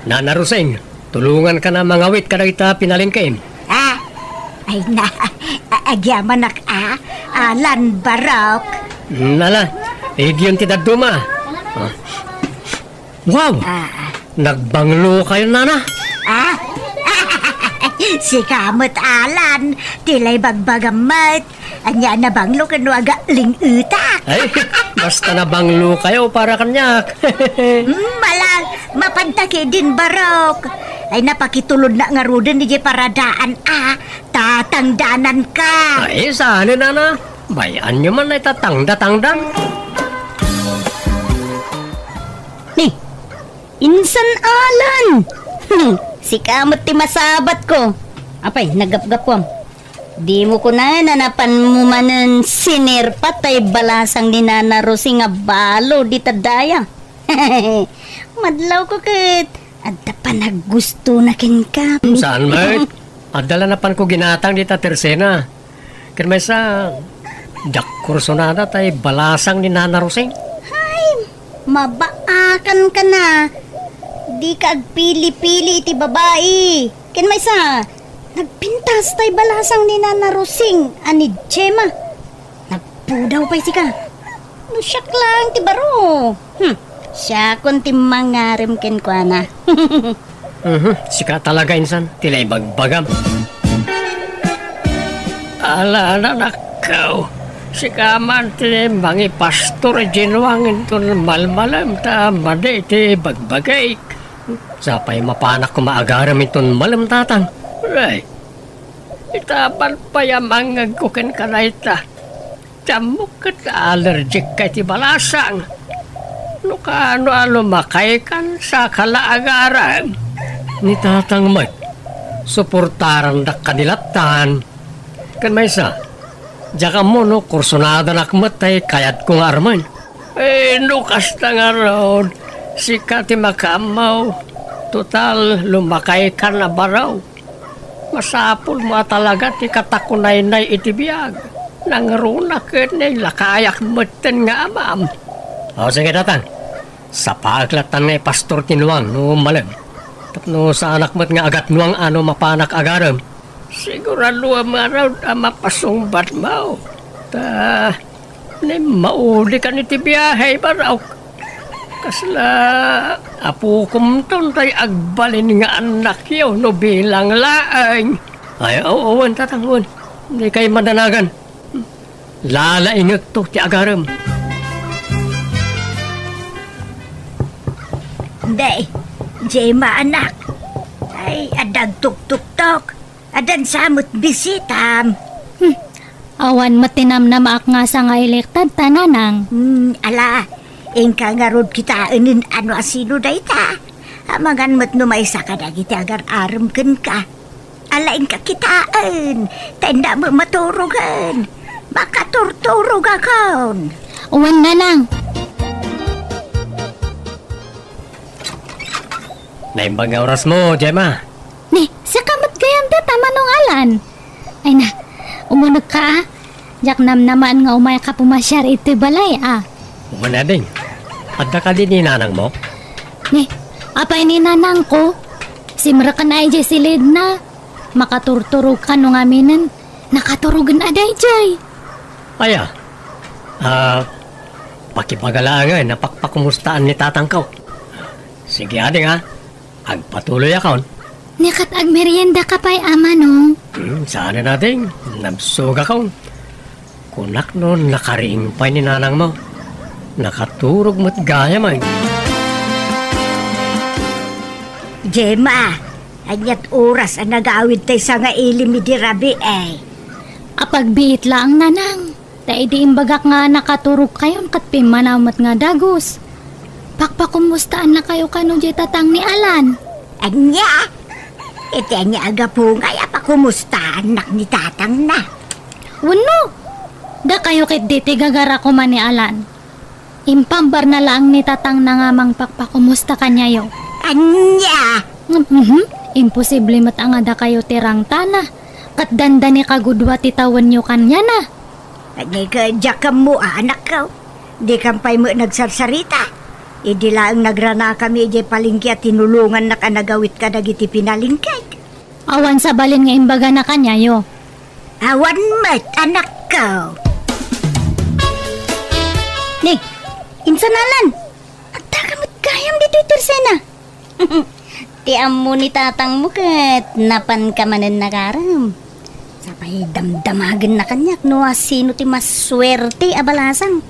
Nana Roseng, tulungan ka na mangawit ka na kita pinalingkin. Ay na, agyaman Alan Barok. Nala, igyon ti daduma. Wow! Nagbanglo kayo, Nana. Si kamot Alan, tilay bagbagamat. Anya na banglo kano aga lingutak. Ay, basta nabanglo kayo para kanyak. Malang, mapantaki din Barok. Ay napakitulod na nga rudin di paradaan tatangdanan ka. Ay, saan Nana? Bayan nyo man ay tatangda-tangdang. Ni, insan Alan. Si kamot ti masabat ko. Apay, nagapgap ko. Di mo ko na nanapan mo manan sinirpat ay balasang ni Nana Rosie nga balo di tadaya. Madlaw ko kat. Adda pa naggusto na kin ka. Saan, Mert? Adala na pan ko ginatang di ta tersena. Kaya sa kursunada tay balasang ni Nana Rosie. Ay, mabaakan ka na. Di ka agpili-pili iti babae. Kaya sa nagpintas tay balasang ni Nana Rosing ani Gemma. Nagpudaw pa si ka. No, siyak lang ti baro. Siya kun ti mangarim ken ko na. Sika talaga insan, tilay bagbagam. Ala nakaw. Sika man ti bangi pastor ginwangin ton malmalam ta made ti bagbagay. Sapay mapanak ko maagaram iton malam tatang. Right. Itapan pa yamangag ko ken kanayta. Tamok ka allergic kay ti balasang. No kaano makay kan sa kalaagaran. Ni tatang Mike, suportaran da kadilatan. Kan may sa, jaka mo no kursunada nakmatay kayat kong arman. Nukas na nga ron, si Kati Makamaw, total lumakay ka na baraw. Masapol mo talaga ti katakunay-nay itibiyag. Nangruna ka na lakayak matan nga amam. O sige tatang, sa paglatan nga pastor tinuang no malam. Tapno sa anak mat nga agat nuang ano mapanak agaram. Sigurado amaraw mapasong bat mo. Ta, ni mauli ka ni tibiyahe baraw. Kasla, apo kumton tay agbalin nga anak yaw no bilang laang. Ay, awan tatangon. Hindi kayo madanagan. Lalaingat to ti agaram. Day, Gemma anak. Ay, adag tuk-tuk-tok. Adan samot bisitam. Awan matinam na maak nga sa nga elektad tananang. Ala, ingka nga rod kita inin ano asino day ta. Amangan mat numaysa ka na kita agar aramkan ka. Ala ingka kitaan. Tenda mo maturugan. Makaturturog akon. Uwan na lang. Naimbang nga oras mo, Gemma. Ni, sa kamot gayam da tama nung Alan. Ay na, umunag ka Jak naman nga umay ka pumasyar iti balay Umana ding. Adda ka din ni nanang mo? Ni, apay ni nanang ko. Simra ka na ay silid na. Makaturturog ka nung aminan. Nakaturugan aday jay. Aya. Pakipagalangan napakpakumustaan ni tatang ko. Sige ading agpatuloy akon. Nikat agmerienda ka pa'y ama no? Sana natin, nabsuga akon. Kunak nun nakariing pa ni nanang mo. Nakaturog mo't gaya man. Gemma, anyat oras ang nag-awid tayo sa nga ilim di rabi Apagbiit lang nanang. Tayo di imbagak nga nakaturog kayon kat pimanamot nga dagos. Pakpakumustaan na kayo kano di tatang ni Alan. Anya? Iti anya aga po nga pakumustaan nak ni tatang na. Wano? Da kayo kit diti gagara ko man ni Alan. Impambar na lang ni tatang na nga mang pakpakumusta kanya yo. Anya? Imposible matanga da kayo tirang tana. Kat danda ni kagudwa titawan nyo kanya na. Anya ka dyak mo anak ko. Di kampay mo nagsarsarita. Idi lang nagrana kami ije palingki at tinulungan na ka nagawit ka dagiti pinalingkay. Awan sa balin nga imbaga na kanya yo. Awan mat, anak ko. Ni, insanalan. At takamot kayam dito itursena. Ti amo ni tatang mo kat napan ka manan nakaram. Sapay damdamagan na kanyak no sino ti maswerte abalasang.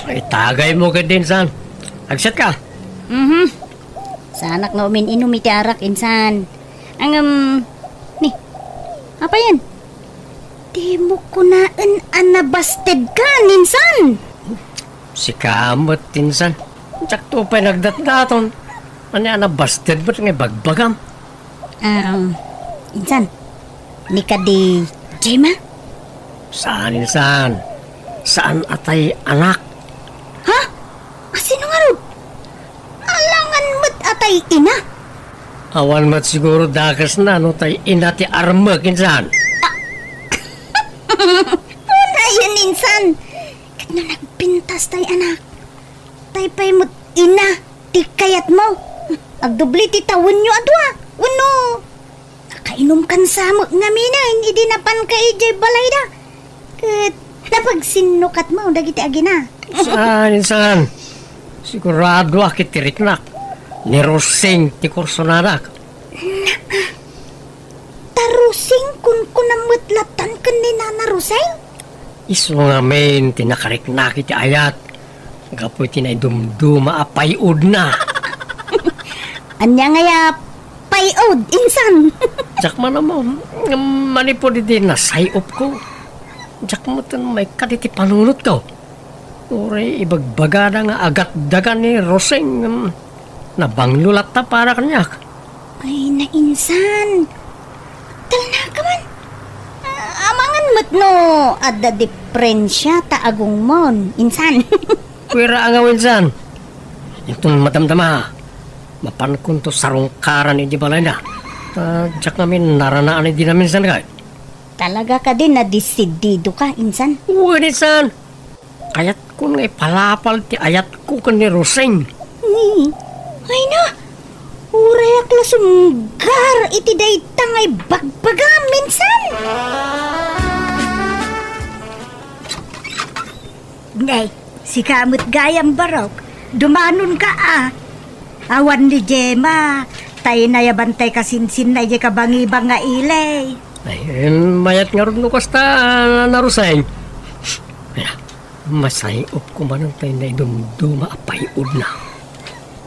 Ay, tagay mo ka din, san. Agset ka. Sa anak nga umin-inom iti arak insan. Ang ni, apa yan? Di mo kunaan anabasted ka, ninsan. Si kamot, tinsan. Tsak to pa'y nagdat-daton. Ano na busted ba't nga bagbagam? Insan, ni ka di Jema? Saan, insan? Saan atay anak? Ha? Sino nga ro? Alangan mo't atay ina? Awan mat siguro dakas na no tay inati armag, insan. Una yan, insan. Kat na nagpintas tay anak. Tay pa'y mo't ina, ti kayat mo. Agdubli ti tawon nyo adwa. Uno. Nakainom kan samot nga mina, hindi dinapan ka ijay balay da. Kat napagsinukat mo, dagiti agina. Saan, insan? Sigurado akit tiriknak. Ni Rosing ti kursonanak. Tarusing kun kunamutlatan ka ni Nana Roseng? Iso nga men, tinakariknak iti ayat. Gapoy tinay dumduma apayod na. Anya ngaya payod, insan. Diyak man mo, manipod iti nasayop ko. Diyak mo tan may kaditi panunot ko. Uri ibagbaga na nga agat daga ni Roseng. Nabanglulat na para kanyak. Ay, na insan. Tal na ka man. Amangan mo't no, adda diferensya taagong mon, insan. Kuwira ang awin san. Itong madamdama. Mapankun to sarungkaran ni balay na. Diyak namin naranaan din namin san ka. Talaga ka din na desidido ka, insan. Uwan san. Kayat ko nga palapal ti ayat ko ka ni Roseng. Ay na, urayak la sumgar iti daytang ay bagbaga minsan. Nay, si kamot gayam barok. Dumanon ka Awan ni Jema. Tayo na yabantay kasinsin na iya kabangibang nga ilay. Ay, mayat nga rin kasta na Roseng. Masayop ko man ang tayo na idumduma apayod na.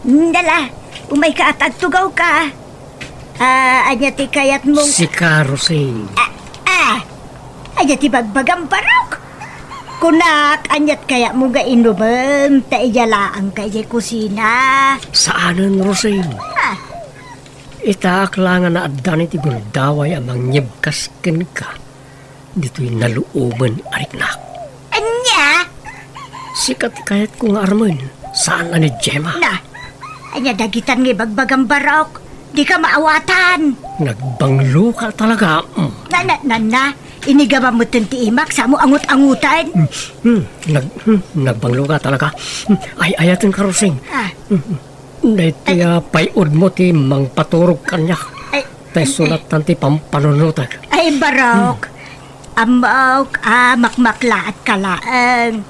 Dala, umay ka at agtugaw ka. Anya ti kayat mong... Si Roseng. Anya ti bagbagam barok. Kunak, anyat kaya mo ga inumam, taiyalaang kaya kusina. Saanan, Roseng? Itaak lang na adan iti gundaway amang nyebkasken ka. Dito'y naluuban ariknak. Anya? Sikat kayat kong arman. Saan na ni Jema? Na, anya dagitan nga bagbagam barok. Di ka maawatan. Nagbanglo ka talaga. Na, inigaba mo ti imak sa mo angut-angutan. Nagbanglo ka talaga. Ay, ayatan ka, Roseng. Dahiti payod mo ti mang paturog kanyak. Tay sulatan ti pampanunutag. Ay, barok. Amok, makmakla at kalaang.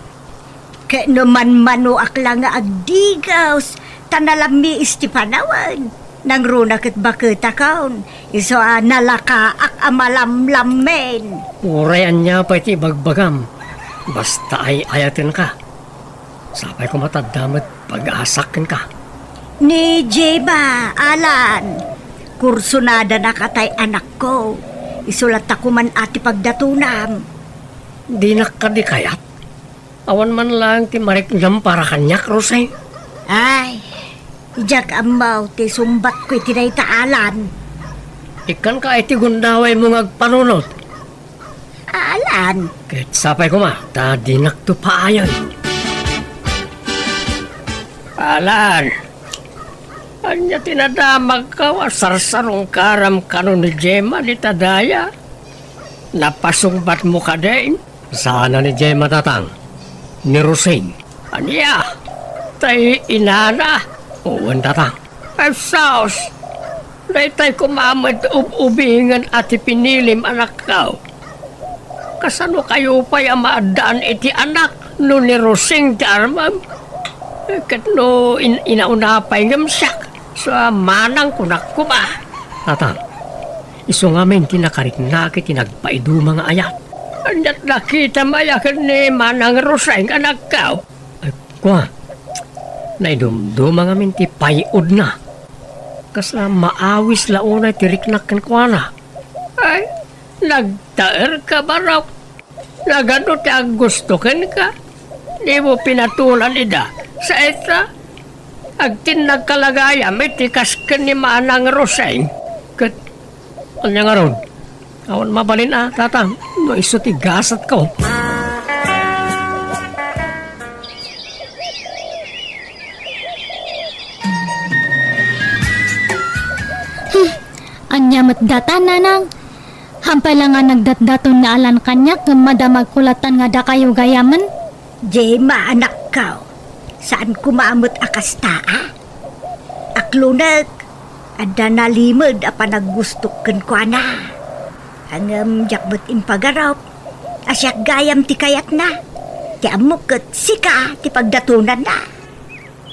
Kaya naman mano akla nga agdigaws. Tanalami istipanawan. Nang runak at bakit akaon. Iso nalaka ak amalamlamen. Urayan niya pa iti bagbagam. Basta ay ayatin ka. Sabay ko matadamat pag-aasakin ka. Ni Jeba, Alan. Kursunada na katay anak ko. Isulat ako man ati pagdatunam. Di na ka di kayat. Awan man lang ti mariknam para kanyak, Roseng. Ay, ijak amaw ti sumbat ko iti Alan. Ikan ka iti gundaway mo ngagpanunot. Alan? Kahit sapay ko dinak to paayon. Alan, anya tinadamag ka sarsarong karam kanon ni Jema ni Tadaya. Napasungbat mo ka din. Sana ni Jema tatang. Ni Roseng. Anya, tay inana. Uwan tatang. Ay saos. Daytay kumamad ubingan at ipinilim anak kao. Kasano kayo pa'y maadaan iti anak no ni Rosing ti Armam? Kat no inauna pa'y ngamsak sa manang kunak ko ba? Tatang, iso nga men tinakarik na tinagpaidu mga ayat. Andat nakita mayakan ni manang Rosing anak kao. Ay kwa, naidumdum mga men ti payod na. Kasla maawis launay tiriknak kan kwa na. Ay, nagtaer ka ba raw? Nagano ti ang gusto kan ka? Di mo pinatulan ida. Sa ita, agtin nagkalagaya, may tikas ka ni manang Roseng. Kat, anya nga ron? Awan mabalin tatang. No iso ti gasat ko. Anya matdatan nanang. Hampay lang nga nagdatdaton na alan kanyak ng madamag kulatan nga da kayo gayaman. Jema anak kao, saan kumamot akas taa? Aklunag, ada nalimod apa naggustukan ko na. Hangam jakbet impagaraw, asyak gayam ti kayat na. Ti amukot sika ti pagdatunan na.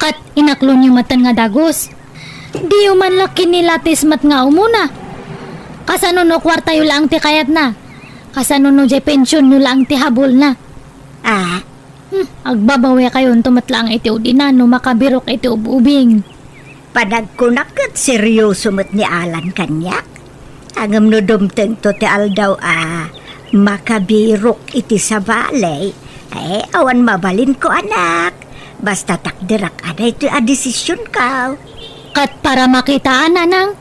Kat inaklon yung matan nga dagos. Di man laki nilatis mat nga umuna. Kasano no kwarta yu lang ti kayat na. Kasano no jay pensyon yu lang ti habol na. Agbabawi kayo tumatlang iti udina no makabirok iti ububing. Panagkunakot seryoso mat ni Alan kanyak. Angam no dumteng to ti aldaw makabirok iti sa balay. Awan mabalin ko anak. Basta takdirak ada ito desisyon ka. Kat para makitaan anang.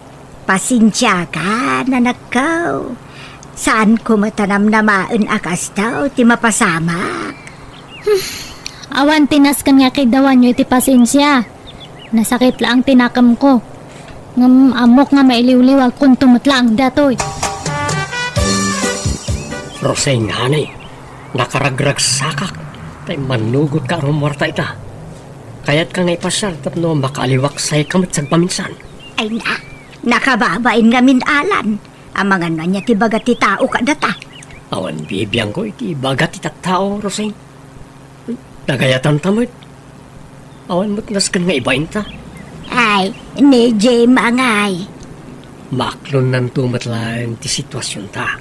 Pasensya ka, nanak ko. Saan ko matanam namaan akas daw, ti mapasamak? Awan tinas kan nga kidawan nyo iti pasensya. Nasakit lang tinakam ko. Amok nga mailiw-liwag kung tumatlang datoy. Roseng, hanay, nakaragrag sakak. Tay manugot ka rumwarta ita. Kaya't ka nga ipasal tapno makaliwaksay kamot sa paminsan. Ay na. Nakababain nga min Alan. Amangan na niya ti bagat ti tao ka data. Awan bibiyang ko iti bagat ti tao, Roseng. Nagayatan tamad. Awan mo't naskan nga ibain ta. Ay, ni Jay mangay. Maklon nan tumatlaan ti sitwasyon ta.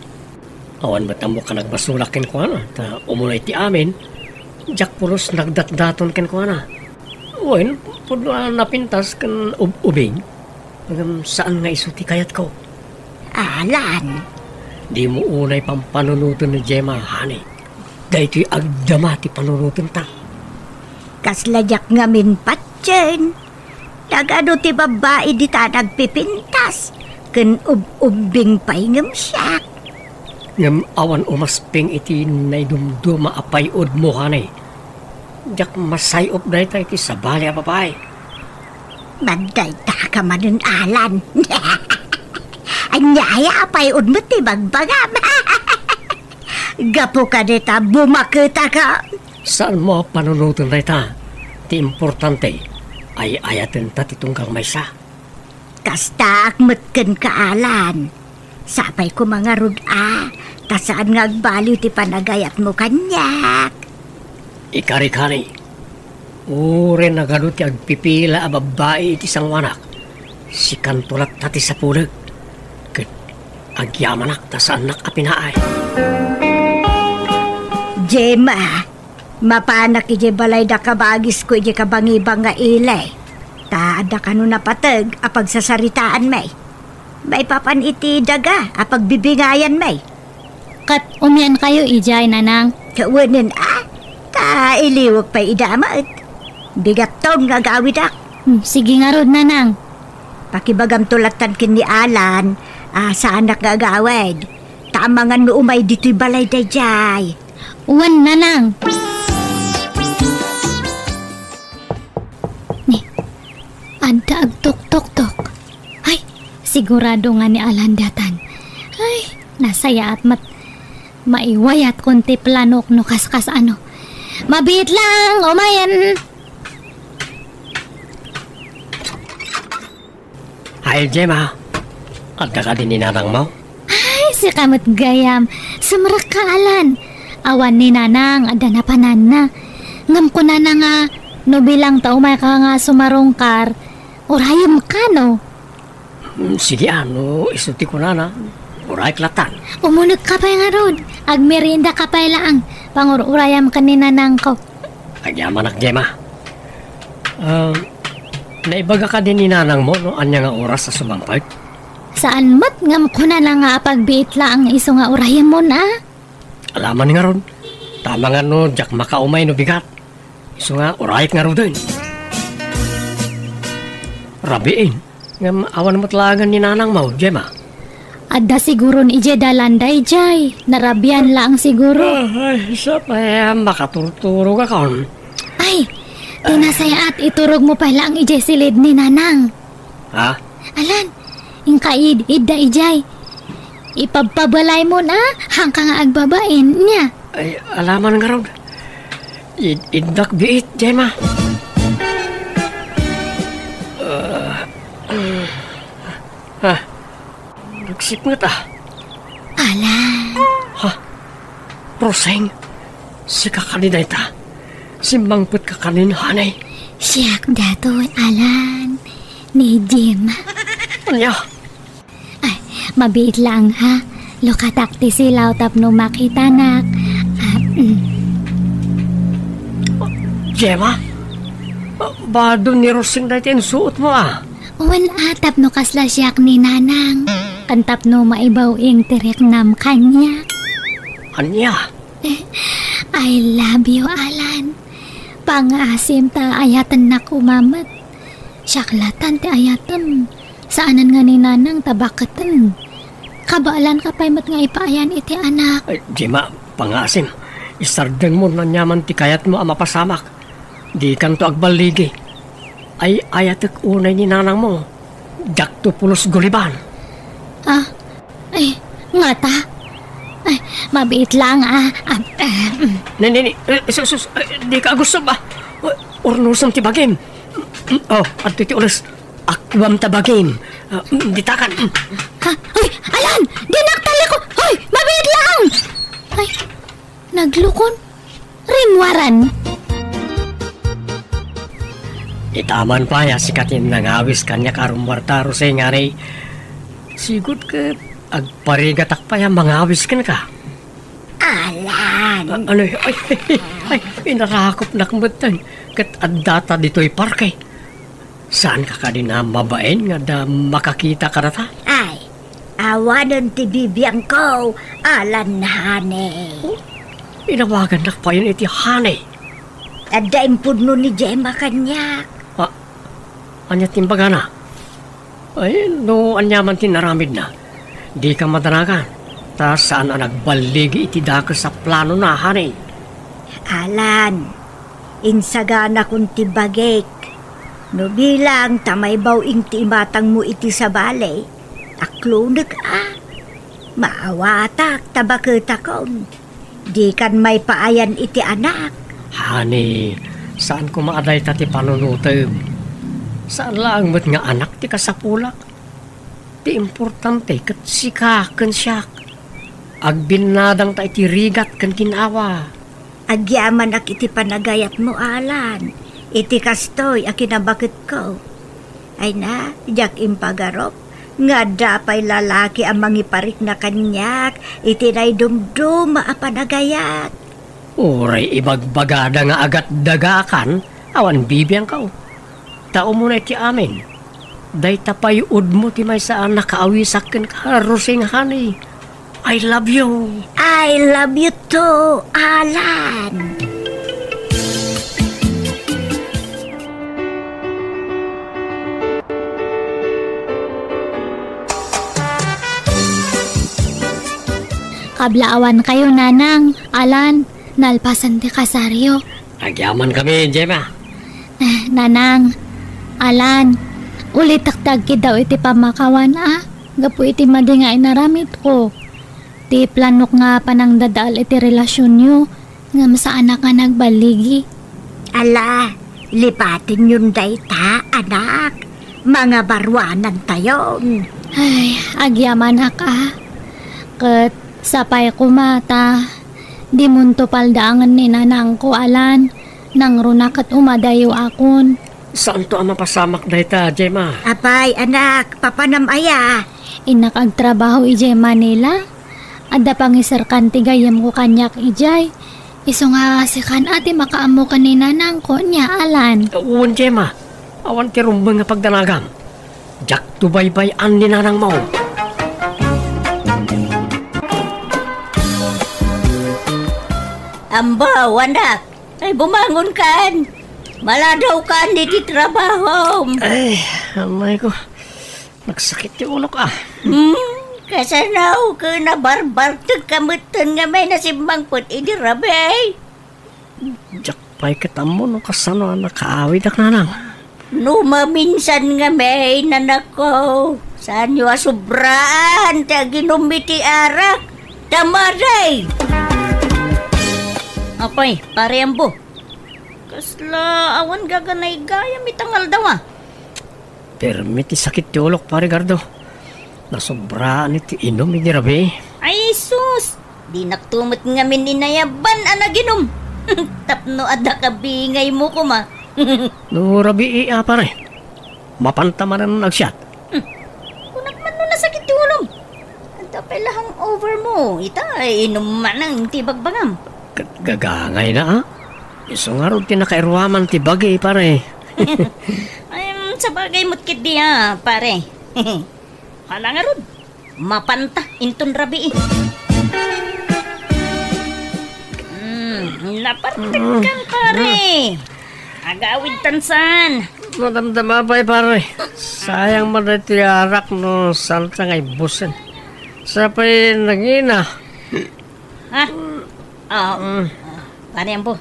Awan matamo ka nagbasulak ken ko na. Ta umunay ti amin. Jak pulos nagdatdaton ken ko na. Uwan, puno napintas kan ubing. Hanggang saan nga isuti kayat ko? Alan. Di mo unay pang panunutan ni Gemma, honey. Dahil ito'y agdama ti panunutan ta. Kasladyak nga min patyen. Nagano ti babae di ta nagpipintas. Kan ubing pa'y ngam siya. Ngam awan umasping iti naidumduma apayod mo, honey. Diyak masayop na ito iti sabali a babae. Banday ta ka manin Alan. Anyaya apay udmot ti bagbagam. Gapo ka dita bumakita ka. Saan mo panunutan na ita? Ti importante ay ayatin ta titunggang maysa. Kasta akmatken ka Alan. Sapay ko mga ruda. Tasaan nga agbaliw ti panagayat mo kanyak. Ikari-kari. Ure na gano'n ti agpipila a babae iti sangwanak. Si kantulat tati sa pulag. Kat agyamanak ta sa anak apinaay. Jema, mapanak ije balay da kabagis ko ije kabangibang nga ilay. Taada ka no napatag apag sasaritaan may. May papan iti daga apag bibingayan may. Kat umyan kayo ijay nanang. Kawanin ta iliwag pa idamaat. Bigat taon nga gawid ak. Sige nga rod nanang. Pakibagam tulatan kin ni Alan, sa anak nga gawid. Tamangan no umay dito'y balay dayjay. Uwan nanang. Ni, anda agtok-tok-tok. Ay, sigurado nga ni Alan datan. Ay, nasaya at maiwayat konti planok no kaskas ano. Mabit lang, umayan. Ay, Gemma, adda ka din ni nanang mo? Ay, si kamot gayam. Sumrak ka, Alan. Awan ni nanang, ada na panan na. Ngam ko na nga, no bilang tao may ka nga sumarongkar. Urayam ka, no? Sige, isuti ko na. Uray klatan. Umunod ka pa nga rod. Agmerinda ka pa lang. Pangururayam ka ni nanang ko. Agyaman ak, Gemma. Naibaga ka din ni nanang mo, no? Anya nga oras sa sumampag? Saan mat ngam ko na lang nga pagbiit lang iso nga urayam mo na? Alaman nga ron. Tama nga no, jak makaumay no bigat. Iso nga, urayit nga ron din. Rabiin. Nga awan mo't langan ni nanang mo, Gemma. Adda siguro ni Ije dalanday, Jay. Narabian lang siguro. Ay, isa pa makaturturo ka kon. Ay, tinasaya at iturog mo pala ang Ije silid ni nanang. Ha? Alan, ingkaid, idda Ijay. Ipagpabalay mo na, hangka nga agbabain niya. Ay, alaman nga ron. Idak biit, Gemma. Nagsipngat Alan. Ha? Roseng, si kakaninay ta. Simbangput kakanin, hanay. Siyak daton, Alan. Ni Jim. Anya? Ay, mabait lang ha. Lukatakti silaw tapno makita nak. Gemma? Bado ni Roseng dahil suot mo Uwan atap no kasla siyak ni nanang. Kantap no maibaw ing tirek nam kanya. Anya? I love you, Alan. Pangasim ta ayatan na kumamat. Syaklatan ti ayatan. Saanan nga ni nanang tabakatan. Kabaalan ka pa'y mat nga ipaayan iti anak. Ay, Gemma, pangasim. Isardan mo na nyaman ti kayat mo mapasamak. Di kan to agbaligi. Ay ayatek unay ni nanang mo. Jakto pulos guliban. Ay, ngata. Ay, mabait lang Nini, sus, di ka gusto ba? Ornusam ti bagim. At iti ulas, akwam ta bagim. Ditakan. Ay, Alan! Dinaktali ko! Hoy, mabait lang! Ay, naglukon. Rimwaran. Itaman pa ya sikatin nang awis kanya karumwarta rosay nga rin. Sigud ka agparigatak pa ya mangawis ka. Alan. Ano ay, inarakop na kumatan. Kat adata dito'y parke. Saan ka din na mabain nga da makakita ka na ta? Ay, awanan ti bibiyang ko. Alan hane. Inawagan na pa yun iti hane. Ada impudno ni Gemma kanyak. Anya timbaga na. Ay, no anyaman tinaramid na. Di ka madanagan. Ta saan ang nagbaligi iti daka sa plano na, hanay. Alan, insagana kung tibagek. No bilang tamay bawing ti imatang mo iti sa balay. Aklunog Maawatak tabakita kon. Di kan may paayan iti anak. Hani, saan ko maaday tati panunutem? Saan lang mo't nga anak ti kasapulak? Ti importante kat sika kan siyak. Agbinadang ta iti rigat kan ginawa. Agyaman ak iti panagayat mo, Alan. Iti kastoy a kinabakit ko. Ay na, jak impagarop. Nga dapay lalaki ang mangiparik na kanyak. Iti nay dumdum a panagayat. Uray ibagbagada nga agat dagakan. Awan bibiyang ka. Tao mo na iti amin. Day tapay mo ti may saan nakaawisakin ka, Roseng honey. I love you. I love you too, Alan. Kablaawan kayo, nanang. Alan, nalpasan ti kasaryo. Nagyaman kami, Gemma. Nanang, Alan, ulit takdag daw iti pamakawan Gapu iti madi nga inaramit ko. Ti planok nga panang dadaal iti relasyon nyo. Nga masaan ka nagbaligi. Ala, lipatin yun day ta, anak. mga barwanan tayon. Ay, agyaman ka. Ket sapay kumata. Di munto paldaangan ni nanang ko alan. Nang runakat umadayo akon. Saan to ang mapasamak dahi ta, Jema? Apay, anak, papanamaya. Inak agtrabaho ijay Manila. Ada pangisarkan tigayam ko kanyak ijay. Iso nga si kan ati makaamo ka ni nanang ko niya alan. Uwan, Jema. Awan ti rumbang nga pagdanagam. Jak tubaybay-an ni nanang mo. Ambaw, anak. Ay, bumangon kan. Maladaw kan di trabaho. Ay, amay ko. Nagsakit yung ulo ka. Kasanaw ka na barbar kamutan nga may nasimbang put idi rabay. Jak pa'y katamo no kasano nakaawid ak nanang. Numaminsan nga may nanako. Saan nyo asubraan ta ginumiti arak. Tamaray. Apay, pare ambo. Kasla awan gaganay gaya mitangal daw ah. Permiti sakit yung ulok pare Gardo. Nasobraan iti inom ni Rabi. Ay sus, di naktumot nga mininayaban anaginom. Tapno ada kabingay mo ko ma. No Rabi pare. Mapantama na nagsyat. Kunak man no nasakit yung ulong. Ang tapelahang over mo. Ita ay inom man ang tibagbagam. Gagangay na Iso nga rin tinakairwaman ti bagay pare. Ay, sa bagay mo't kit diya, pare. Hala nga ron, mapanta, inton rabi eh. Napartikan, pare. Agawid tansan. Madamdama pa'y pare. Sayang madatiarak no salta ngay busan. Sa pa'y nangina. Ha? Pare ambo.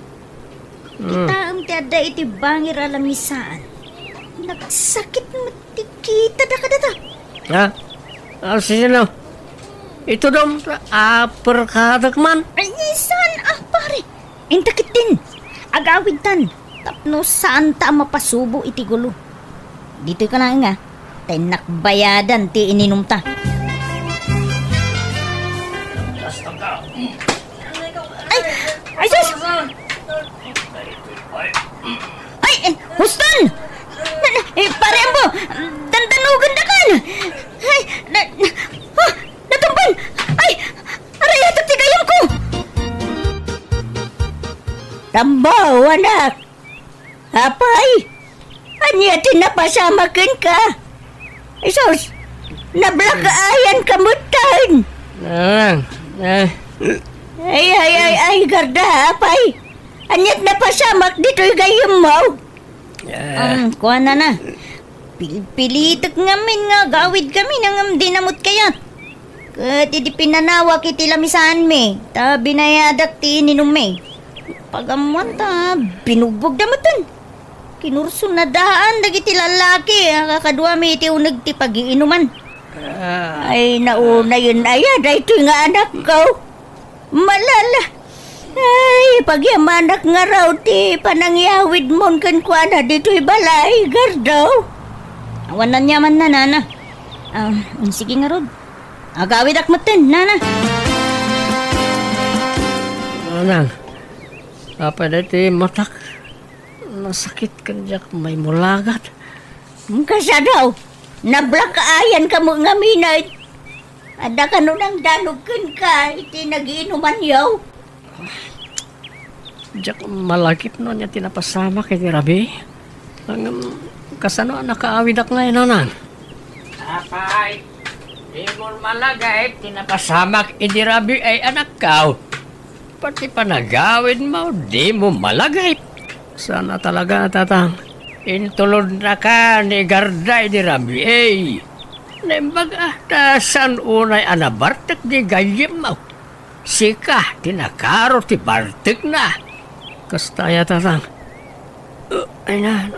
Kita ang tiada iti bangir alamisaan. Nagsakit matikita da kadata. Ha? Sino? Ito dom, aperkadak man. Ay, saan pare? Intakit din. Agawid tan. Tapno saan ta mapasubo iti gulo. Dito ka na nga. Tinakbayadan ti ininom ta. Ay, sus! Ay, Huston! Pare ambo, dandanugan na kan! Ay, natumban! Ay, aray, atak tigayam ko! Tambaw, anak. Apay, anya tinapasamakin ka. Isos, nablakaayan kamutan. Ay, garda, apay. Anyat napasamak dito'y gayam mo. Kuha na. Pilitak ngamin nga, gawid kami nang dinamot kayat. Kat iti pinanawak iti lamisaan me, ta binayadak ti ininom me. Pagamuan ta, binugbog damutan. Kinurso na daan, dagiti lalaki, kakadwa me iti unag ti pag-iinuman. Ay, nauna yun aya, dahito nga anak ko. Malala. Ay, pagyamanak nga raw ti panangyawid mon kan kuana dito'y balay, gardaw. Awan na nyaman na, nana. Sige nga, Rod. Agawid akmatin, nana. Anang, apa dati matak. Nasakit ka diyak may mulagat. Kasa daw, nablakaayan ka mo nga minay. Ada ka nun ang danugkan ka, iti nagiinuman yaw. Diyak malakip no niya tinapasama kay Rabi. Ang kasano nakaawid ak ngayon nanan. Apay, di mo malagay tinapasamak iti Rabi ay anak ka. Pati panagawid mo, di mo malagay. Sana talaga tatang intulod na ka ni Garda iti Rabi ay. Nembag saan unay anabartek di gayim mo. Sika, tinakaro ti bartek na. Kastaya tatang. Ay na,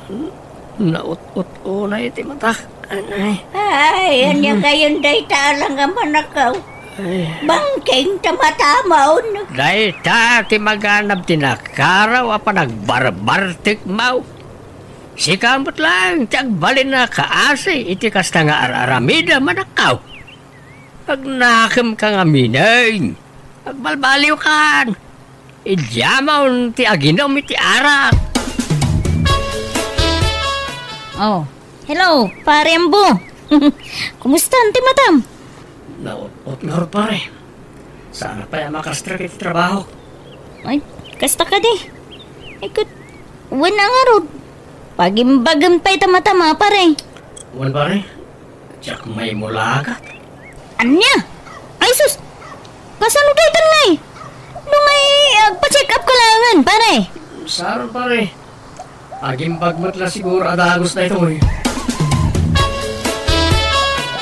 naut-ut unay ti matak. Ay, anya kayon day talang nga manakaw. Bangking tamatamaon. Day ta ti maganap tinakaraw apa nagbarbartik mau. Si kamot lang, ti agbalin na kaasi, iti kasta nga araramida manakaw. Pag nakam ka nga minayin, agbalbaliw kan. Idyamaw ti aginom iti arak. Oh, hello, pare Ambo. Kumusta, Auntie Matam? Naot nga ro pare. Sana pa yung makastrak iti trabaho. Ay, kasta ka di. Ay, wala nga ro. Pagimbagam pa ita matama, pare. Wan pare, tiyak may mulagat. Anya? Ay, sus! Kasano daw ito nga eh? Nung ay agpa-check up ka langan, pare. Saron pare. Aging bagmat la siguro adagos na ito eh.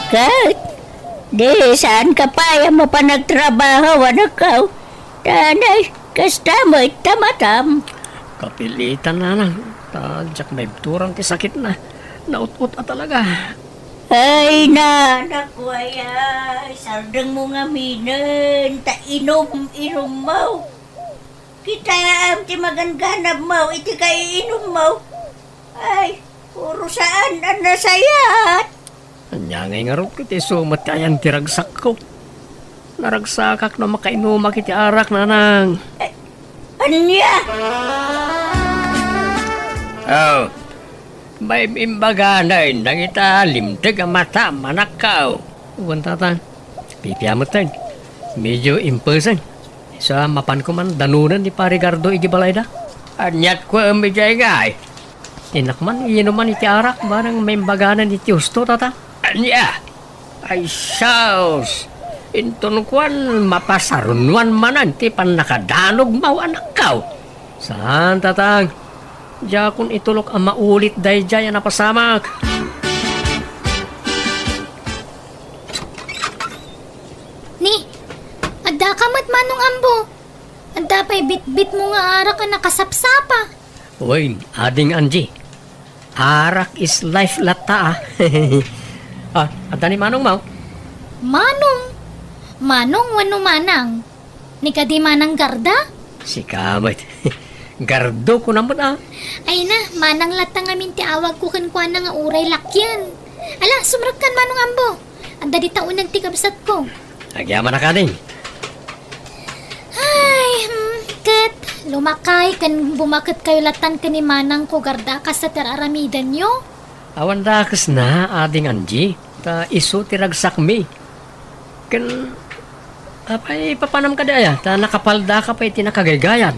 Kat, di saan ka pa yung mapanagtrabaho, anak ka? Tanay, kasta mo ita matam. Kapilitan na lang. Tadyak may turang ti sakit na. Naut-ut na talaga. Ay, nanak ko ay sardang mo nga minan, ta inom mo. Kita am ti maganganap mo, iti kay inom mo. Ay, puro saan ang nasayat. Anya ngay nga rin kiti sumat kayan tiragsak ko. Naragsakak na makainumak iti arak nanang. Anya? Oh, may imbaga na indang ita limtag ang mata manakaw. Uwan tatang, pipiamot tayo. Medyo imperson. Sa mapan ko man danunan ni Parigardo igibalay da. Anyat ko ang medjay gay. Inak man, iinuman iti arak, barang may imbaganan iti husto tata. Anya, ay saus. Inton kuan mapasarunwan manan ti pan nakadanog mau anakaw. Saan tatang? Diya kun itulok ang maulit dahi dya yan napasamak. Ni, adda ka mat manong Ambo. Adda pa'y bit-bit mo nga arak ka nakasapsapa. Uy, ading Angie. Arak is life lata ah. Adda ni Manong mau? Manong? Manong wano manang? Ni ka di manang garda? Si Kamit. Gardo ko naman ah. Ay na, manang latang amin ti awag ko kankwa na nga uray lakyan. Ala, sumrakan manong Ambo. Anda di taunag ti kabsat ko. Nagyaman na ka din. Ay, kat. Lumakay kan bumakit kayo latan ka ni manang ko garda ka sa teraramidan nyo. Awan dakas na, ading Angie. Ta iso tiragsak mi. Kan, apay papanam ka daya. Ta nakapalda ka pa iti nakagaygayan.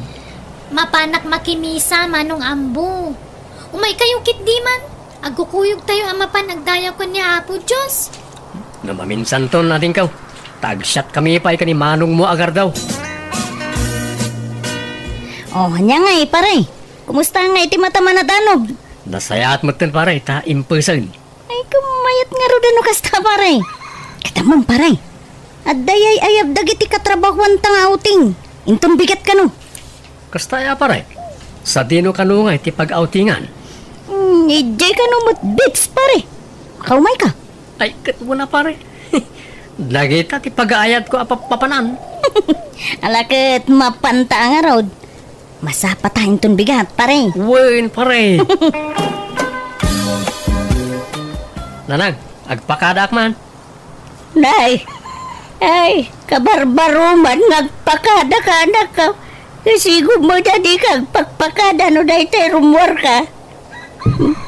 Mapanak makimisa manong Ambo. Umay kayong kitdiman. Agkukuyog tayo ang mapanagdaya ko niya Apo Diyos. Namaminsan to natin kaw. Tagshot kami pa ka ni Manong mo agar daw. Oh, hanya nga eh, pare. Kumusta nga iti mata manadanog? Nasayaat mo tin pare, ta in person. Ay, kumayat nga ro dano kasta, pare. Katamang, pare. At dayay ayab dagiti katrabahuan tang outing. Inton bigat ka no. Kastaya pare, sa dino kanungay ti pag-outingan. Ijay ka no bits, pare. Kaumay ka. Ay, katwa na pare. Lagita ti pag-aayat ko apapapanan. Alakit mapanta nga rod. Masapatahin ton bigat, pare. Wen pare. Nanag, agpakadak man. Nay, ay, kabarbaro man ngagpakada ka, anak ka. Kasi mo jadi kag pagpakada no dahi tayo rumor ka.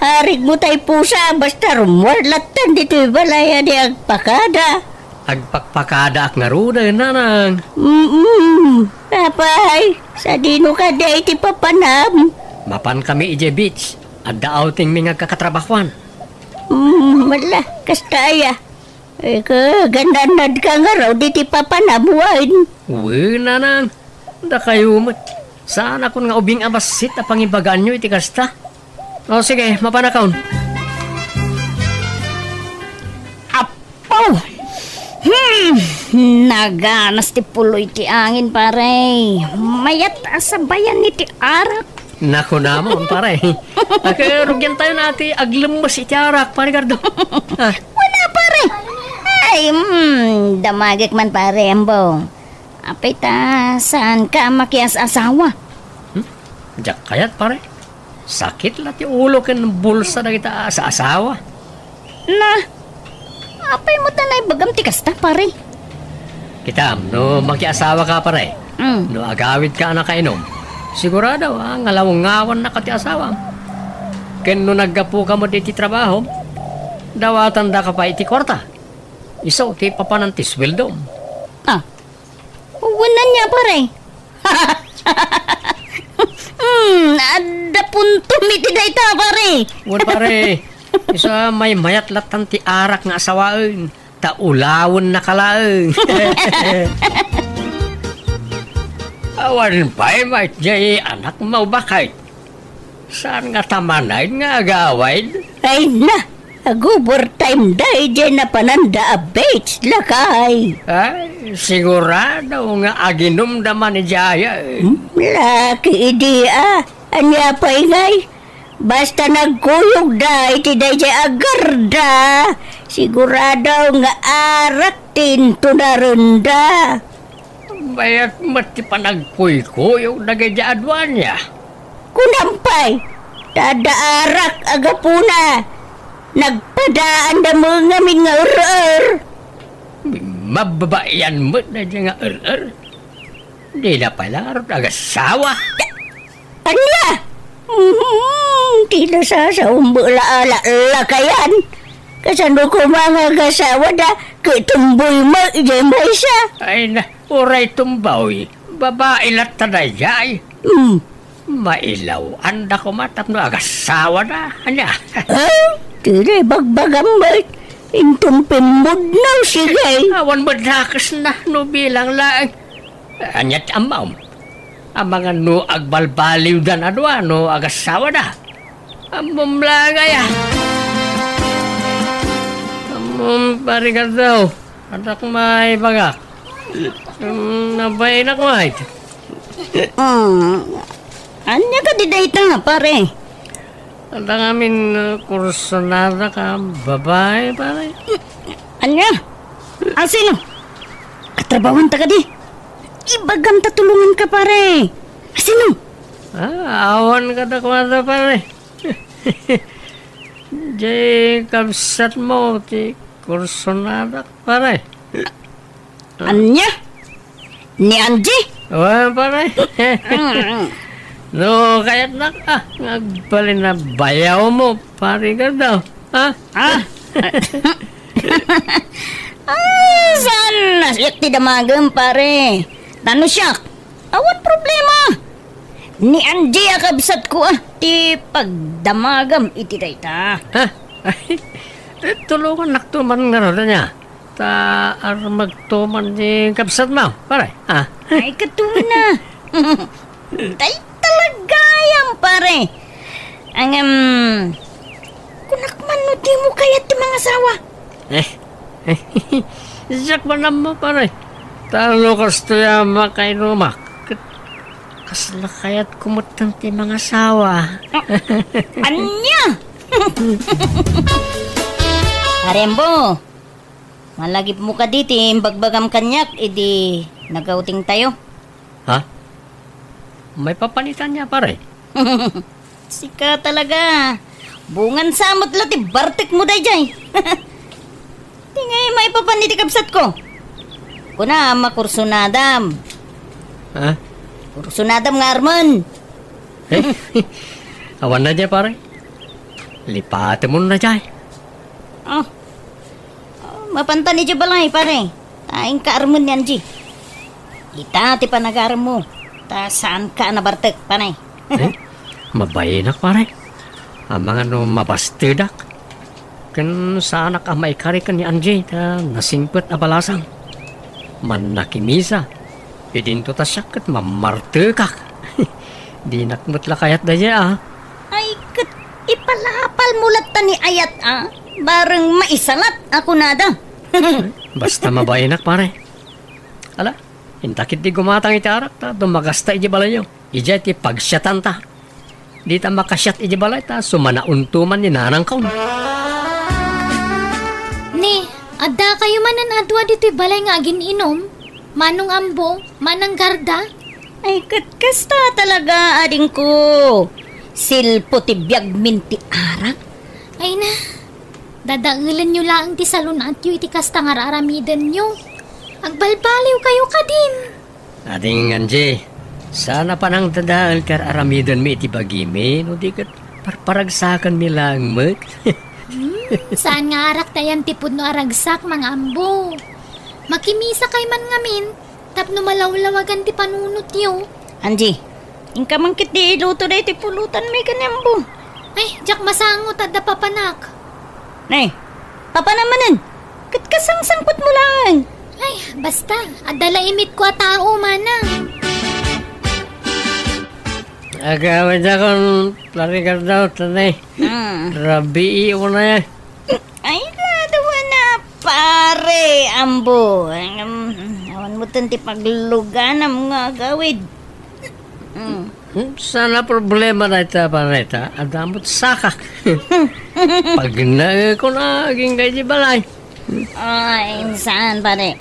Harig mo tayo pusa, basta rumor latan dito'y balaya di agpakada. Agpakpakada ak nga ruda, nanang. Apay, sa dino ka dahi ti papanam. Mapan kami ije beach. Adda outing mi nga kakatrabahuan. Wala, kastaya. Eh, gandanad ka nga raw di ti papanabuan. Wen, nanang. Da kayo mo. Saan ako nga ubing abasit na pangibagaan nyo iti kasta? O sige, mapanakaon. Apaw! Naganas ti puloy ti angin, pare. Mayat asabayan ni ti arak. Naku naman, pare. Nakarugyan tayo nati aglembas iti arak, pare Gardo. Wala, pare. Ay, damagik man, pare, Ambo. Apay ta, saan ka makias asawa? Diyak kayat, pare. Sakit lang ti ulo ken bulsa na kita sa asawa. Na, apay mo tanay bagam ti kasta, pare. Kitam, no magkiasawa ka pare. No agawid ka na kainom. Sigurado, ngalaw-ngawan na ka ti asawa. Ken no naggapu ka mo di ti trabaho, dawatan da ka pa iti kwarta. Isaw ti papanan ti sweldo. Uwanan niya, pare. Ada punto miti dayta, pare. Wan pare, isa may mayat latan ti arak nga asawaen. Taulawon na kalaeng. Awan pa'y may jay anak mo bakay. Saan nga tamanay nga agawid? Ay na, agubor time day dyan na pananda a beach lakay. Ay, sigurado nga aginom daman ni Jaya. Laki idea, anya pa ingay. Basta nagkuyog da, iti day jay agarda. Sigurado nga arak tinto na runda. Bayak mati pa nagkuy-kuyog nagayadwan niya. Kunampay, dadaarak agapuna. Nagpadaan da mga nga ur-ur. Mababayan mo na dyan nga ur-ur. Di na pala rin agasawa. Anya? Tila sa umbula-ala kayan. Kasano ko mga gasawa da, kitumboy mo, ijay mo isa. Ay na, uray tumbaw. Babae lat tanayay. Mailaw, anda ko matap no agasawa na. Anya? Tila bagbagambay. Intong pimbod na sigay. Awan mo dakas na no bilang lang. Anyat amaw. Ang mga no agbalbaliw dan adwa no agasawa na. Amom lang ay. Parigat daw. Anak may baga. Nabay na kumahit. Anya ka di dayta, pare? Ang amin kursunada ka babae, pare. Anya? Sino? Katrabawan ta ka di. Ibagam tatulungan ka, pare. Sino? Awan ka na kumada, pare. Jay, kabsat mo, ti kursunada, pare. Anya? Ni Angie? Pare. No, kaya't na ka. Nagbalin na bayaw mo, pare ka daw. Saan nasyak ti damagam, pare? Tano siya? Awan problema. Ni Angie akabsat ko ti pagdamagam iti dayta. Tulungan naktuman nga rin niya. Ta magtuman di kabsat mo, pare. Ay, katuman na. Tay talagayam, pare. Ang, kunakman no di mo kaya ti mga asawa. Siyak ba naman, pare? Talo kasto yung makainumak. Kasla kaya't kumutang ti mga asawa. Anya? Arembo, malagip mo ka diti, bagbagam kanyak, edi nagauting tayo. Ha? May papanitan niya, pare. Sika talaga. Bungan samot lati, bartek mo day jay. Tingay, may papaniti kabsat ko. Kuna, makursunadam. Ha? Kursunadam nga arman. Awan na dyan, pare. Lipate mo na dyan. Mapantan ni balay, pare. Taing ka arman yan, G. Ita, ti panagaram mo. Ta saan ka nabartek, panay. Mabayinak, pare. Ang mga no mabastidak. Kan saan ka may karikan ni Angie ta nasingpet na balasang. Man nakimisa. Idinto ta syakat mamartekak. Di nakmutla kayat daya, Ay, ipalapal mulat ta ni ayat, Bareng maisalat ako nada. Basta mabayinak, pare. Ala, intakit di gumatang itarak ta, dumagasta iji balay nyo. Ija ti pagsyatan ta. Di ta makasyat iji balay ta, sumanauntuman ni nanang kaun. Ni, adda kayo manan adwa dito'y balay nga agin inom? Manong ambo, manang garda? Ay, kasta talaga, ading ko. Silpo ti biyag minti arak. Ay na, dadaulan nyo lang ti salon at yu iti kastangar aramidan nyo. Agbalbaliw kayo ka din. Ating Anji, sana pa nang dadaan kar aramidan mi iti bagimi, no di kat parparagsakan mi lang mat. Saan nga arak tayan tipod no aragsak mga ambo. Makimisa kay man ngamin, tapno malawlawagan ti panunot nyo. Anji, ingka man kit di iluto na iti pulutan may kanyambo. Ay, jak masangot at dapapanak. Nay, papa namanin. Kat kasangsangkot mo lang. Ay, basta, adala imit ko a tao, manang. Agawin akong larigar daw, tanay. Rabi ko na yan. Ay, nadawa na, pare, ambo. Awan mo tanti paglugan ang mga gawid. Sana problema na ita pa na ita. Adamot sakak. Pag na ko na aging kay di balay. Ay, saan pare?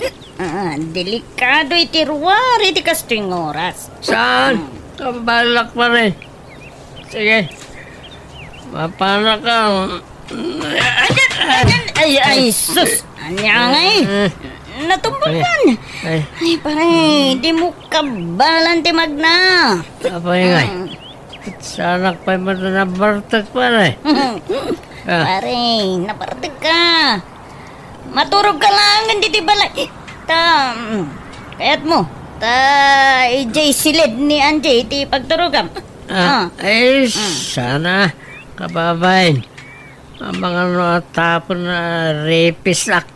Delikado iti ruwar, iti kastuing oras. Saan? Kabalak pa rin. Sige. Mapana ka. Ay, sus! Anyangay! Natumbakan! Ay, pare, di mo kabalan ti magna. Apa ingay? Sana pa'y matanabartag pa rin. Pare, napartig ka. Maturog ka lang, hindi ti balay. Kayat mo. Ijay silid ni Anjay, ti pagturugam. Sana kababain. Ang mga natapon na rapist ak.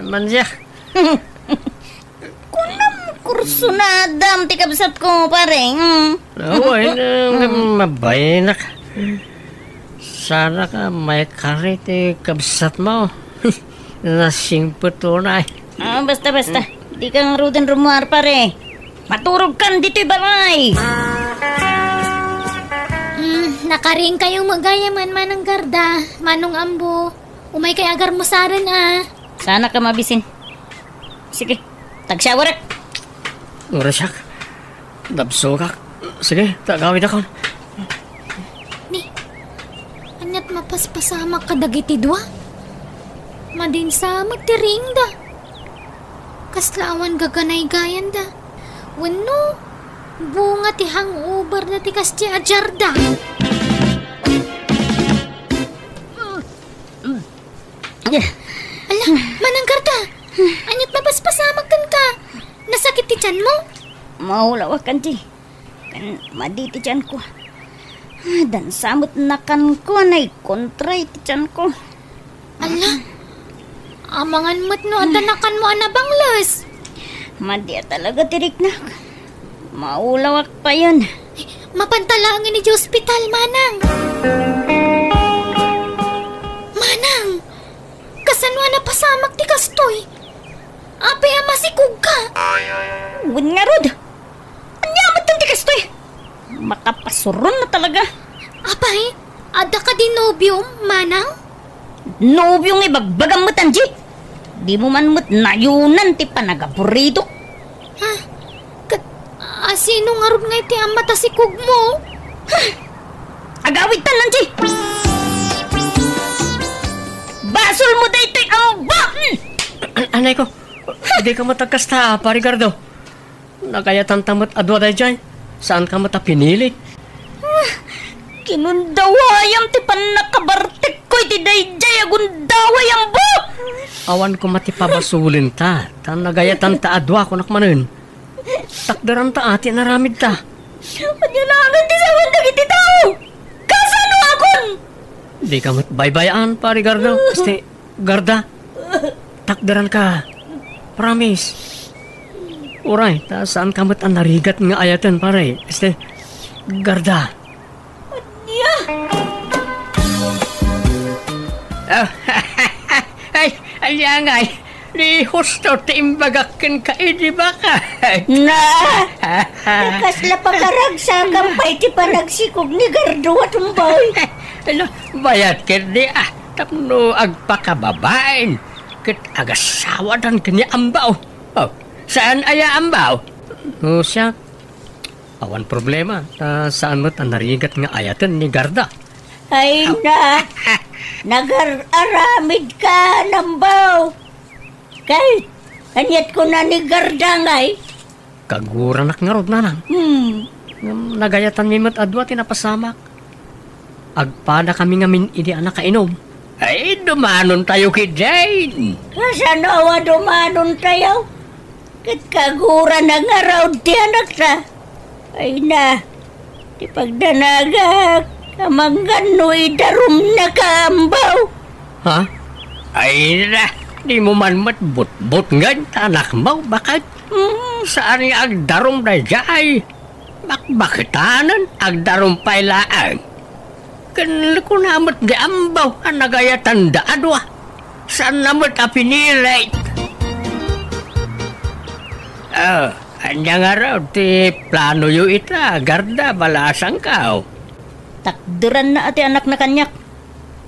Man siya. Kunam kurso na adam, ti kabsat ko, pare. Ay, mabayinak. Sana ka may karit kabsat mo. Nasingpot tunay. Basta. Di kang ruden rumuar, pare. Maturog kan dito'y balay. Nakaring kayong magayaman manang garda, manong ambo. Umay kay agar mo saran Sana ka mabisin. Sige, tagsyawarak. Urasak. Dabsokak. Sige, tagawid ako. Ni, anyat mapaspasamak ka dagiti dua? Madin sa magtiring da. Kaslawan gaganay gayan da. Wano, bunga ti hangover na ti kasti ajarda. Ala, manang garda. Anyat mapaspasamak kan ka. Nasakit ti tiyan mo? Maulawak kan ti. Kan maditi tiyan ko. Dan samot nakan ko na kontray ti tiyan ko. Ala, amangan mo't no adanakan mo anabanglas. Madya talaga tirik na. Maulawak pa yun. Mapantalangin ni di hospital, manang. Manang, kasanwa na pasamak ti kastoy. Ape masikug ka. Wun nga rod. Anyamat ang ti kastoy. Makapasuron na talaga. Apay, ada ka din nobyong, manang? Nobyong ibagbagam mo tanji. Di mo man mo't nayunan ti panagapurido. Ha? Sino nga rin nga iti ang matasikog mo? Agawid tan nanji. Basol mo da ito'y ang bakn. Anay ko, hindi ka matagkasta, parigardo. Nagayatan tamot adwa day dyan. Saan ka matapinilit? Kinundawayam ti panakabartek ko iti dayjay agundaway ang bu. Awan ko matipabasulin ta. Tan nagayatan ta adwa ko nakmanin. Takdaran ta ati naramid ta. Panyulangan ti sawan dagiti tao. Kasano akon? Di ka matbaybayan, parigardo. Este, garda. Takdaran ka. Promise. Uray, ta saan ka mat ang narigat nga ayatan, pare? Este, garda. Ay, aliyangay. Ni husto tiimbagakin ka, di ba ka? Na! Kasla pakaragsagang pa iti panagsikog ni Gardo at umboy. Ano, bayat ka di tapno agpakababain. Kit agasawadan ka ni ambaw. Oh, saan aya ambaw? O siya, Awan problema. Saan mo't ang narigat nga ayatan ni Garda? Ay na, nag-aramid ka, Lambaw. Kahit, anyat ko na ni Gardangay. Kaguranak nga rod, nanang. Nagayatan mi mo't adwa tinapasamak. Agpada kami nga idi anak kainom. Ay, dumanon tayo kay Jane. Kasanawa dumanon tayo? Kat kagura na nga raw di anak ta. Ay na, di pagdanagak, kamanggan no idarum na kaambaw. Ha? Ay na, di mo man matbut-but nga anak mo, bakit? Saan nga agdarum na jay? Bakitanan agdarum pailaan. Kanila ko namat di ambaw ang nagayatan da adwa. Saan namat apinilit? Anya nga raw, ti plano yu ita, Garda, balasang ka. Takdiran na ati anak na kanyak.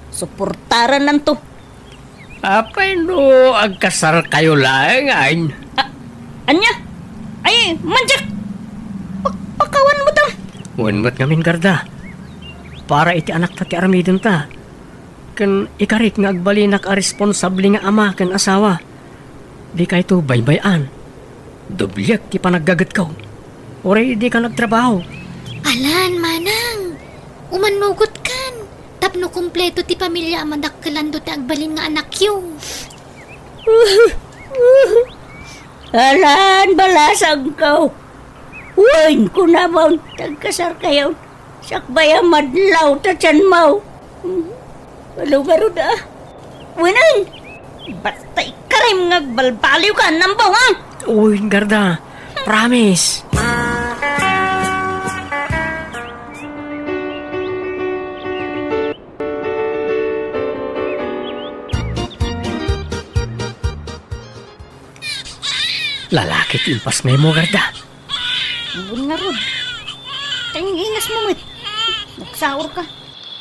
Suportaran nanto. Apay no, agkasar kayo lang, ay. Anya? Ay, manjak! Pakawan mo tam. Wanmat ngamin, Garda. Para iti anak ta ti aramidon ta. Kan ikarit nga agbalinak a responsable nga ama kan asawa. Di ka ito baybayan. Dublyak ti panaggagat ka. Oray di ka nagtrabaho. Alan, manang. Umanugot kan. Tapno kumpleto ti pamilya amadakkalan do ti agbalin nga anak yu. Alan, balasang ka. Uwain ko naman, tagkasar kayo. Sakbaya madlaw ta tiyan mo. Balugaro da. Winan, Basta ikarim nga balbaliw ka, Nambaw, ha? Uy, Garda. Promise. Lalaki timpas na mo, Garda. Bun nga, Rod. Tayong ingas mo, Mwit. Nagsaur ka.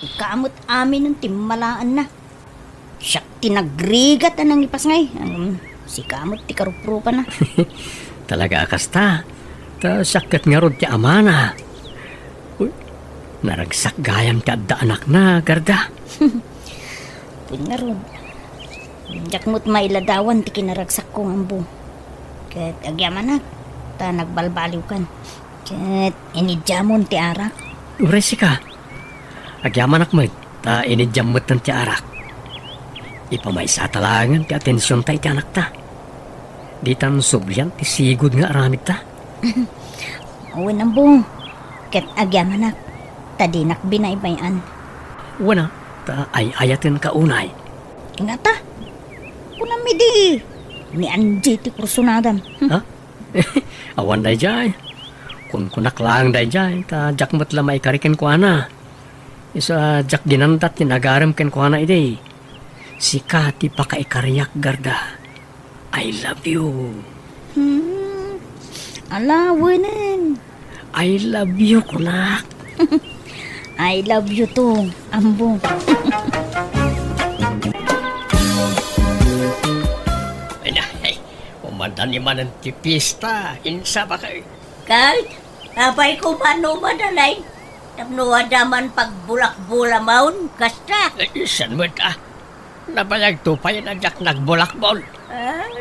Ikamot amin ng timmalaan na. Siyak tinagrigat anang ipas ngay. Si kamot ti karuprupa na. Talaga akasta. Ta sakit nga rod ti amana. Uy, naragsak gayam ti adda anak na, Garda. Bun nga, Rod. Jakmot mailadawan ti kinaragsak kong ambo. Kat agyaman na. Ta nagbalbaliw kan. Kat inidyamon ti arak. Uresi ka. Agyaman akmat. Ta inidyamot ng ti arak. Ipamaysa talangan ti atensyon ta iti anak ta. Di tan subyan ti sigod nga aramid ta. Uwan ambo. Kat agyaman na. Tadinak binaybayan. Wana, ta ayatin ka unay. Nga ta. Kunamidi. Ni Anji ti kursunadam. Ha? Awan day jay. Kun kunak lang day jay. Ta jakmat lamay kariken ko ana. Isa jak ginantat tinagaram ken ko ana ide. Si Kati pa kaikariyak, Garda. I love you. Alawanan. I love you, kunak. I love you too, ambo. Ay, umandan ni man ang tipista. Insa ba kayo? kahit apay ko mano madalay. Tapno adaman pagbulak-bula maun, kasta. Isan mo ta. Nabayag tupay na jak nagbulakbol.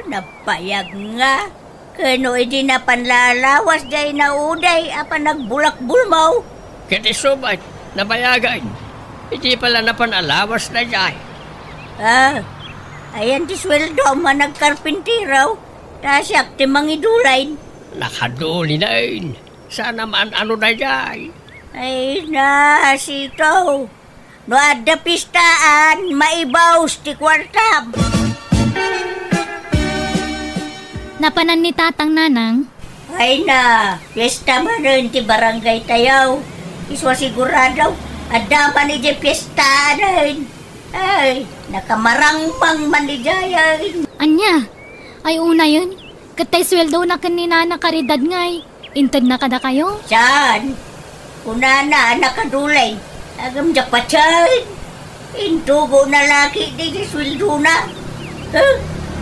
Napayag nga. Kano hindi na panlalawas day na uday apan nagbulak-bul mo. Kati subat, nabayagan. Hindi pala napanalawas na jay. Ayan ti sweldo man nagkarpintiraw. Tasyak ti mangidulay. Nakaduli na yun. Sana man ano na jay. Ay na, sito. No adda pistaan, maibaws ti kwartam. Napanan ni tatang nanang. Ay na, piyesta man rin ti barangay tayaw. Iswa sigurado, adda man ni di piyesta rin. Ay, nakamarangpang man ni Jayan. Anya, ay una yun. Katay sweldo na kanina na karidad ngay. Intad na kada kayo? Saan? Kunana, nakadulay. Agam japachan. Intugo na laki di sweldo na.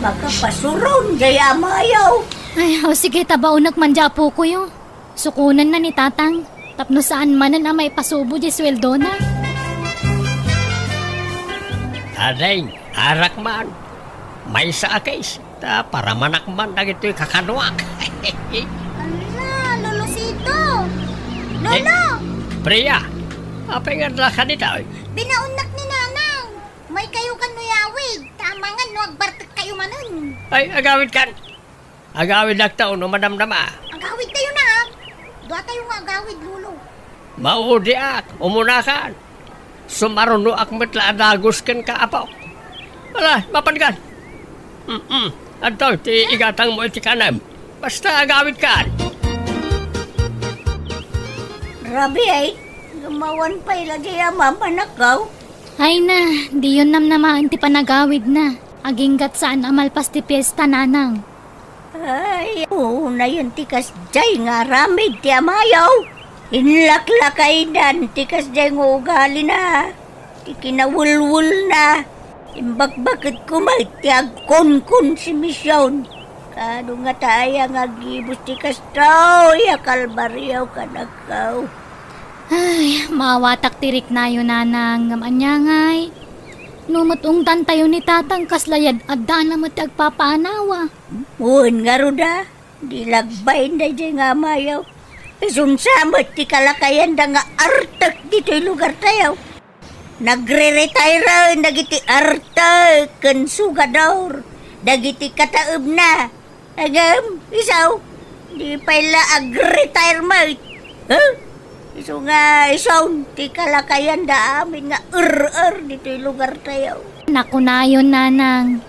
Makapasuron, jay amayaw. Ay, sige, tabaunak manja po ko yun. Sukunan na ni tatang. Tapno saan man na may pasubo di sweldo na. Aday, arak man. May sa akis. Para manak man na ito'y kakanwak. Ala, Lolosito! Lolo! Priya, apa nga lang ka nito? Binaunak ni Nanang. May kayo kan nuyawid. Tamangan no agbartek kayo manun. Ay, agawid kan. Agawid nagtaon no madamdama. Agawid tayo na ha. Doa tayo nga agawid, Lolo. Maudi ak, umunakan. Sumaruno ak metla adagos kan ka apaw. Wala, mapan kan. Ato, ti igatang mo iti kanam. Basta agawid kan. Grabe ay. Gumawan pa ilagay ang mamanakaw. Ay na, di yun namaan ti panagawid na. Aginggat saan amalpas ti piyesta nanang. Ay, na yun tikas jay nga ramid ti amayaw. Inlaklakay dan tikas jay nga ugali na. Ti kinawulwul na. Imbakbakit kumay ti agkon-kon si misyon. Kano nga tayo nga gibus tikas tao. Yakalbaryaw ka nakaw. Ay, mawatak tirik na yun nanang ngamanyangay. Numutungtan tayo ni tatang kaslayad at daan naman agpapanawa. Uwan nga ruda, di lagbay na dyan nga mayaw. Isunsamot ti kalakayan da nga artak dito'y lugar tayo. Nagre-retire nagiti artak kan sugador. Dagiti kataob na. Agam, isaw, di pala ag-retirement. Huh? Iso nga, isaw, ti kalakayan da amin nga dito'y lugar tayo. Naku na yun nanang.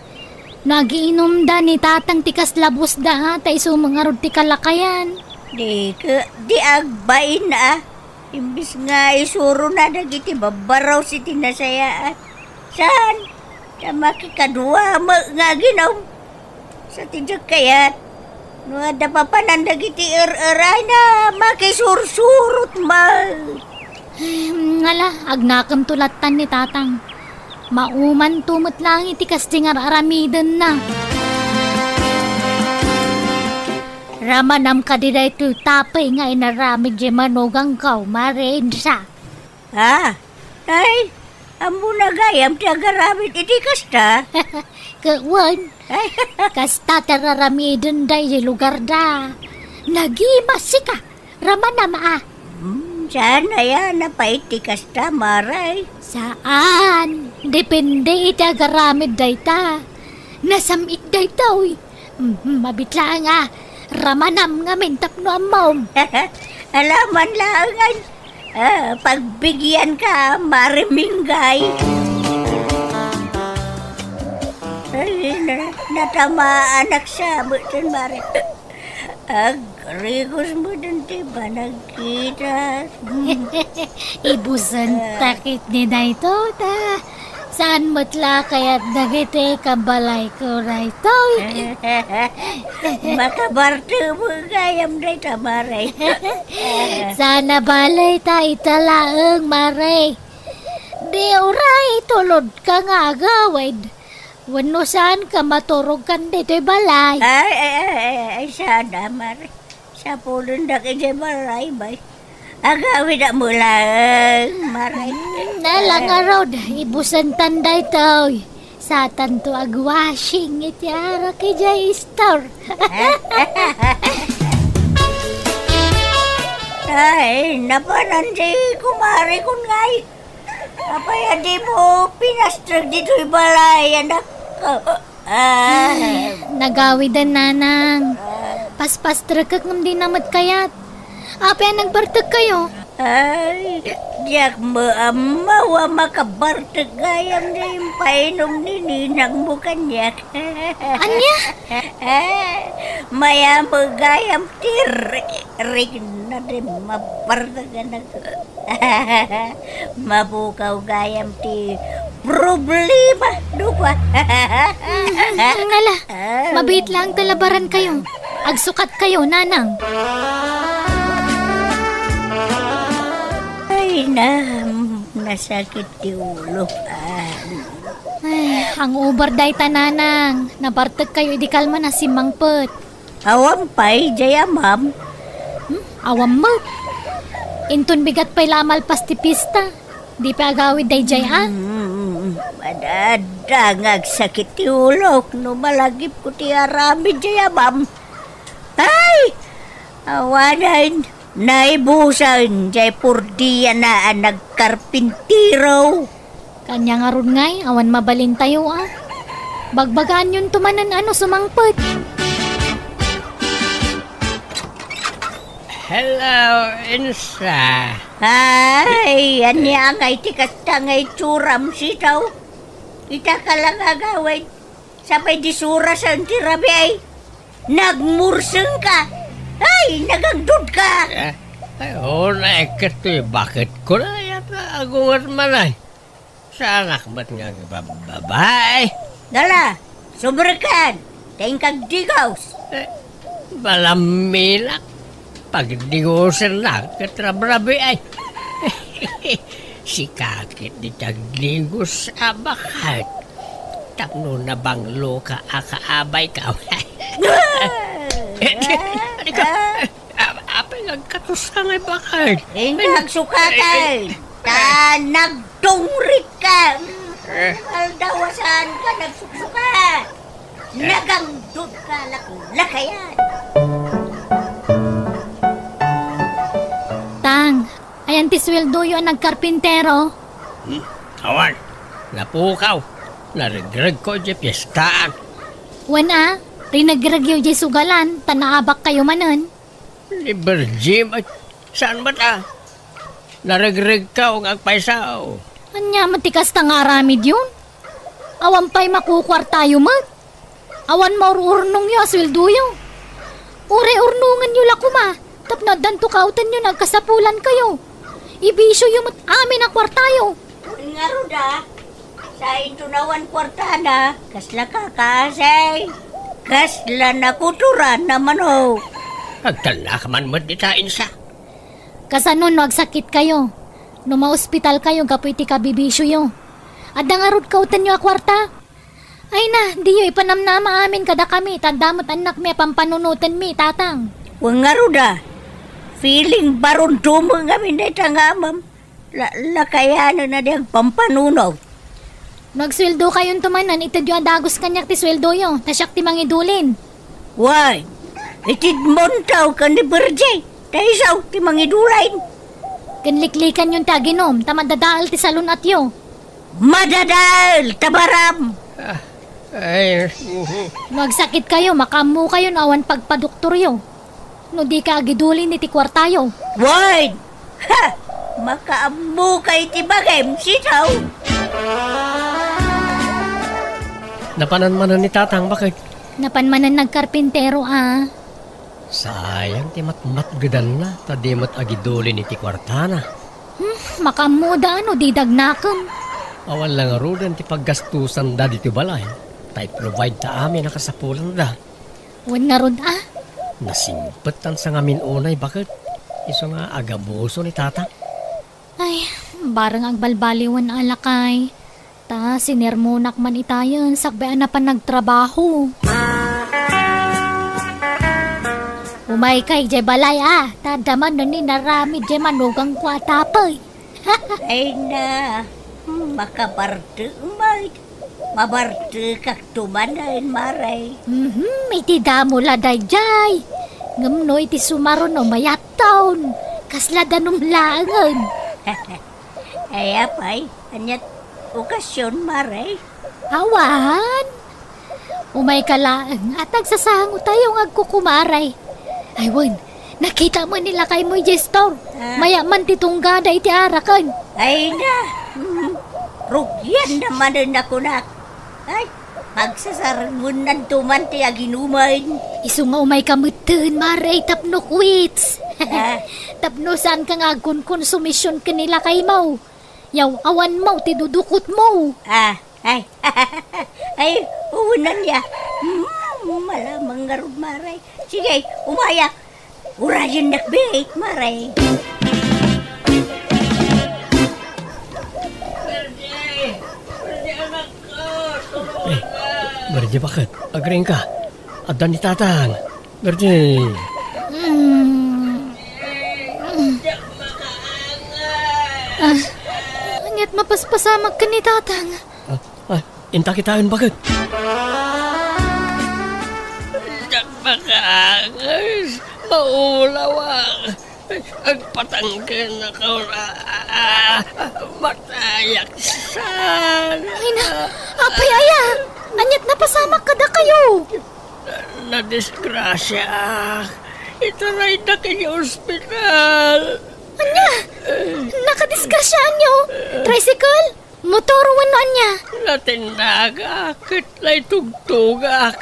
Nagiinom da ni tatang tikas labos da ta iso mga rod ti kalakayan. Di agbain na. Imbis nga isuro na dagiti babaraw si tinasayaan. Saan? Na makikadwa nga ginom. Sa tidyak kayat. No ada papanan dagiti aray na makisursurot mal. Ngala, agnakam tulatan ni tatang. Mauman tumot lang iti kastingar aramiden na. Ramanam ka diday tu tapay nga inaramid di manugang kaw, marensa. Ha? Ay, amo na gayam ti agaramid iti kasta. Kawan, kasta tararamiden day di lugar da. Nagimas ka, ramanam Saan na yan napaiti kasta maray? Saan? Depende iti agaramid day ta. Nasamit day ta, uy. Mabitla nga. Ramanam nga mentap no amaw. Alaman langan. Pagbigyan ka, mariminggay. Ay, natamaan sa butin, mare. Agrigos mo dun, diba nagkita? Ibusan takit ni dayto ta. Saan matla kaya't nagite kabalay ko dayto? Makabarte mo gayam dayta, maray. Sana balay ta italaang maray. Di uray tulod ka nga agawid. Wano saan ka maturog kan dito'y balay? Ay, sana, maray. Sa pulon na kaya maray, bay. Agawin na mo lang, maray. Nalang araw, ibusan tanday tao. Sa tanto agwashing iti ara kay Jay Store. Ay, napanan si kumari kun ngay. Apaya di mo pinastrag dito'y balay, anak ko. Nagawidan nanang. Paspas-trag kang di namat kayat. Apa yang nagbartag kayo? Ay, diyak mo amawa makabartag gayam na yung painom ni ninang mo kanyak. Anya? Maya mo gayam tirik na rin mabartagan na ko. Mabukaw gayam ti problema, dupa. Ngala, mabait lang talabaran kayo. Agsukat kayo, nanang. Ay, nasakit ti ulo. Ay, ang ubar day tananang. Nabartag kayo, di kalma na si Mangpet. Awam pa'y, jaya ma'am. Awam mo. Inton bigat pa'y lamal pasti pista. Di pa agawid day jay Madadangag sakit ti ulok no malagip ko ti aramid jay abam. Ay! Awanan, naibusan jay purdiya na nagkarpintiro. Kanya nga ron ngay, awan mabalin tayo Bagbagaan yun tumanan sumangpet. Hello, Insa. Ay, anya ngay tikas ngay curam sitaw. Kita ka lang agawin. Sabay disura sa tirabi ay. Nagmurseng ka. Ay, nagagdud ka. Ay, na ito bakit ko na yata agungat manay. Sa anak ba't nga babay? Dala, subrikan. Tayong kagdigaws. Malamilak. Pagdigusan lang, katrabrabi ay. Si kakit di tagligos sa bakat. Tapno na bang loka akaabay ka. Apa yung katusang ay bakat? Nagsukatan. Nagtungrit ka. Aldawasan ka, nagsusukat. Nagangdod ka, lakayan. Tang, ayan ti sweldo yun nagkarpintero. Awan, napukaw. Narigrag ko di piyestaan. Wana, rinagragyo di sugalan, tanaabak kayo manan. Liber Jim, saan ba ta? Narigrag ka ang agpaisaw. Anya matikas ta nga aramid yun. Awan pa'y makukwar tayo mat. Awan maururnong yo asweldo yo. Ure-urnungan yo lakuma. Tapno danto kautan nyo nagkasapulan kayo. Ibisyo yung amin ang kwartayo. Nga ruda, sa intunawan kwartana, kasla kakasay. Kasla nakuturan naman ho. Agtala ka man maditain sa. Kasanon nagsakit kayo. No ma-hospital kayo kapoy ti kabibisyo yo. At nangarod kautan nyo ang kwarta. Ay na, di yo ipanamnama amin kada kami. Tandamot anak mi pampanunutan mi, tatang. Nga ruda, feeling baron dumong kami na itangamam. Lakayanan na diyang pampanunaw. Nagsweldo kayon tumanan, itad yung adagos kanyak ti sweldo yo. Tasyak ti mangidulin. Why? Itid montaw ka ni Berjay. Taisaw ti mangidulain. Kanliklikan yung taginom, tamadadaal ti salon at yo. Madadal, tabaram. Ay, Nagsakit kayo, makamu kayo na awan pagpadoktor yo. No di ka agidulin ni ti kwartayo. Why? Ha! Makaamu kay ti bagay, sitaw. napananmanan ni tatang bakit? Napanmanan nagkarpintero Sayang ti matmatgadan na, tadi mat agidulin iti kwartana. Makamuda di dagnakam. Awan lang arudan ti paggastusan da dito balay. Tay provide ta amin nakasapulan da. Wan nga rod Nasingpetan sa ngamin unay bakit? Iso nga agabuso ni tatang. Ay, barang agbalbaliwan alakay. Ta sinermonak man itayan, sakbean na pa nagtrabaho. Umay kay jay balay tadaman na ni narami jay manugang ko atapay. Ay na, makabarte umay. Mabarte kak tumanain maray. May tidamo laday jay. Ngamno iti sumaro no mayat taon. Kaslada nung langan. Ay apay, anyat okasyon maray. Awan. Umay kalaang at nagsasango tayong agkukumaray. Aywan, nakita mo nila kay mo Jestor. Mayaman titunggada iti arakan. Ay na, rugyan naman din ako na. Ay, magsasarungan tuman ti aginuman. Isu nga umay kamutan, maray tapno quits. Tapno saan ka nga konsumisyon ka nila kay mo. Yaw awan mo, tidudukot mo. Ay, unan niya. Malamang nga rin, maray. Sige, umaya. Urayan nakbihit, maray. Berje bakit? Agring ka. Adan ni tatang. Berje. mapaspasamag ka ni tatang. Inta kitaan bakit? Diyak makaangas, maulawang. Ang patanggan na ka matayaksan. Ay na, apay aya. Anyat napasamag ka da kayo. Nadisgrasya. Itaray na kayo ospital. Anya, nakadisgrasyaan nyo. Tricycle, motor, wano anya. Natindagak, kitlay tugtugak.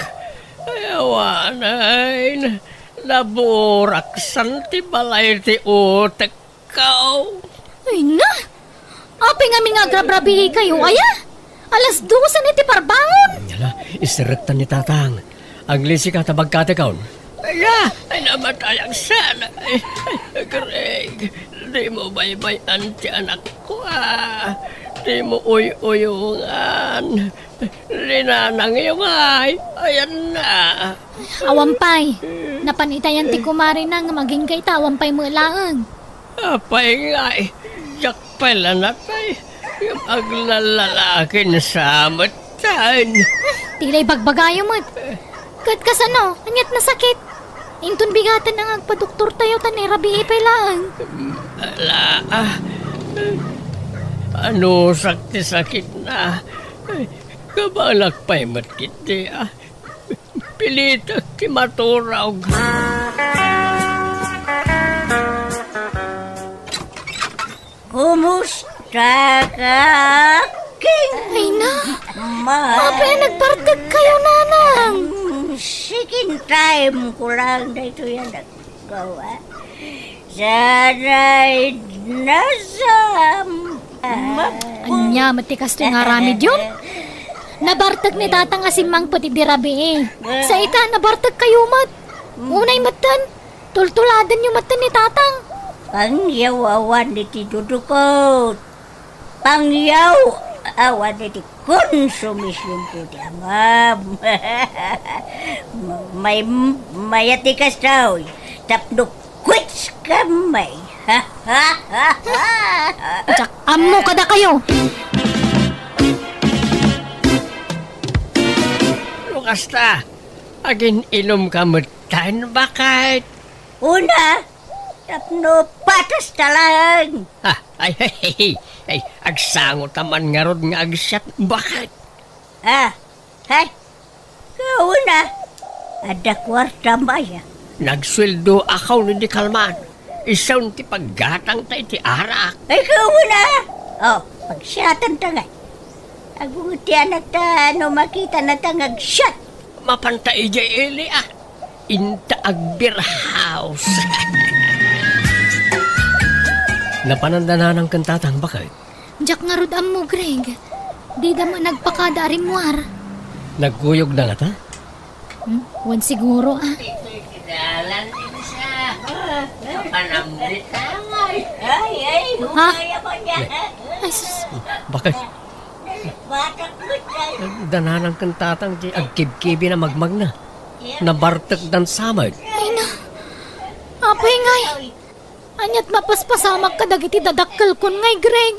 Ayawanan. Naburaksan ti balay ti utek kao. Ay na, apay ngamin nga grabrabihi kayo, aya. Alas 12 ni ti parbangon. Yala, isirektan ni tatang. Ang lisi ka tabag katekaon. Ay namatayang sana. Greg, di mo baybayan ti anak ko Di mo uyungan. Linanang yung ayan na. Awampay, napanitayan ti kumari na nga maging kay tawampay mo laang. Apay nga jak pala na tay. Yung aglalalakin sa matan. Tilay bagbagayo mo't. Kat kasano, anyat na sakit. Intun bigatan ang agpadoktor tayo tanay rabi ipay laang. Ano sakit na. Kabalak pa'y matkiti Pilitak ti maturog. Kumusta ka, King? Ay na, Ma. apay nagpartag kayo nanang. Second time ko lang na ito yan naggawa. Sana'y nasa... Anya, matikas to nga ramid yun. Nabartag ni tatang asimang pati di rabi Sa ita, nabartag kayo mat. Unay matan, tultuladan yung matan ni tatang. Pangyawawan ni ti dudukot. Pangyawawan ni ti konsumisyon ko di amam. Mayatikas daw. Tapno quits kamay. Tsak, amo kada kayo. Lukasta, agin inom ka matan bakit? Una, tapno patas talang. Ay, agsangot naman nga rod nga agsyat. Bakit? Hay, kauna, ada kwarta maya. Nagsweldo akaw ni di kalman. Isaw ti paggatang tayo ti arak. Ay, kauna. Pagsyatan tangay. Agunguti anak ta, no makita na tangag shot. Mapantay jay ili Inta agbir house. Napanandanan ng kantatang bakit? Jack nga rod mo, Greg. Di daman nagpakada arimwar. Nagkuyog na nga ta? Wan siguro Dalan din siya. Panamrit tangay. Ay, humaya mo niya. Ay, sus. Bakit? Batak mo tayo. Dananang kantatang di agkib-kibi na magmag na. Nabartag dan samag. Ay na. Apay ngay. Anyat mapaspasamak ka dagiti dadakkel kon ngay, Greg.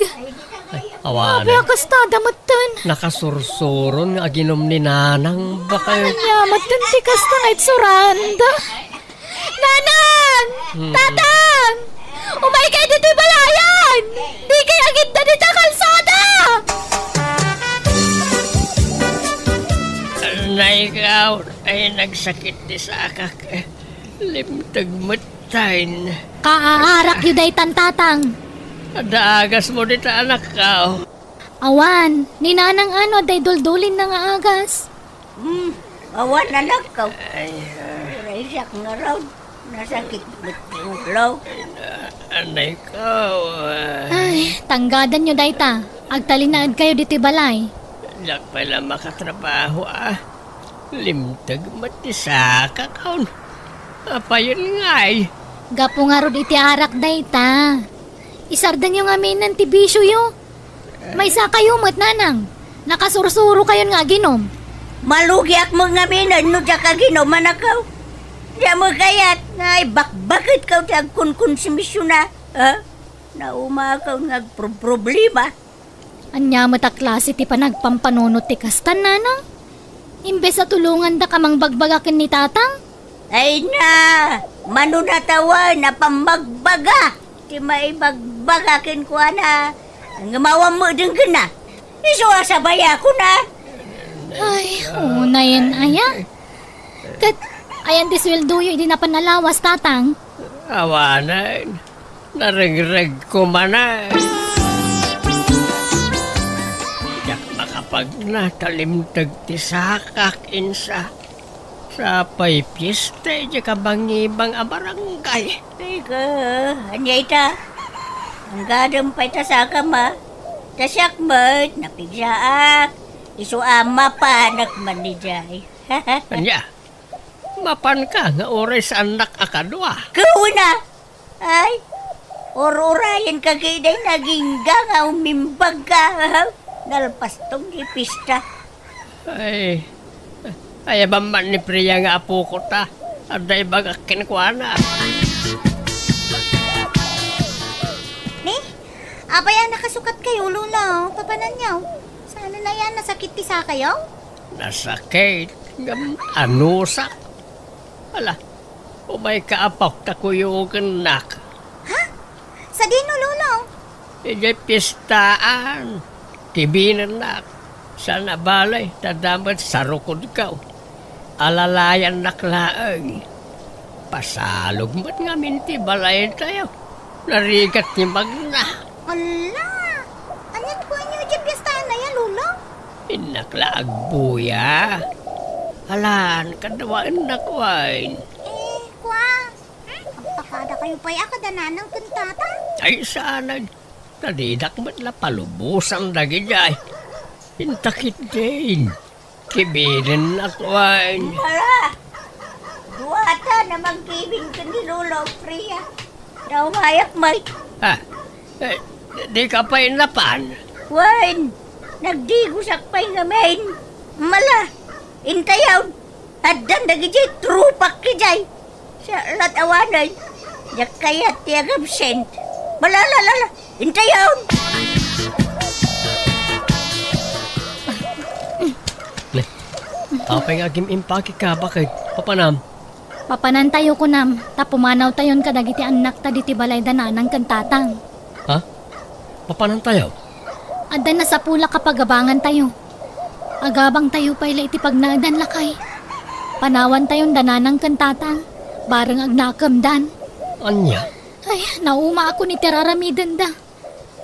Apay Awanan. akastada matan. Nakasursuron nga aginom ni nanang bakit? Anya, matan ti kasta ngay't suranda. Nanang! Tatang! Umay kayo dito balayan! Di kayo agit na dito kalsada! Na ikaw ay nagsakit di sa akak. Limtag matayin. Kaaarak yu day tatang. Adagas mo dito anak ka. Awan, ni nanang ano day duldulin na nga agas. Awan anak ka. Uray siya nga raw. Nasakit mo ulo. Anay ka. Ay, tanggadan nyo day ta. Agtalinaad kayo dito balay. Dak pala makatrabaho Limtag matisa ka kaon. Apa yun ngay? Gapo nga rod iti arak day ta. Isardan yung amin ng tibisyo yo. May sa kayo mat nanang. Nakasursuro kayo nga ginom. Malugi ak mo nga minan no dya ka ginuman akaw. Diya mo kayat nga bakit ka dyan kun si misyon na. Nauma akaw nga problema. Anya mata klase ti panagpampanunot ti kastan nanang. Imbes sa tulungan da kamang bagbagakin ni tatang. Ay na, manunatawan na pambagbaga. Ti may bagbagakin ko na. Ang mawam mo din ka na. Isuasabay ako na. Ay, una yan aya. Kat, ayan ti sweldo yung hindi na panalawas tatang. Awanan. Naringreg ko manay. Yak makapag natalimtag ti sakak insa. Sa pa'y piyesta, di ka bang ibang abarangay. Teka, anya ita. Ang gadang pa'y tasaka ma. Tasyak mo't napigsaak. Isu ama pa nakman ni Jay. Anya, mapan ka nga oras anak akadwa. Kauna! Ay, orayan ka kayo naging nga umimbag ka. Nalpas tong di pista. Ay ba man ni Priya nga apo ko ta. Aday bagakin ko na. Ni, abay ang nakasukat kayo, Lula. Papanan niyo. Sana na yan, nasakit ti sa kayo? Nasakit. Anusak. Ala, umay kaapak ta ko yung nak. Ha? Sa dino, Lula? Ijay pistaan. Tibinan nak. Sana balay, tadamat sa rukod ka. Alalayan naklaang. Pasalog mo't nga minti balay tayo. Narigat ni Magna. Ala! Anyan ko niyo dyan piestahan na yan, Lula? Inaklaag buya. Alan, kadawaan nakwain. Kwa. Ang pakada kayo pa'y akadananang kantata? Ay sana. Tadidak mo't la palubusan dagi jay. Intakit din. Kibirin nakwain. Hala! Duwata na magkibing ka ni Lolo Priya. Nawayak may. Di ka pa inapan. Wan! Nagdigosak pa'y ngamin. Mala! Intayaw! Addan nagijay trupak kijay. Sa latawanan. Yak kayat tiyag absent. Malalalala! Intayaw! Apay nga impaki ka, bakit? Papanam? Papanan tayo ko nam, tapumanaw tayon ka dagiti anak ta diti balay dananang kantatang. Ha? Papanan tayo? Adda na sa pula kapag abangan tayo. Agabang tayo pa'y iti pagnaadan lakay. Panawan tayon dananang kantatang, bareng agnakamdan. Anya? Ay, nauma ako ni tiraramiden da.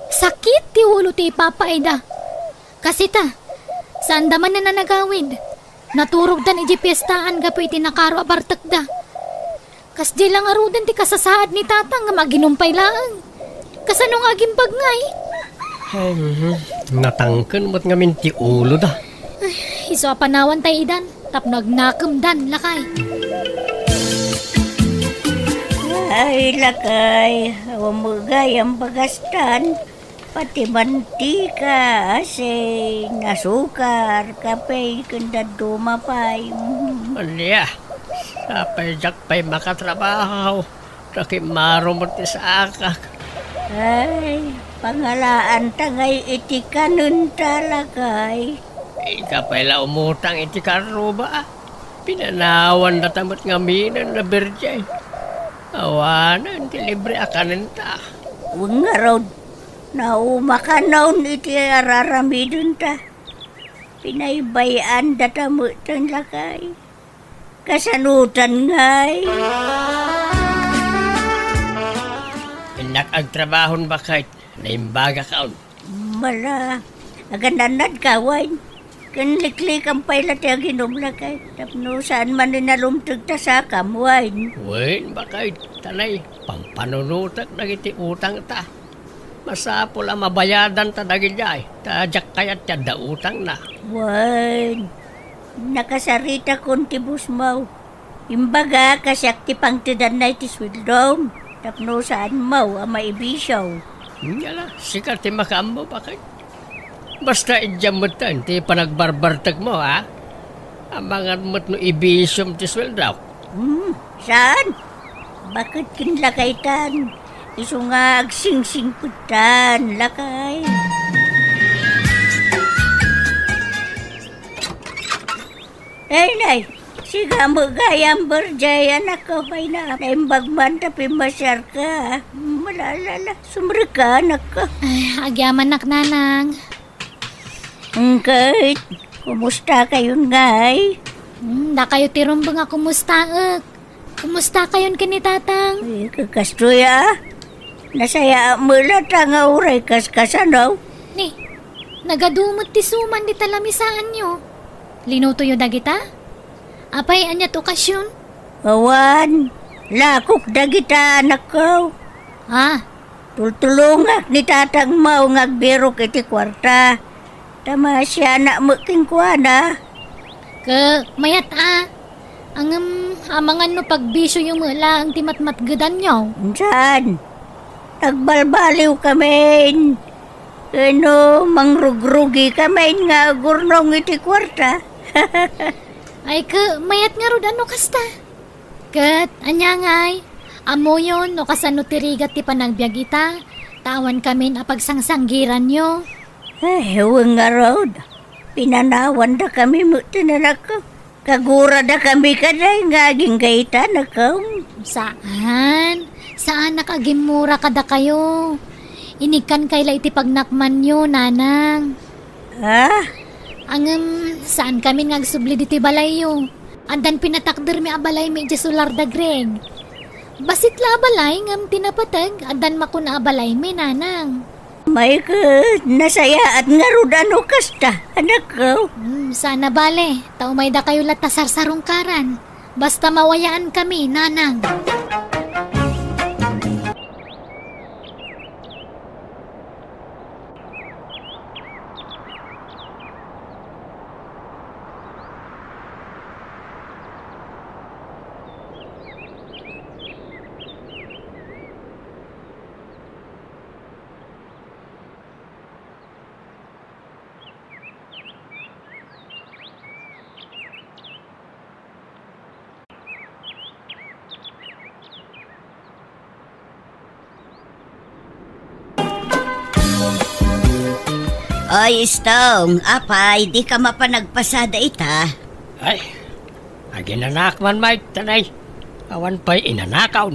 Sakit ti ulo ti ipapay da. Kasi ta, saan daman na nanagawid? Naturog dan iji piestaan gapo iti nakaro abartak da. Kas di lang arudan ti kasasaad ni tatang nga maginumpay laang. Kasanong aging bagngay? Natangken mo't ngamin ti ulo da. Ay, iso panawan tay idan, tap nagnakam lakay. Ay, lakay. Umugay ang bagastan. Pati mantika, asin, asukar, kape, kanda dumapay. Alya, sapay jak pa'y makatrabaho. Takimaro mo ti sa akak. Ay, pangalaan tangay iti kanun talakay. Ika pa'y la umutang iti karuba. Pinanawan na tamot ngaminan na berjay. Awanan, ti libre akanin ta. Huwag nga raw. Naumakanaw iti araramidun ta. Pinaybayan datamo tan lakay. Kasanutan ngay. Inak agtrabahon bakit? Naimbaga kaon. Mala. Agananad kawain. Kanliklik ang pailat yung ginom lakay. Tapno saan man ninalumtag ta sa kamwain. Wen bakit? Tanay, pampanunutak nagiti utang ta. Masapol ang mabayadan ta dagijay. Tajak kayat tiyan da utang na. Wan, nakasarita kon ti busmaw. Imbaga kasyak ti pangtidan na iti swildom. Tapno saan maw ang maibisyaw. Yala, sikat ti makambo bakit? Basta idyamutan ti panagbarbartag mo ha. Amangan mo't no ibisyom ti sweldaw. Saan? Bakit kinlakaytan? Iso nga agsingsing putan, lakay. Nay, siga mo gayang berjaya na ko, may naimbag man tapi masyar ka. Malalala, sumri ka, anak ko. Ay, agyaman nak nanang. Kahit, kumusta kayo ngay? Da kayo tirumbo nga kumusta ek. Kumusta kayon kini tatang? Ay, kakastoy Nasaya mo lata nga uray kas-kasanaw. Ni, nagadumot ti suman di talamisaan nyo. Linuto yo dagita? Apay anyat okasyon? Awan, lakok dagita anak ko. Ah, Tultulungak ni tatang mau ngagbirok iti kwarta. Tama siya na making kuana. mayat amangan no pagbisyo yung mula ang timat-matgadan nyo. Saan? Nagbalbaliw kami. Mangrugrugi kami nga gurnong iti kwarta. Ay mayat nga rod ano kasta. Anyangay, amo yun no kasano tirigat ti panagbiagita. Tawan kami na pagsangsanggiran nyo. Ay, huwag nga rod. Pinanawan da kami mo tinanak ko. Kagura da kami kaday nga aging gaitan ako. Saan? Saan nakagimura kada kayo? Inikan kayla iti pagnakman nyo, nanang. Ha? Saan kami ngagsubli diti balay yo? Andan pinatakder mi abalay mi jesular da greg. Basit la abalay ngam tinapatag, andan makuna abalay mi, nanang. May nasaya at nga rudano kasta, anak ko. Sana bale, tao may da kayo latasar sarungkaran. Basta mawayaan kami, nanang. Oy, Stong, apay, di ka mapanagpasada ita. Ay, aginanak man may tanay. Awan pa'y inanakaw.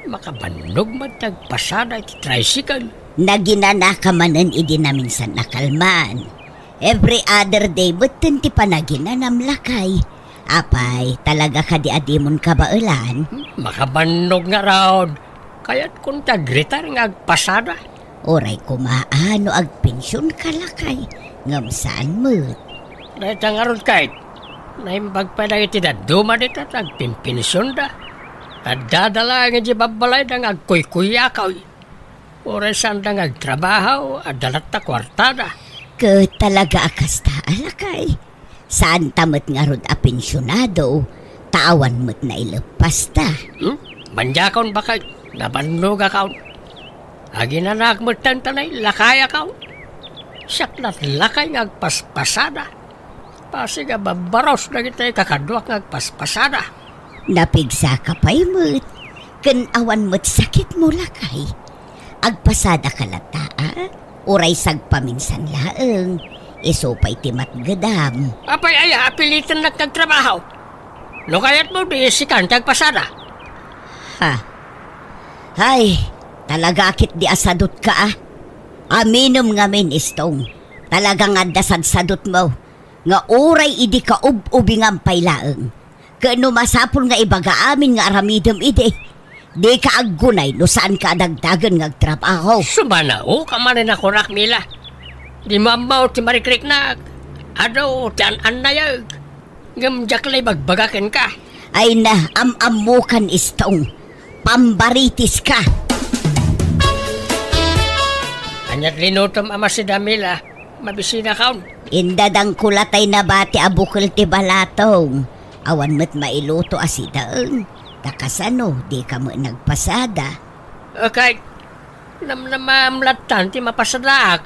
Makabannog man tagpasada iti tricycle. Naginanaka manan idi namin sa nakalman. Every other day, butin ti panaginanam lakay. Apay, talaga ka di adimon ka ba ulan? Makabannog nga raw. Kaya't kung tagritar nga agpasada. Oray kumaano ag pensyon kalakay. Ngam saan mo? Dahil nga ron kahit. Naimbag pa na iti na duma dito at agpimpensyon da. At dadala nga di babalay na agkuy-kuyakaw. Oray saan da agtrabaho at dalat na kwartada. Talaga akas ta alakay. Saan tamot nga ron a pensyonado? Tawan mo't na ilepas ta. Manjakon ba kayo? Nabannog akaw. Aginanak mo tantanay, lakay akaw. Siyak lakay nga agpaspasada. Pasi nga babaros na kita kakadwak nga agpaspasada. Napigsa ka pa'y mo't. Kanawan mo't sakit mo lakay. Agpasada ka lata, Uray sagpaminsan laeng. Iso pa'y timat gadam. Apay ay apilitan nagtagtrabaho. No kaya't mo di sikan tagpasada. Ha? Hay, talaga akit di asadot ka Aminom nga min istong. Talaga nga dasad-sadot mo. Nga uray idi ka ubingam paylaeng. Kano masapul nga ibaga amin nga aramidom ide. Di ka aggunay no saan ka dagdagan nga agtrabaho. Sumanao ka manin ako rakmila. Di mamaw ti marikrik na. Ado ti an-anayag. Ngamjaklay bagbagakin ka. Ay na, am-amukan istong. Pambaritis ka. Anyat linutom ama si Damila. Mabisina kaon. Indadang kulatay na bati abukol ti balatong. Awan mo't mailuto asidaeng. Takasano, di ka mo nagpasada. Okay. Namamlatan ti mapasadaak.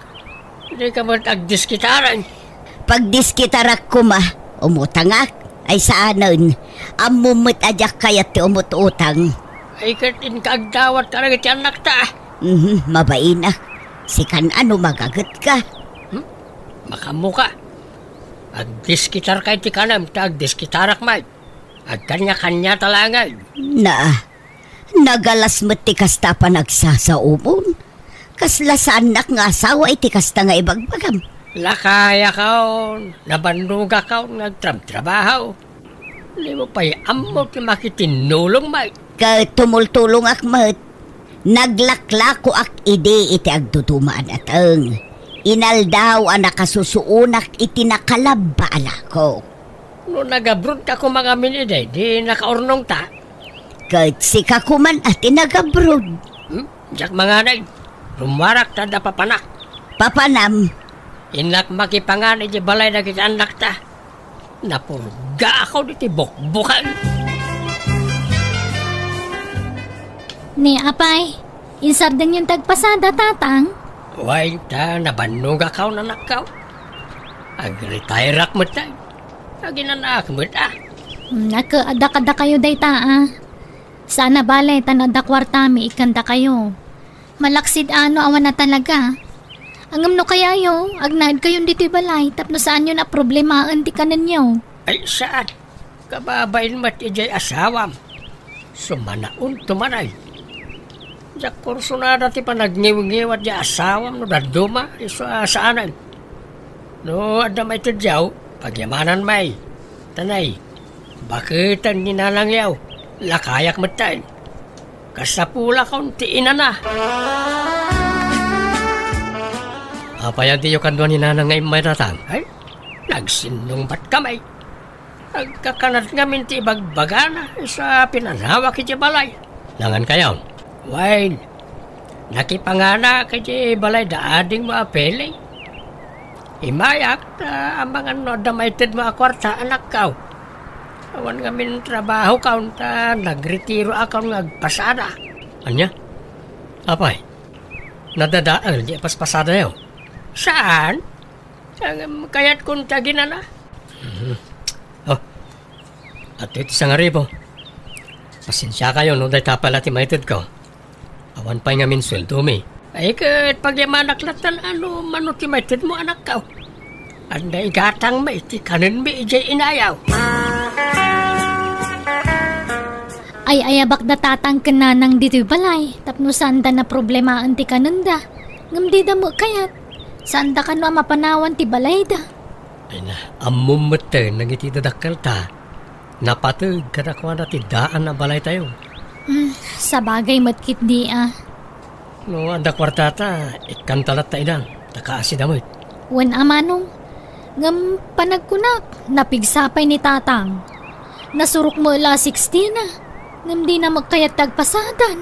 Di ka mo agdiskitaran. Pagdiskitarak ko umutangak. Ay saanon, amumot ajak kayat ti umututang. Ay katin kaagdawat ka rin iti anak ta. Mabainak. Sikan ano magagat ka. Makamuka. Agdiskitar kay ti kanam, ta agdiskitarak may. Agkanya-kanya talangay. Nagalas mo't ti kasta pa nagsasaubon. Kaslasan nak nga asawa iti kasta nga ibagbagam. Lakaya kaon, nabanduga kaon, nagtrabaho. Hindi mo pa'y amot na makitinulong may. Tumultulong akmat. Naglaklako ak ide iti agtutumaan ateng. Inaldaw ang nakasusuunak iti nakalabala ko. No nagabrod ka ko mga miniday, di nakaurnong ta. Kahit si kakuman at nagabrod. Diyak mga nay, rumarak ta da papanak. Papanam. Inak makipanganay di balay na kita anak ta. Napurga ako diti bukbukan. Ni apay, insardeng yung tagpasada tatang. Way ta, nabanuga ka na nakaw. Ag-retire mo ta. Aginanak mo ta. Nakaada-kada kayo day ta. Sana balay tanada kwartami ikanda kayo. Malaksid ano awan na talaga. Angam no kaya yo, agnaid kayo dito balay tapno saan yun na problema di kanan nyo. Ay saan? Kababayin mat ijay asawam. Sumanaon tumanay. Jak kurso na dati pa nagngiw-ngiwat di asawam no daduma saanan. No ada may tudyaw, pagyamanan may. Tanay, bakit ang ninalangyaw? Lakayak matay. Kasapula kauntiin na. Apay ang tiyo kanduan ni nanang ngay may ratang. Ay, nagsinong ba't kamay? Nagkakanat nga minti bagbagana sa pinanawak iti balay. Nangan kayaw. Wine, nakipangana kiti balay daading mo apele. Imayak ang mga no damaited mo akwarta anak kaw. Awan ngamin trabaho kaw ta nagretiro akaw ngagpasada. Anya? Apay, nadadaan di paspasada yaw. Saan? Kaya't kung tagina na. Oh, at ito sa nga ribo. Pasensya kayo no dahi tapala ti maited ko. Awan pa'y nga min sweldo mi. Ay kat pagyamanaklatan ano manuti maited mo anak ka. Anday gatang maiti kanin mi ijay inayaw. Ay ayabak da tatang kenanang dito balay. Tapno sanda na problema anti kananda. Ngam di da mo kayat. Sanda ka no mapanawan ti balay da. Ay na, amumute nang iti dadakal ta. Napatag kadakwa na ti daan na balay tayo. Sa bagay matkit di No, anda kwartata, ikantalat ta idan. Takaasin damit. Wan amanong. Ngam panagkunak, napigsapay ni tatang. Nasurok mo la 16 na. Ngam di na magkayat tagpasadan.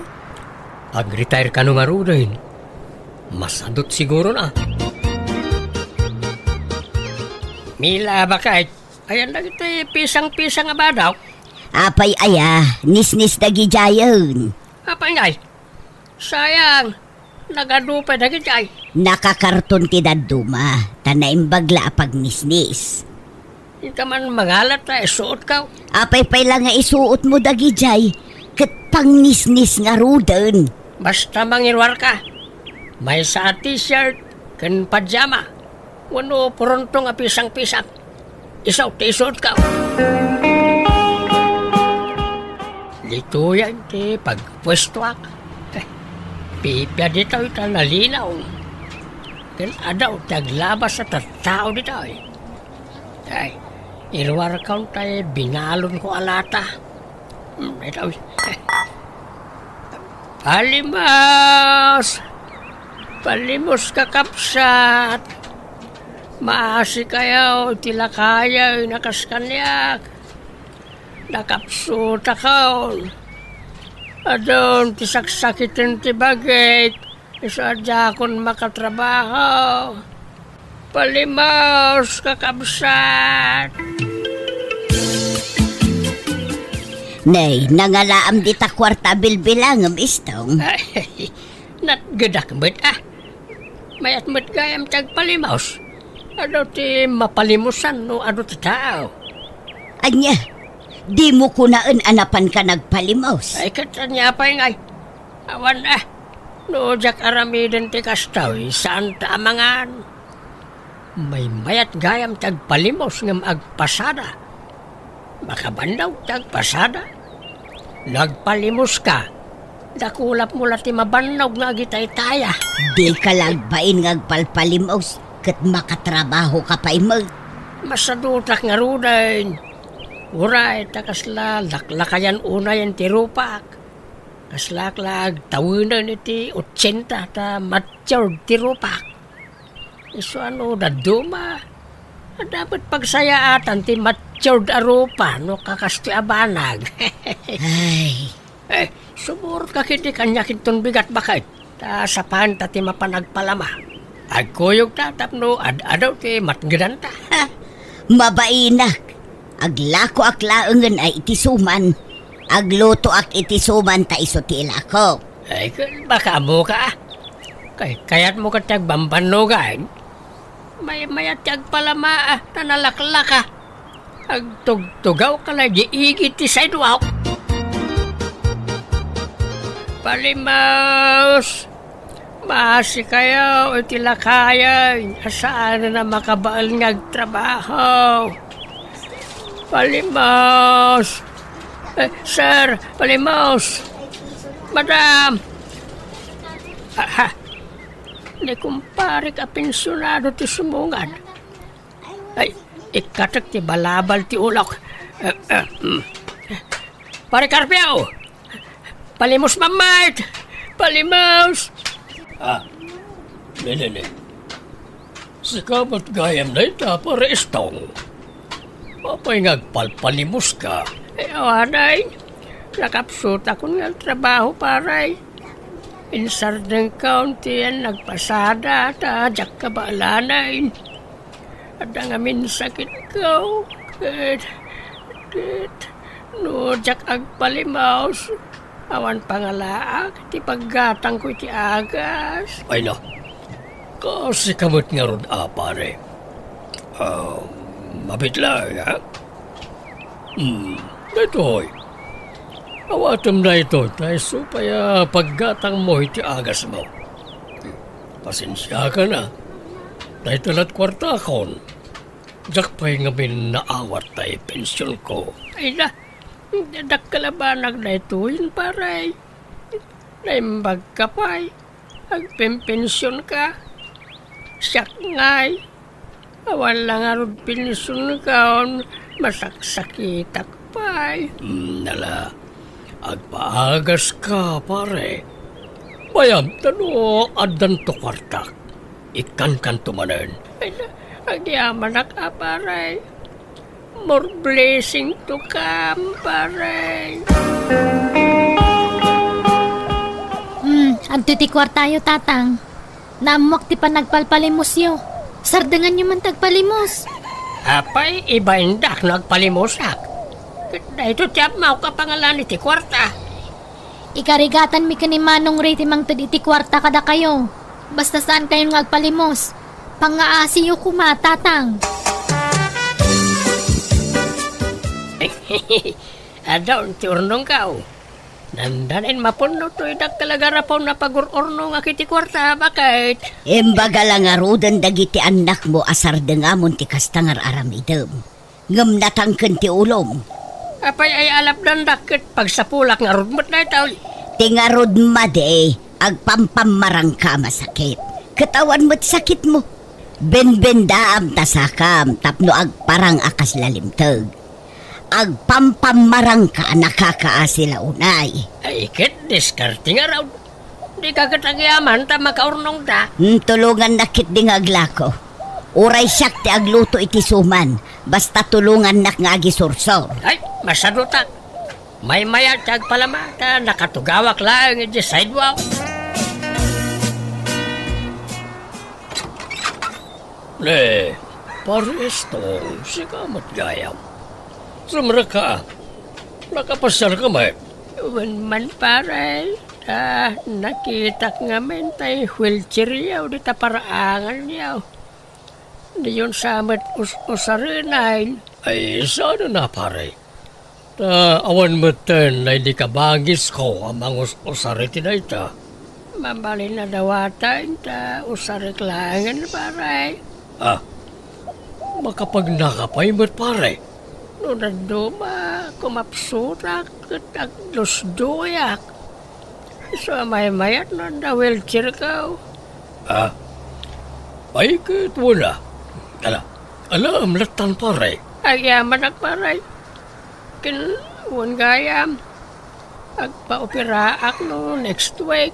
Pag-retire ka nung arudahin, masadot siguro na. Mila ba kahit? Ayan na ito pisang-pisang ba daw? Apay aya, nis-nis dagi jayon. Apay ngay? Sayang, nagadupay dagi jay. Nakakarton ti daduma, tanaimbagla pag nis-nis. Ika man mangalat na isuot ka. Apay-pay lang nga isuot mo dagi jay, kat pang nis-nis nga rudan. Basta mangirwar ka. May sa t-shirt, kan pajama. Wano pronto nga pisang-pisang. Isaw ti isuot ka. Dito yan ti pagpwesto ak. Pipya dito ito nalinaw. Kan adaw taglabas sa tattao dito Ay, irwar kaun tayo binalon ko alata. Ito Palimos kakapsat. Maasi kayo, tila kaya, nakaskanyak. Nakapsuta kaon. Adon, tisaksakitin ti bagay. Isadya akong makatrabaho. Palimos kakapsat. Nay, nangalaam di ta kwarta bilbilang ang istong. Ay, natgadak mo't Mayat mo't gayam tagpalimos. Ano ti mapalimusan no ano ti tao? Anya, di mo kunaan anapan ka nagpalimos. Ay katanya pa ngay. Awan no jak aramiden ti kastaw, saan ta amangan? may mayat gayam tagpalimos ng agpasada. Makabandaw tagpasada. Nagpalimos ka. Dakulap mo lati mabandaw nga gitay-taya. Di ka lagbain ngagpalpalimos kat makatrabaho ka pa imag. Masadutak nga rudain. Uray, takasla, laklakayan unayan ti rupak. Kaslaklag, tawinan iti 80 ta matyaw ti rupak. Iso ano, daduma. Dapat pagsayaatan ti matyaw da rupa, no kakasti abanag. Ay, Sumurot ka kiti kanyakin ton bigat bakit. Ta sapan ta ti mapanagpalama. Agkuyog tatap no, adaw ti matgedanta. mabainak. Aglako aklaengen ay itisuman. Agluto ak itisuman ta iso ti ilako. Ay, baka mo ka. Kaya't mo ka tagbambanugan. Mayat tagpalama tanalaklaka. Agtugtugaw ka na diigit ti sidewalk. Palimaos! Maasi kayo iti lakayan. Asaan na makabaal ngagtrabaho. Palimaos! Sir, Palimaos! Madam! Ni kumpare ka pensyonado ti sumungan. Ay, ikatak ti balabal ti ulok. Pare Carpio! Palimos mamait! Palimaos! Nene. Sikamat gayam na ita para istong. Papay ngagpalpalimos ka. Awanay, nakapsut ako ng trabaho paray. In Sardeng County yan nagpasada at ajak ka baalanay. At ang amin sakit ko. No, jak agpalimaos. Awan pangalaak, ti paggatang ko iti agas. Ay na, kasi kamot nga ron pare. Mabitla, ha? Ito'y. Awatam na ito, tayo supaya paggatang mo iti agas mo. Pasensya ka na. Tayo talat kwarta akon. Jak pa'y ngamin naawat tayo pensyon ko. Ay na, dadak kalabanag na ito yun paray. Naimbag ka pa'y. Agpimpensyon ka. Siyak nga'y. Awan lang arod pensyon ka. Masaksakitak pa'y. Nala, agpaagas ka pare. Bayam, tano adan to kwartak. Ikan tumanen. Ay na, agyaman na ka paray. More blessing to come, paray. Agto ti kwartayo, tatang. Naamwak ti panagpalpalimos yo. Sardangan nyo man tagpalimos. Apay, iba indak nagpalimusak. Ito tiyap mau ka pangalan iti kwarta. Ikarigatan mi kanimanong riti mang iti kwarta kada kayo. Basta saan kayo ngagpalimos. Pangaasiyo kuma, tatang. Adaw, ti urnong kao. Nandanin mapuno to idak kalagarapaw na pag-urno nga kiti kwarta, bakit? Embaga lang arudan dagiti anak mo asar dengamon ti kastangar aramidem. Ngam natangken ti ulom. Apay ay alap dan dakit pagsapulak nga rudmot na itaw. Tingarod made, agpampamarang ka masakit. Katawan mo't sakit mo. Ben-bendaam tasakam, tapno agparang akas lalimtag. Agpampamarang ka nakakaasila unay. Ay, kit, diskarte nga raw. Di ka katagyaman, ta makaurnong da. Tulungan na kit ding aglako. Uray siyak ti agluto iti suman. Basta tulungan nak nga agisursor. Ay, masadutak. May mayat tag palamata, nakatugawak lang iti sidewalk. Le, pares to, sikamat gayam. Sumra ka. Nakapasar ka, may. Uwan man paray. Nakita nga men tay wheelchair yaw, di ta paraangan yaw. Di yun samat usarinay. Ay, sana na, pare. Awan mo ten na hindi ka bagis ko amang usariti na ita. Mabali na dawatan ta usarik langan paray. Makapagnakapay mo't pare. No nanduma, kumapsurak at aglos doyak. So may mayat na wheelchair ka. Ay kahit wala. Alam latan pare. Agyaman agparay. Kinun gayam. Agpa-operaak no next week.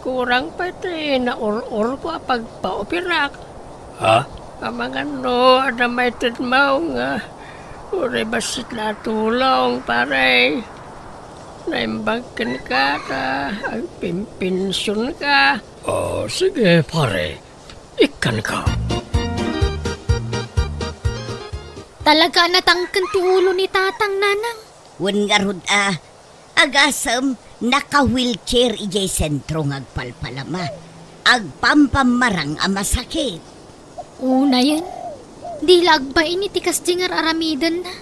Kurang pa ito na or ko pagpa-operaak. Kamangan no, adamited mo nga. Uri basit na tulong pare. Naimbagkan ka pimpensyon ka. Sige pare. Ikan ka. Talaga natangkan ti ulo ni tatang nanang. Wan nga rod agasam naka-wheelchair ijay sentro ngagpalpalama. Agpampamarang masakit. Una yan. Di lagbay ni tikas jingar aramidan na.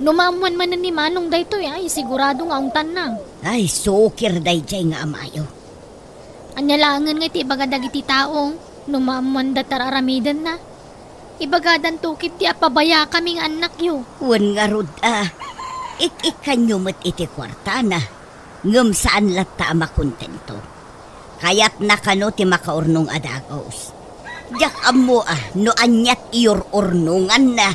Numamuan man ni Manong dayto ay sigurado nga ang tanang. Ay, sukir dayjay nga amayo. Anyalangan nga iti ibagadag iti taong numamuan datar aramidan na. Ibagadan tukit ti apabaya kaming anak yo. Wan nga rod ikanyo mat iti kwarta na. Ngam saan lata makontento. Kaya't nakano ti makaurnong adagos. Diyak amo no anyat iyor urnungan na.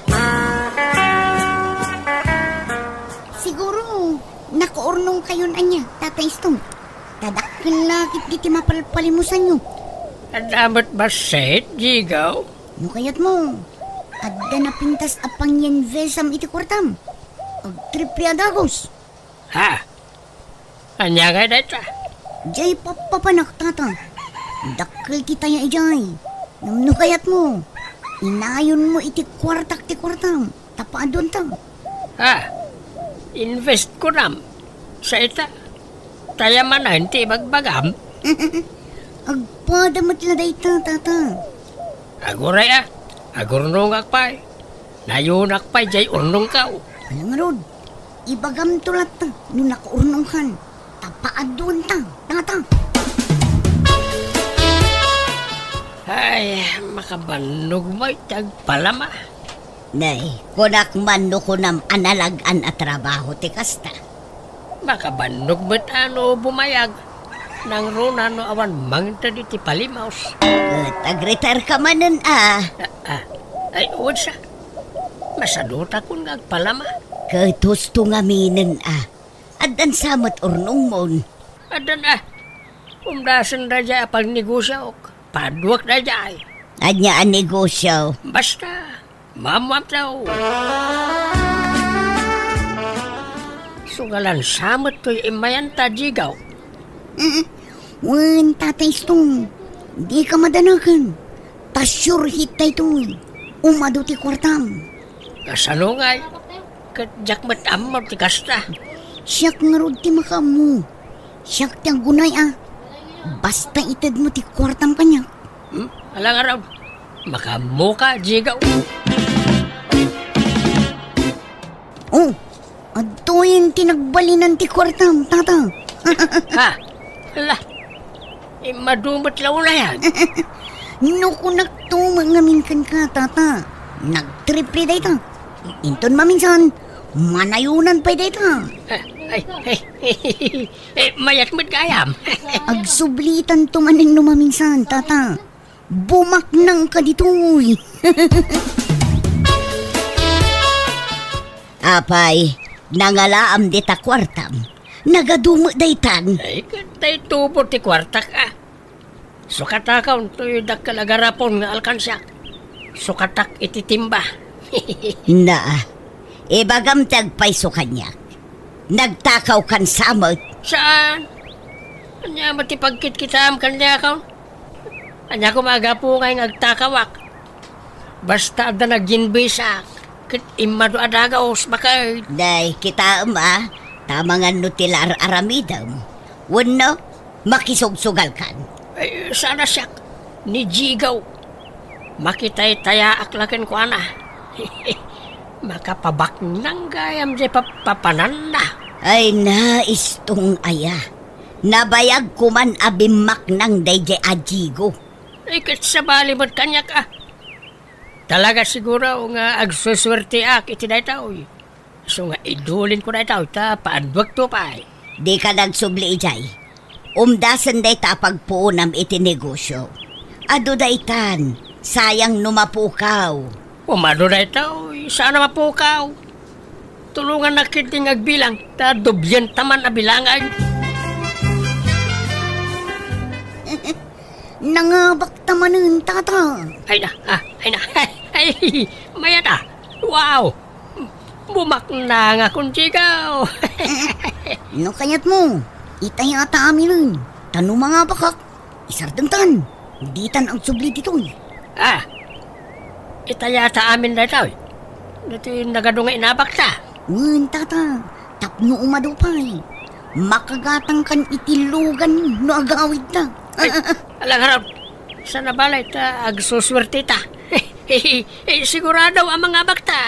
Siguro, nakaurnong kayon anya, Tatay Stong. Tadakil lakit di ti mapalpalimusan nyo. Adamat basit, jigaw. No kayat mo, adda na pintas apang yan vesam iti kwartam. Agtripi adagos. Anya nga dito? Jay papapanak, tata. Dakil kita ya ijay. No kayat mo, inayon mo iti kwartak ti kwartam. Tapaadon ta. Invest ko nam. Sa ita. Taya man na hindi magbagam. Agpadamat na dayta, tata. Aguray agurnong akpay. Nayunak pa'y jay urnong ka. Alang rod, ibagam tulat ta. Nung nakaurnong kan. Tapaadon ta, tata. Ay, makabanog mo'y tagpalama. Nay, kunak man no kunam analagan at trabaho ti kasta. Makabanog mo't bumayag. Nang runa no awan mangta di ti palimaos. Tag-retire ka manan Ay, uwad siya. Masaduta kung nagpalama. Katusto nga minin Adan samat urnong mon. Adan umdasan na dya apag negosyo. Padwak na dya. Anya ang negosyo. Basta, mamam tao. Sugalan samat to'y imayan ta jigaw. Wan, Tatay Stong. Di ka madanakan. Tasyur hitay to'y. Umado ti kwartam. Kasano nga'y. Kadyak matamam ti kasta. Siyak nga rod ti makamu. Siyak ti ang gunay Basta itad mo ti kwartam kanya. Alang araw. Makamuka jigaw. Oh, adto yung tinagbalinan ti kwartam, tata. Ala. Madumat law na yan. No kunak to mangaminkan ka, tata. Nagtriple day ta. Inton maminsan, manayunan pa day ta. Mayat mo't kayam. Agsublitan to maning numaminsan, tata. Bumaknang ka dito'y. Apay, nangalaam di ta kwartam. Nagadumo daytan. Ay, katay tubo ti kwartak Sukatakaw to'y dakalagarapon nga alkansyak. Sukatak ititimba. Ibagam tagpay so kanyak. Nagtakaw kan samot. Saan? Anya matipagkit kita kanya kaw? Anya kumaga po ngay nagtakawak. Basta da naginbisak. Kit imado adagaos bakay. Day, kita tamangan no tilar aramidam. Wano, makisugsugal kan. Ay, sana siyak. Ni Jigaw. Makitay taya aklakin ko Makapabak nang gayam di papanan na. Ay naistong Nabayag kuman abimak nang dayjay ajigo. Ay, kat sa balimod kanya ka. talaga siguro nga agsuswerte iti daytaw. So nga idulin ko daytaw ta paadwag to pa. Di ka nagsubli ijay. Umdasan dayta pagpuunam iti negosyo. Ado daytan, sayang numapukaw. Umado daytaw, sana mapukaw. Tulungan na kiting agbilang, ta dubyan taman abilangan. Nangabak tamanin, tata. Ay na, ay, maya na. Wow! Bumak na nga kung sigaw. No kayat mo, itay ata amin nun. Tanong mga bakak, isardangtan. Ditan ang subli dito. Itayata amin na ito. Dati nagadungay inabak ta. Tata, tapno umadupay. Makagatang kan itilugan no agawid ta. Alang harap, sa nabalay ta agsuswerte ta. Sigurado ang mga bakta.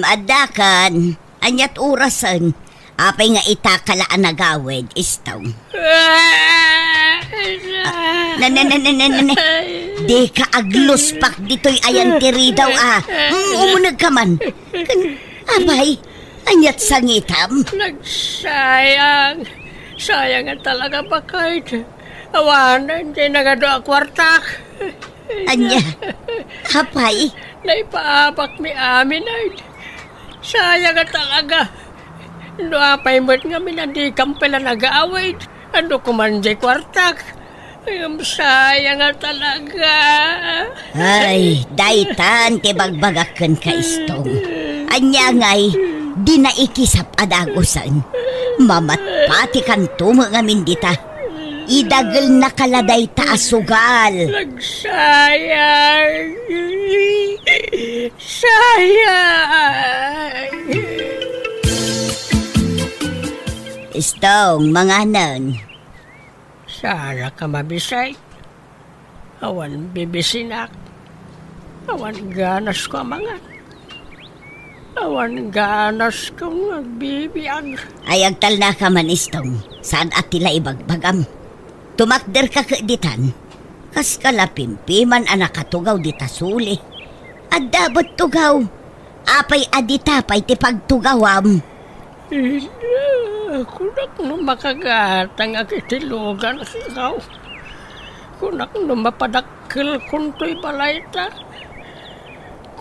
Adakan, anyat orasan. Apay nga itakalaan nagawid, istaw. Di ka agluspak dito'y ayan tiri daw umunag ka man. Abay, anyat sangitam. Nagsayang. Sayang nga talaga pa kahit awanan di nagado ang kwartak. Anya, apay. Naipaapak mi amin ay. Sayang nga talaga. No apay mo't nga minandikam pala nag-aaway. Ano kumanjay kwartak. Sayang nga talaga. Ay, daytan tibagbagakan ka istong. Anya ngay, di na ikisap adagusan. Mamatpati kan tumangamin dita. Idagal na kaladay taasugal. Nagsayang. Sayang. Istong, mga nan. Sana ka mabisay. Awan bibisinak. Awan ganas ko mga. Awan ganas kong nagbibiyag. Ayagtal na ka man istong. Saan at tila ibagbagam. Tumakder ka kaeditan. Kas kalapimpiman anak katugaw dita suli. At dapat tugaw. Apay adita pa'y tipagtugawam. Kunak no makagatang akitilugan ikaw. Kunak no mapadakil kunto'y balayta.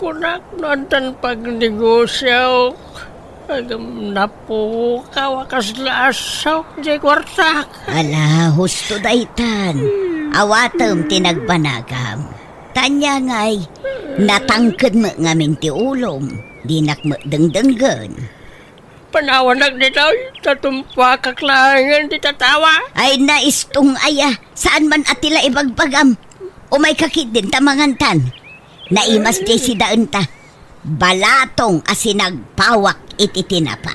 Kunak no antan pagnegosyo. Agam napukaw akas lasaw jay kwartak. Ala, husto daytan. Awatem tinagbanagam. Tanya ngay, natangkad mo ngamin ti ulom. Dinak mo dengdenggan. Panawanag ni daw, tatumpa kaklangan di tatawa. Ay naistong aya, saan man atila ibagbagam. O may kakit din tamangantan. Naimas di si daan ta. Balatong asinagpawak iti tinapa.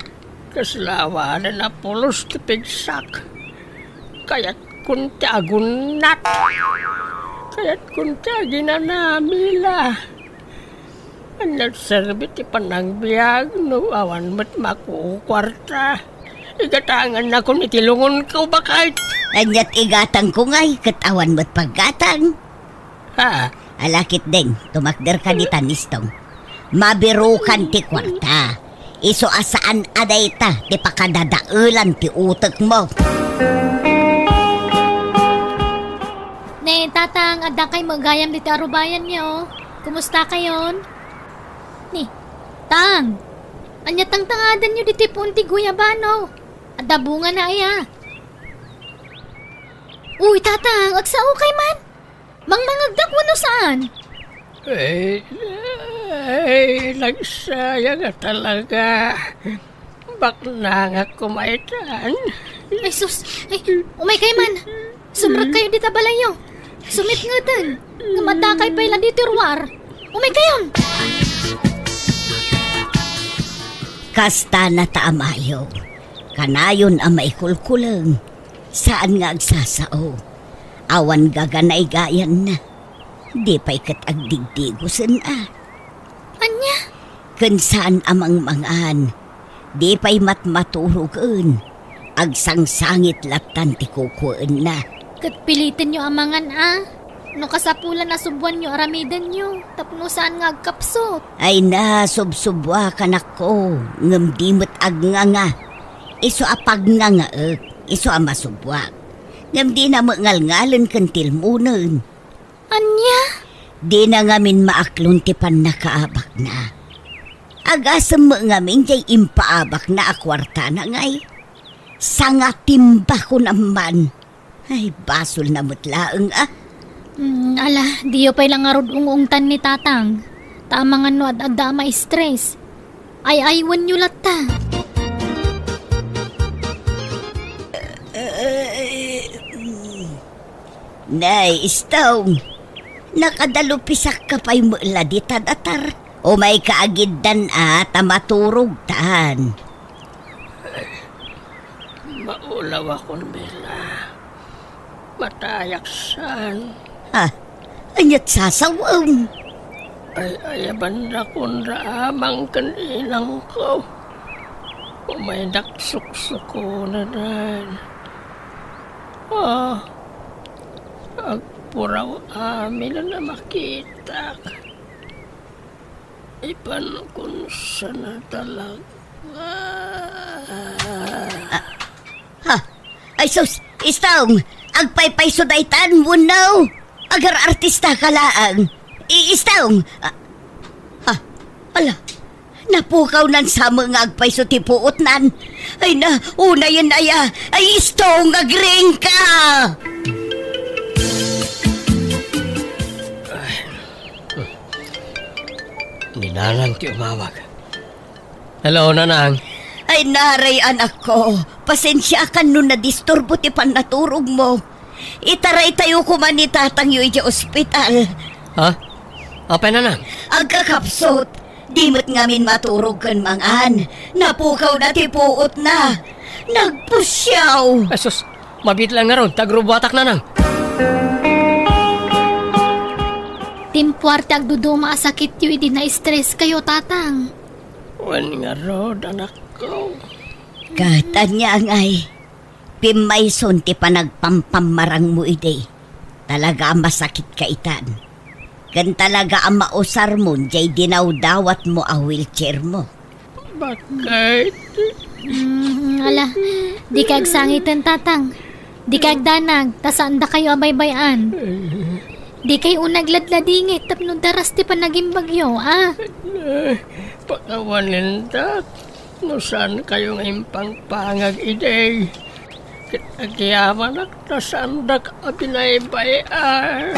Kaslawa na napulos ti pigsak. Kaya't kunti agunat. Kaya't kunti aginanamila. Anyat serbit ti panagbiag no awan mat makukwarta. Igatangan na kung itilungon ko ba kahit. Anyat igatang ko ngay, katawan mo't paggatang. Ha? Alakit din, tumakder ka di tanistong. Mabirukan ti kwarta. Iso asaan aday ta, ti pakadadaulan ti utak mo. Ne, tatang, adda kay magayam dito arubayan niyo. Kumusta kayon? Ni, tang, anya tang-tangadan nyo diti punti guyabano. Adda bunga na aya. Uy, tatang, agsao kay man. Mangmangagdak wano saan? Nagsayang nga talaga. Bakla nga kumaitan. Ay, sus, ay, umay kay man. Sumrag kayo dita balayo. Sumit nga din. Ngamatakay pa ilan dito ruwar. Umay kayon. Kasta na taamayo. Kanayon ang maikulkulang. Saan nga agsasao? Awan gaganay gayan na. Di pa'y kat agdigdigusan Anya? Kun saan amang mangan. Di pa'y matmaturugan. Agsangsangit latan ti kukuan na. Kat pilitin nyo amangan No kasapulan na subuan nyo aramidan nyo. Tapno saan nga agkapsot. Ay na, subsubwa ka na ko. Ngam dimot ag nga. Iso apag nga iso ang masubwa. Ngam di na mangal-ngalan kantil munan. Anya? Di na ngamin maaklon ti pan nakaabak na. Agasam mo ngamin jay impaabak na akwarta na ngay. Sanga timba ko naman. Ay, basol na mutlaang Ala, diyo pa'y lang arod ungungtan ni tatang. Tamang ano at adda ma-stress. Ay aywan nyo lata. Nay, istong. Nakadalupisak ka pa'y mula di tadatar. O may kaagiddan tamaturog tan. Maulaw akong Bella. Matayaksan. Anyat sasawang. Ay ayaban na kong raamang kanilang ko. May naksuksok na rin. Agpuraw amin na makita. Ipan kung sana talaga. Ay sus, istong. Agpaypay sudaytan mo now. Agar artista ka laang. Istong. Ala. Napukaw nan sa mga agpay so tipuot nan. Ay na, una yan aya. Ay istong, agring ka. Ninanang ti umawag. Hello, Nanang. Ay naray anak ko. Pasensya ka nun na disturbo ti pan naturog mo. Itaray tayo kuman ni tatang yu iti ospital. Ha? Apay Nanang? Agkakapsot. Dimot ngamin maturog kan mangan. Napukaw na tipuot na. Nagpusyaw. Asus, mabit lang nga ron. Tagrubatak Nanang. Timpuarte agduduma asakit yu idi na stress kayo tatang. Wan nga ron, anak ko. Katanya ngay. Pimayson ti panagpampamarang mo ide. Talaga masakit ka itan. Kan talaga ang mausar mo, jay dinawdawat mo a wheelchair mo. Bakit? Ala, di kag sangitan tatang. Di kag danag, tasaan da kayo abaybayan. Di kayo unagladladingit, tapno daras ti pa naging bagyo, Pakawanin tat. No saan kayo ngayon pangpangag ide. Kitagyaman at nasandak abinaybayan.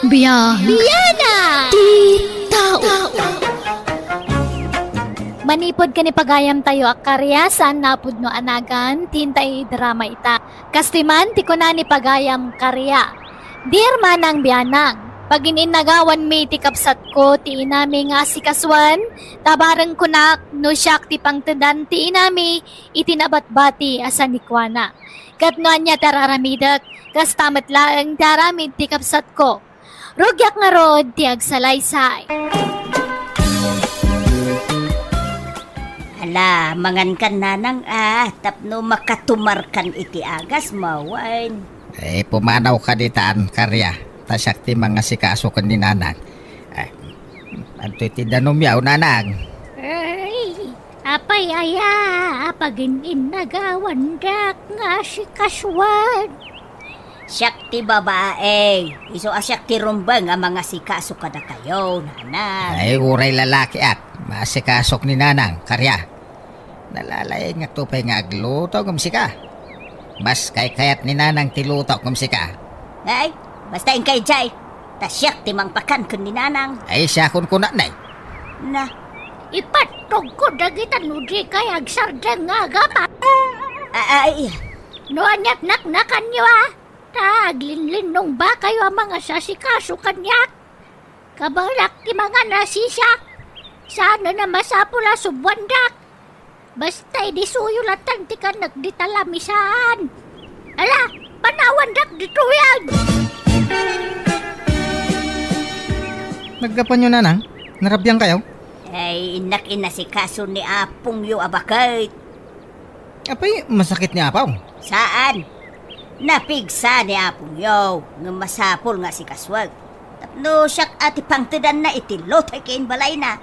Biyana! Titaw! Manipod ka ni pagayam tayo akarya saan napod no anagan, tintay drama ita. Kastiman, ti ko na ni pagayam karya. Dear manang biyanang, pag ininagawan may ti kapsat ko, ti inami nga si kaswan, tabarang kunak, no siyak ti pangtadan, ti inami, itinabat-bati asan ni Kwana. Katnoan niya tararamidak, kas tamat laang daramid ti kapsat ko. Rugyak nga rod, ti agsalaysay. Ala, mangan kan nanang tapno makatumarkan iti agas mawan. Pumanaw ka ditaan, karya. Tasyak ti mga sikaso kan ni nanang. Anto'y ti danumyaw, nanang. Ay, apay aya, apagin inagawan dak nga si kaswan. Siyak ti babae. Iso asyak ti rumbang nga mga sikaso kada kayo, nanang. Ay, uray lalaki masikasok ni nanang, karya. Nalalay nga tupay nga agluto kumsika. Mas kayat ni nanang tiluto kumsika. Ay, basta yung kay Jay. Tasyak ti mangpakan kun ni nanang. Ay, siya kun kunanay. Na. Ipatog ko dagitan no di kay agsardang nga gapa. Ay. No anyat naknakan nyo Taglinlin nung ba kayo ang mga sasikaso kanyak? Kabalak ti mga nasisya. Sana na masapula subwandak. Basta'y disuyulatan ti ka nagditalamisan. Ala, panawandak dito yan. Naggapan nyo nanang? Narabyan kayo? Ay, inak inasikaso ni Apong yu abakay. Apay, masakit ni Apaw. Saan? Napigsa ni Apong yaw, nga masapol nga si Kaswag. Tapno siyak ati pangtidan na itilot ay kain balay na.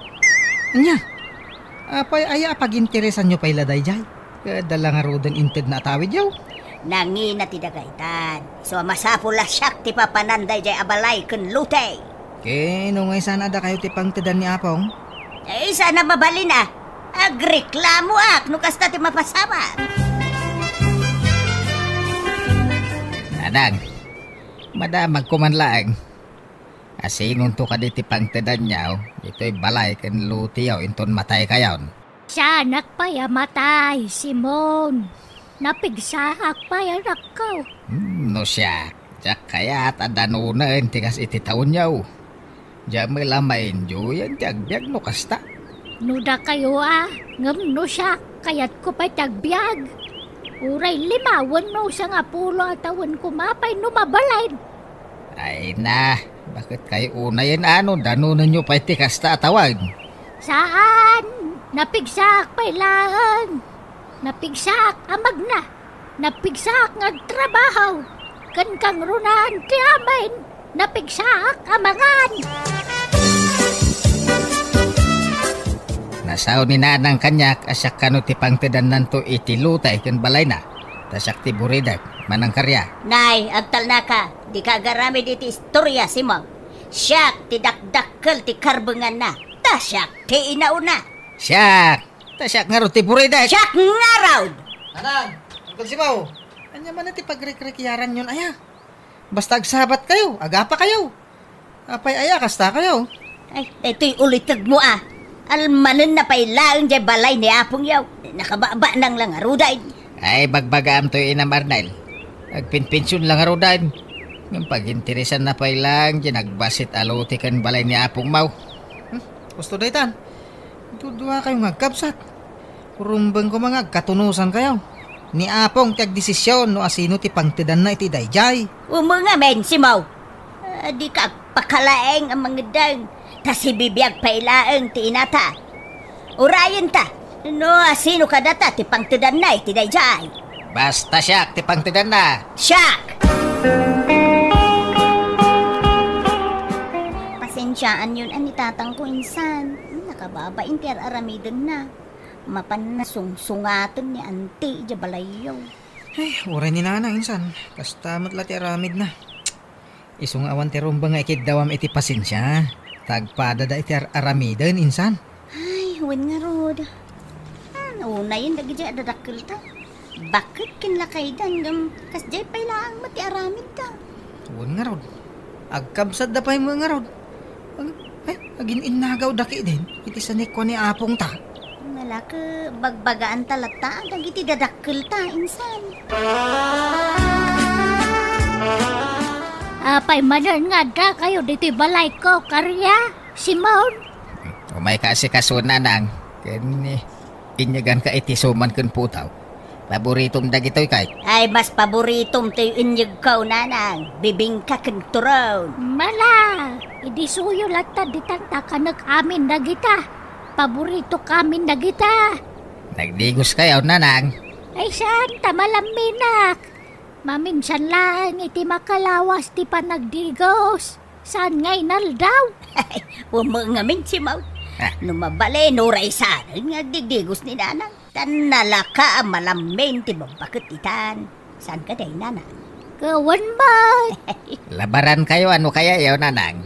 Anya, apay aya pag-interesan nyo pa'y laday jay. Dala nga rodan inted na tawid yaw. Nangi na tidagaytan. So masapol la siyak ti papananday jay abalay kun lutay. Kino nga sana da kayo ti pangtidan ni Apong? Eh, sana mabalin agreklamo no kasta ti mapasama. Nanang, madamag kumanlaang. Asinon to ka diti pangtidan niyaw, ito'y balay kan lutiyaw inton matay kayon. Siya nakpaya matay, Simon. Napigsaak pa yan ako. No siya, jak kaya tadanunan tigas iti taon niyaw. Diya may lamain jo yan tiyagbiag no kasta. Nuda kayo ngam no siya, kayat ko pa tagbiag. Uray limawan no sa nga pulo at awan kumapay no mabalain. Ay na, bakit kayo unayin danunan nyo pa iti kasta atawag? Saan? Napigsak pa ilaan. Napigsak amag na. Napigsak nga trabaho. Kan kang runan ti amin. Napigsak amangan. Nasaw ni nanang kanyak asyak kano ti pangtidan nanto iti lutay kan balay na. Tasyak ti buridag manang karya. Nay, agtal na ka. Di ka garamid iti istorya, Simon. Siyak ti dakdakkel ti karbengan na. Tasyak ti inauna. Siyak! Tasyak nga ro ti buridag. Siyak nga raw. Nanang, Uncle Simaw. Anya man na ti pagrekrekyaran yun aya. Basta agsabat kayo, agapa kayo. Apay aya kasta kayo. Ay, ito'y ulitag mo Almanan na pailaang jay balay ni Apong yaw. Nakababa nang lang aruday. Ay, bagbagaam to inam Arnel. Agpinpinsyon lang arudan. Ng pag-interesan na pailang, nagbasit aluti kan balay ni Apong Mau. Gusto na itan. Dudua kayo ngagkabsat. Kurumbang ko mga katunusan kayo. Ni Apong tiyag-desisyon no asino ti pangtidan na iti dayjay. Mga men, Simaw. Di ka pakalaeng ang mga dang. Tas ibibiyag pailaang ti inata. Urayan ta. No, asino ka data ti pangtidan na iti dayjay. Basta siyak ti pangtidan na. Siyak! Pasensyaan yun ani tatang ko insan. Nakababain ti aramidon na. Mapan na sungsungaton ni ante iya balayaw. Ay, uray ni nanang insan. Kasta matla ti aramid na. Isung awan ti rumba nga ikidawam iti pasensya. Tagpada da iti aramidon insan. Ay, huwin nga rod. Nauna yun dagidya adadakil ta. Bakit kinlakay dan kasjay pailaang mati aramid ta. Huwin nga rod. Agkabsad da pa yung mga rod. Ay, agin innagaw daki din. Iti sanikwa ni Apong ta. Malaka bagbagaan talata. Dagiti dadakil ta, insan. Apay manan nga da kayo dito balay ko, karya, Simon. Umay kasi kasuna nang. Inyagan ka iti suman kun putaw. Paboritom dagitoy kay. Ay, mas paboritom tayo inyag ka, nanang. Bibing ka kang turaw. Mala, idisuyo lata ditanta ka nag-amin na kita. Paborito kamin na kita. Nagdigos kayo, nanang. Ay saan, tamalaminak. Maminsan lang iti makalawas ti panagdigos. Saan ngay naldaw? Ay, umangamin si Mau. Lumabali, nuray sana nga digdigos ni nanang. Tan nalaka ang malamin ti babakit itan. Saan ka day, nanang? Kawan ba? Labaran kayo, ano kaya yaw, nanang?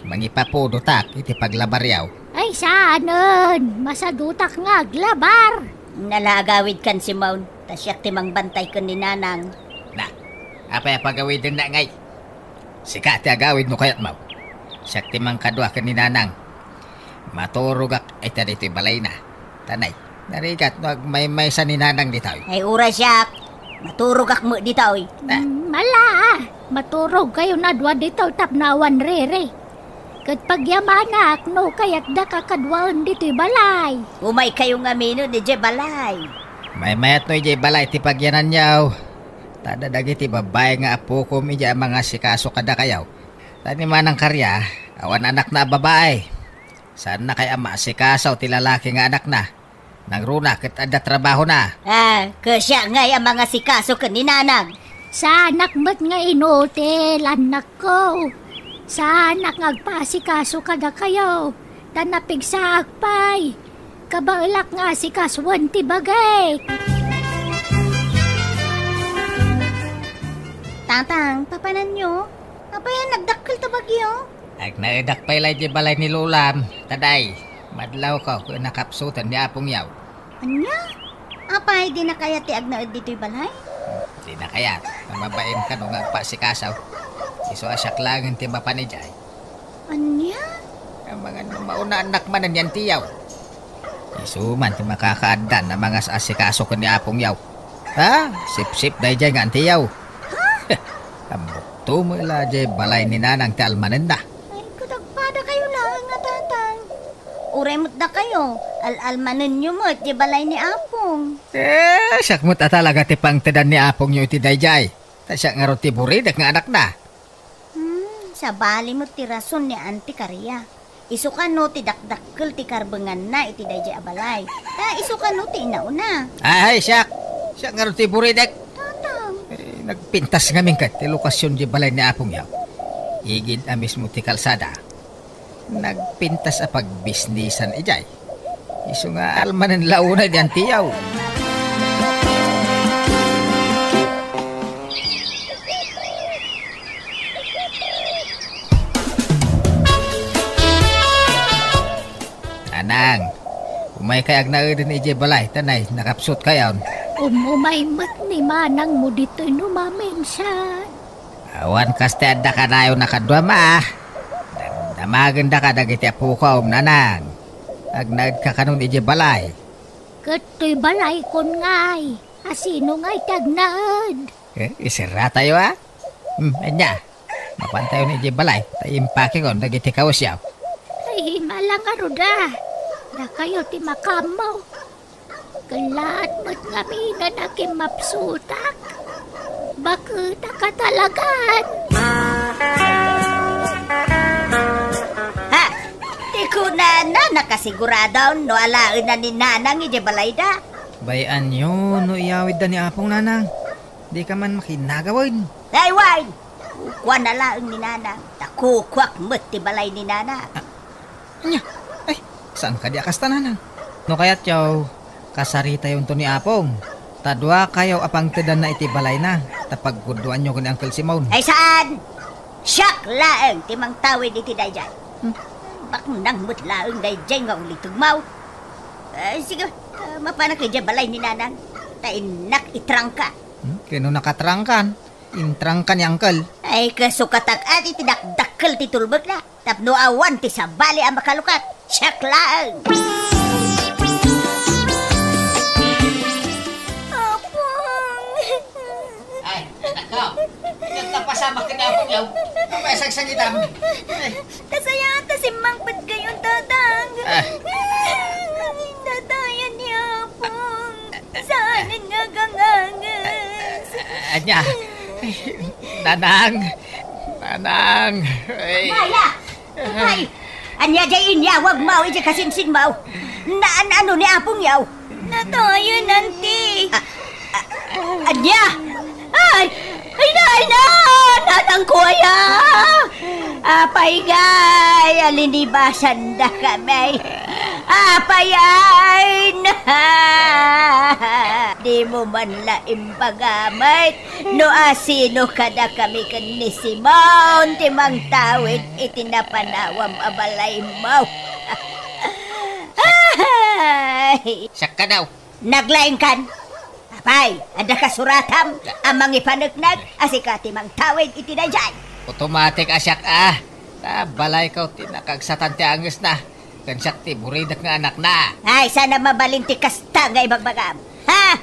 Mangipapudutak iti paglabar yaw. Ay saanon, masadutak nga aglabar. Nalagawid kan si Mau. Tasyak timang bantay ka ni nanang. Na, apay pagawid na ngay. Sika ti agawid no kayat Mau. Siyak timang kadwa ka ni nanang. Maturugak ay dito'y balay na. Tanay, narigat no agmay-may sa ni nanang dito'y. Ay ura siyak. Maturugak mo dito'y. Mala, maturog kayo na dwa dito tapnawan rere. Kat pagyamanak no kayat da kakadwaan dito'y balay. Umay kayo nga mino di je balay. May mayat no ijay balay ti pagyanan yaw. Tada dagiti babay nga apo ko midya mga sikaso kada kayaw. Tani manang karya, awan anak na babae. Saan na kay ama sikasaw ti lalaki nga anak na. Nangruna ket adda trabaho na. Kasya ngay ang mga sikaso ka ni nanang. Sa anak mat nga inutil, anak ko. Sa anak agpasikaso kada kayo. Tanapig sa akpay. Kabailak nga sikaswan ti bagay. Tatang, papanan nyo? Abayan, nagdakkel ta bagyo? Ag naedak pala di balay ni Lulam. Taday, madlaw ka kung nakapsutan ni Apong Yaw. Anya? Apay, di na kaya ti agnaad dito'y balay? Di na kaya, mamabaim ka nung agpasikasaw. Iso asyak lang ang timba panijay. Anya? Ang mga mauna anak manan yan tiyaw. Iso man ti makakaadan na mga asikaso ko ni Apong Yaw. Ha? Sip-sip dahi dyan nga ang tiyaw. Ambok mo ila dyan balay ni nanang ti almanan na. Ay, kadagpada kayo lang nga tatang. Uremot na kayo. Al-almanan nyo mo di balay ni Apong. Siyak mo talaga ti pangtadan ni Apong Yaw ti dayjay. Ta siya nga roti buridak nga anak na. Sa bali mo ti rason ni Auntie Karia. Isukan no ti dakdakkel ti karbengan na iti dayjay abalay. Ta isukan no ti inauna. Ay, siyak. Siyak nga roti buridak. Tatang. Nagpintas nga min kat ti lokasyon di balay ni Apong Yaw. Igid a mismo ti kalsada. Nagpintas a pagbisnisan ijay. Iso nga almanan launa diyan tiyaw. Anang, umay kayag na rin ijay balay. Tanay, nakapsut kayon. Umumay mat ni manang mo dito'y numaminsan. Awan kaste adda ka na yung nakadwa ma. Damaganda ka dagiti apukaw nanang. Agnad ka kanun ijay balay. Kato'y balay kon ngay. Asino ngay tagnaad. Isira tayo ha? Anya, mapantayo ni ijay balay. Tayimpake kon dagiti kawasyaw. Ay, malang aruda. Na kayo ti makamaw. Kalaat mo't ngaminan na kimapsutak. Bakit ka talagan? Ha? Ti kunana nakasigurado no alain na ni nanang iti balay da. Bayan yun, no iyawid da ni Apong nanang. Di ka man makinagawin. Ay, wine! Ukwa na laang ni nanang. Takukwak mo't ti balay ni nanang. Anya, ay, saan ka di akasta nanang? No kaya't yaw, kasarita yun to ni Apong. Tadwa kayo apang tedan na iti balay na. Tapagguduan nyo ko ni Uncle Simon. Ay, saan? Siyak laang timang tawid iti dayjay. Bak nang mo't laang dayjay nga ulit tugmaw. Sige, mapanak kay balay ni nanang. Tainak itrangka. Kano nakatrangkan? Intrangkan ni Uncle. Ay, kasukatak at itinakdakkel ti tulbog na. Tapno awan ti sabali ang makalukat. Siyak laang. Nagpapasama ka na Apong Yaw. Papaisagsagitam. Tasaya ta si Mangpad kayong tatang. Tatayan niya Apong. Saan nga gangangas? Anya. Nanang. Nanang. Maya! Ay! Anya jay inya, wag mau ija kasinsin mau. Naan ano ni Apong Yaw? Natayan, nanti. Anya! Ay! Ay na! Nanang kuya! Apay gay! Alinibasan da kami. Apay ay na! Di mo man laim pagamit. No asino kada kami kan ni Simon. Timang tawid itinapanawam abalay mo. Ay! Siyak ka daw. Naglaing kan. Apay, ada kasuratam, amang ipanagnak, asikati mang tawid itinajay. Automatic asyak balay ko tinakagsatan ti anges na. Kansak ti buridak nga anak na. Ay, sana mabaling ti kasta nga ibagbagam. Ha?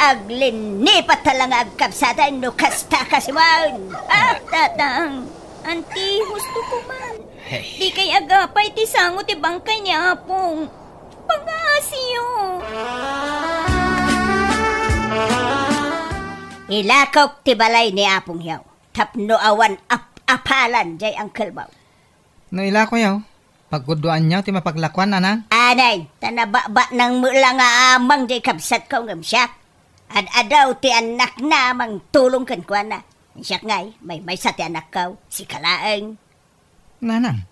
Aglinipat talang agkabsatan no kasta kasiwan. Ha, tatang. Anti, gusto ko man. Di kay agapay ti sango ti bangkay ni Apong. Pang-asiyo. Ilakaw ti balay ni Apong Yaw. Tapno awan apalan jay ang kalbaw. No ila ko yaw. pagkuduan niyo, ti mapaglakwan, nanang. Anay, tanababa ng mula nga amang di kabsat ko ngam siya. Adaw ti anak na mang tulong kan kwa na. Siya ngay, may sa ti anak ko, si Kalaeng. Nanang.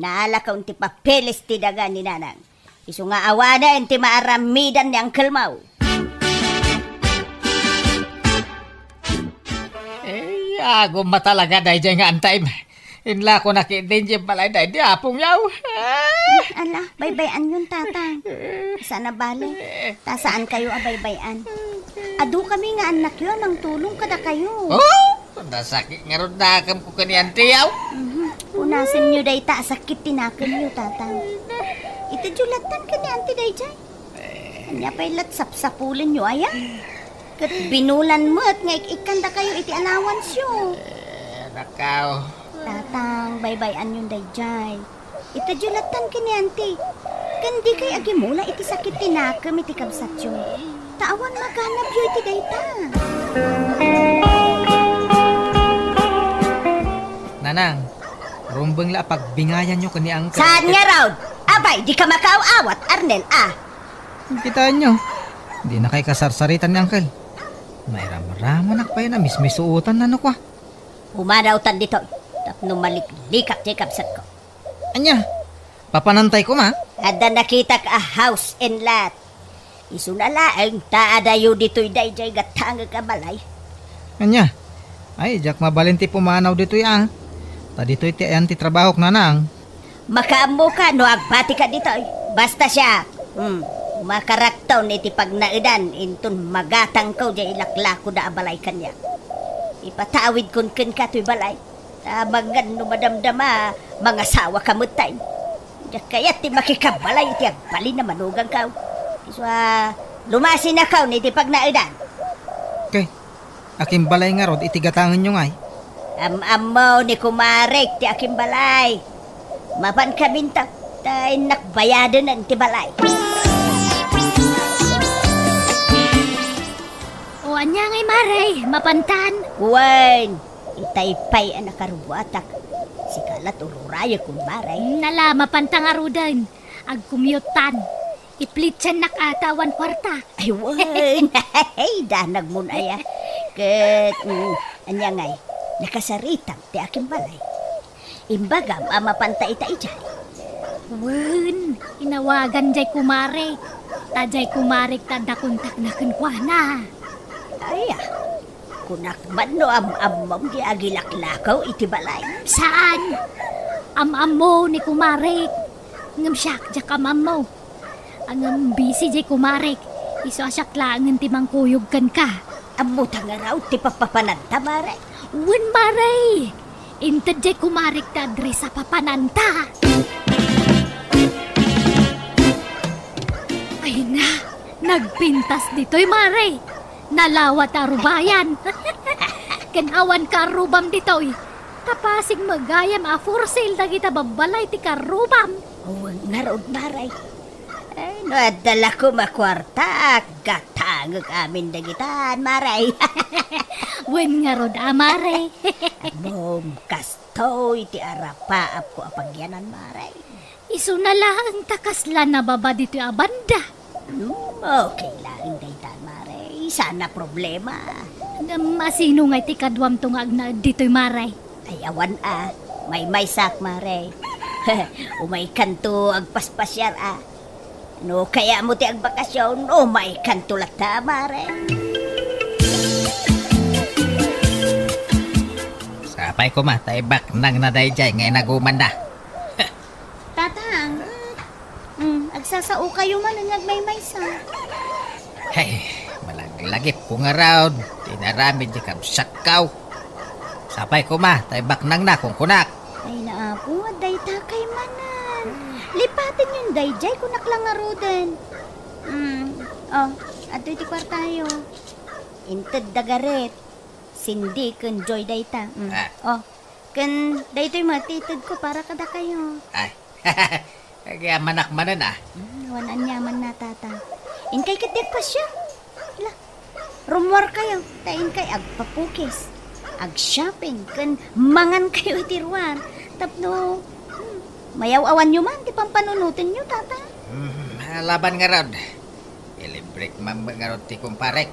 Naala ka ti papeles ti daga ni nanang. Isu nga awanan ti maaramidan ni Uncle Mau. Ako matalaga dahi dyan nga antay. Inla ko nakindin dyan balay dahi di apong yaw. Ala, baybayan yun, tata. Sana bale. Tasaan kayo abaybayan? Adu kami nga anak yun, ang tulong kada kayo. Oh, nasakit nga ron nakam ko kaniyan tiyaw. Unasin nyo day ta, sakit tinakan nyo, tata. Itajulatan ka ni auntie day dyan. Kanya pa'y latsap-sapulin nyo, aya. Kat binulan mo at nga ikanda kayo iti allowance yun. Nakaw. Tatang, baybayan yung dayjay. Itajulatan ka ni auntie. Kandi kay agimula iti sakit tinakam iti kabsat yun. Tawan maganap yun iti dayta. Nanang, rumbang la pagbingayan nyo kani ang... Saan nga raw? Abay, di ka makaaawat, Arnel, ah. Kitaan nyo. Di na kay kasarsaritan ni Uncle. May ramaraman nakpay na mismisuutan na no kwa. Umanautan dito. Tapno maliklikak di kabsat ko. Anya, papanantay ko ma. Ada nakita ka a house and lot. Isunalaang taadayo dito'y dayjay gatanga ka balay. Anya, ay jak mabalinti pumanaw dito'y Ta dito'y ti ayan ti trabahok nanang. Makaamo ka no agbati ka dito'y. Basta siya. Makaraktaw ni ti pagnaidan intun magatang ko di ilaklako da abalay kanya. Ipatawid kun ka to'y balay. Tabangan no madamdama mga sawa kamutay. Kaya ti makikabalay ti agbali na manugang ka. Iswa lumasin na ka ni ti pagnaidan. Okay, aking balay nga rod itigatangan nyo ngay. Am-amaw ni kumarek ti aking balay. Mapan kabintak tayo nakbayadan ng ti balay. O anya ngay Maray, mapantan. Wen, itaypay ang nakarubuatak. Si kalat ururaya kung maray. Nala, mapantang arudan. Agkumyutan. Iplitsan nakatawan kwarta. Ay, wen. Ay, danag mo na ya. Kat, anya ngay, nakasaritang ti aking balay. Imbagam, mapantay ita ijay. Wen, inawagan jay kumare. Tajay kumarik tadakuntak na kunkwana. Ay, kunakman no am-amam di agilaklakaw iti balay. Saan? Am-am mo ni kumarik. Ngam siyak jak am-am mo. Ang busy jay kumarik. Iso asyak laangan timang kuyog kan ka. Amuta nga raw ti papapananta, maray. Wen maray. Inted jay kumarik tadre sa papananta. Ay na, nagpintas dito'y maray. Nalawat arubayan. Kanawan karubam dito'y. Tapasig magayam a for sale na kita babalay ti karubam. Huwag nga raw, maray. Ay, nadala ko makwarta. Gatangag amin na gitaan, maray. Wen nga rod amare. Mom, kastoy ti arapaap ko apagyanan, maray. Isu na lang takasla na baba dito'y abanda. Okay lang, daytan, maray. Sana problema. Masino nga ti kadwam tungag na dito'y maray. Ay, awan may sak, maray. Umay kanto agpaspasyar No, kaya mo ti agbakasyon, may kanto lata, maray. Sapay ko ma, taibak nang nadayjay ngay naguman na. Tatang, agsasao kayo man ang nagmay sa. Hey, malaglagip ko nga raw. Tinaramid di kabsakaw. Sapay ko ma, taibak nang na kung kunak. Ay naapo, dayta kay manan. Lipatin yung dayjay kunak lang nga roden. Ato iti kwartayo. Inted dagaret. Sindi kun joy dayta. Kun dayto'y matitid ko para kada kayo. Ay, kaya manak manan Nawanan yaman na, tata. Inkay katit pa siya. Ila, rumor kayo. Tain kay agpapukis. Ag-shopping. Kan mangan kayo itiruan. Tapno, Mayaw-awan nyo man, di pampanunutin nyo, tata. Laban nga rod. Ilibrik man nga rod ti kumparek.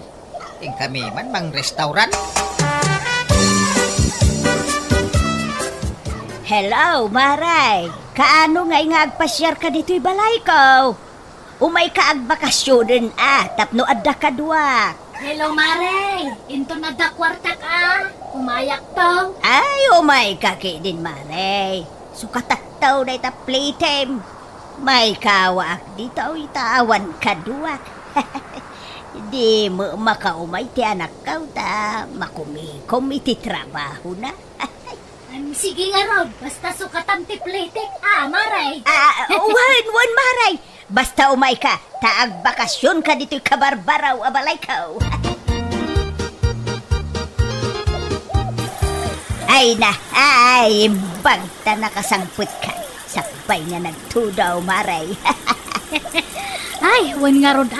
Ting kami man mang restaurant. Hello, Maray. Kaano nga agpasyar ka dito'y balay ko? Umay ka agbakasyonen tapno adda ka duwak. Hello, Mare. Into na da kwarta ka. Umayak to. Ay, umay ka din, Maray. Sukatattaw na ita playtime. May kawaak dito itawan ka duwak. Di mo makaumay ti anak ka ta makumikom iti trabaho na. Sige nga, Rod. Basta sukatan ti platek. Maray. Wan, Maray. Basta umay ka, taag bakasyon ka dito'y kabarbaraw abalay ka. Ay, bagta nakasangput ka. Sakbay nga nagtudaw, Maray. Ay, wan nga, Rod,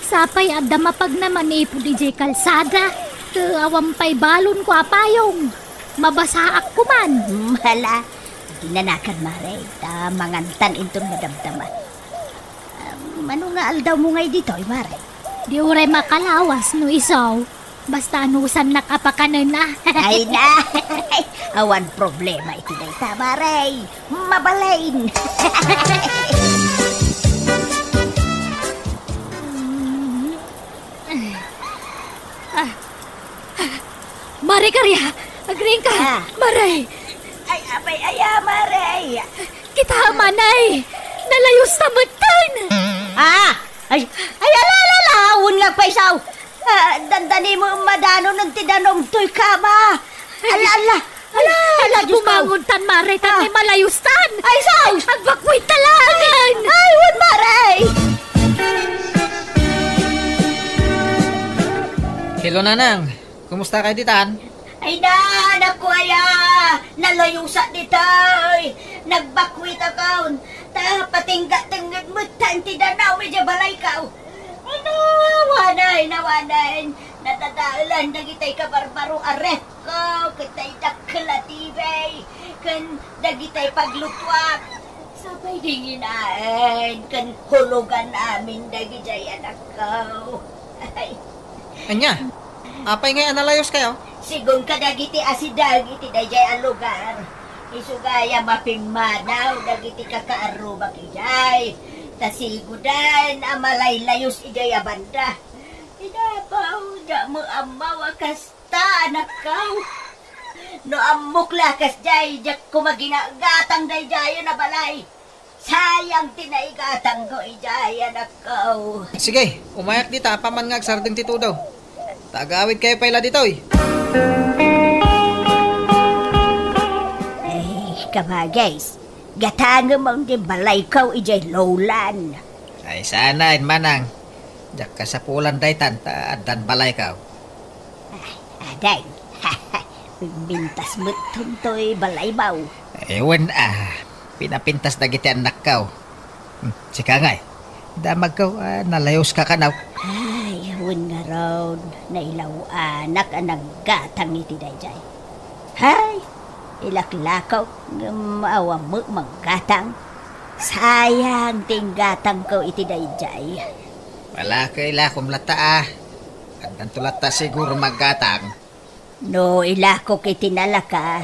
Sapay adda mapag naman ipo DJ kalsada. Awampay balon ko apayong. Mabasaak ko man. Hala, ginanakan, Maray. Mangantan intong madamdaman. Ano nga aldaw mo ngay dito, Maray? Di uray makalawas no isaw. Basta anusan nakapakanan na. Ay na! Awan problema iti dayta, Maray. Mabalain! Mare karya! Agring ka! Maray! Ay, abay, Maray! Kita manay! Nalayos sa matan! Ay, alalawon nga pa isaw! Dandani mo madano ng tidanom to'y kama! Ala! Bumangon tan, Maray! Tanay malayos tan! Ay, isaw! Agbakwit talangan! Ay, wun, Maray! Hello, Nanang. Kumusta kayo ditan? Ay na, anak ko nalayusa ditoy. Nagbakwit akaw. Patingga-tinggad mo, tanti na namin dyan balay ka. Nawanay. Natadaalan na kita'y kabarbaro aref ko. Kita'y daklative. Kan dagita'y paglutwak. Sabay dinginain. Kan hulugan amin dagita'y anak ko. Ay. Anya? Apay nga analayos kayo? Sigun ka dagiti asidag iti dayjay ang lugar. Isugaya mapimanaw dagiti kakaaruba kijay. Tasigudan amalaylayos ijay abanda. Inapaw da mo amaw kasta anak kaw. No amok lakas jay jak kumaginagatang dayjay na balay. Sayang tinaigatang ko ijay anak kaw. Sige, umayak dita paman nga agsardeng titudaw. Tagaawid kayo pala ditoy. Ay, kabagays. Gatanga mong di balay kaw ijay lowlan. Ay sana manang. Jak ka sa pulan daytan dan balay kaw. Aday. Bintas mo tuntoy balay baw. Ewan pinapintas na giti anak kaw. Sika ngay. Damag kaw nalayos ka kanaw. Ay, hun nga raw, nailaw anak ang naggatang iti dayjay. Hay, ilaklakaw, maawa mo manggatang. Sayang ting gatang ko iti dayjay. Wala kaila kumlata Andan tulata siguro maggatang. No, ilakok iti nalaka.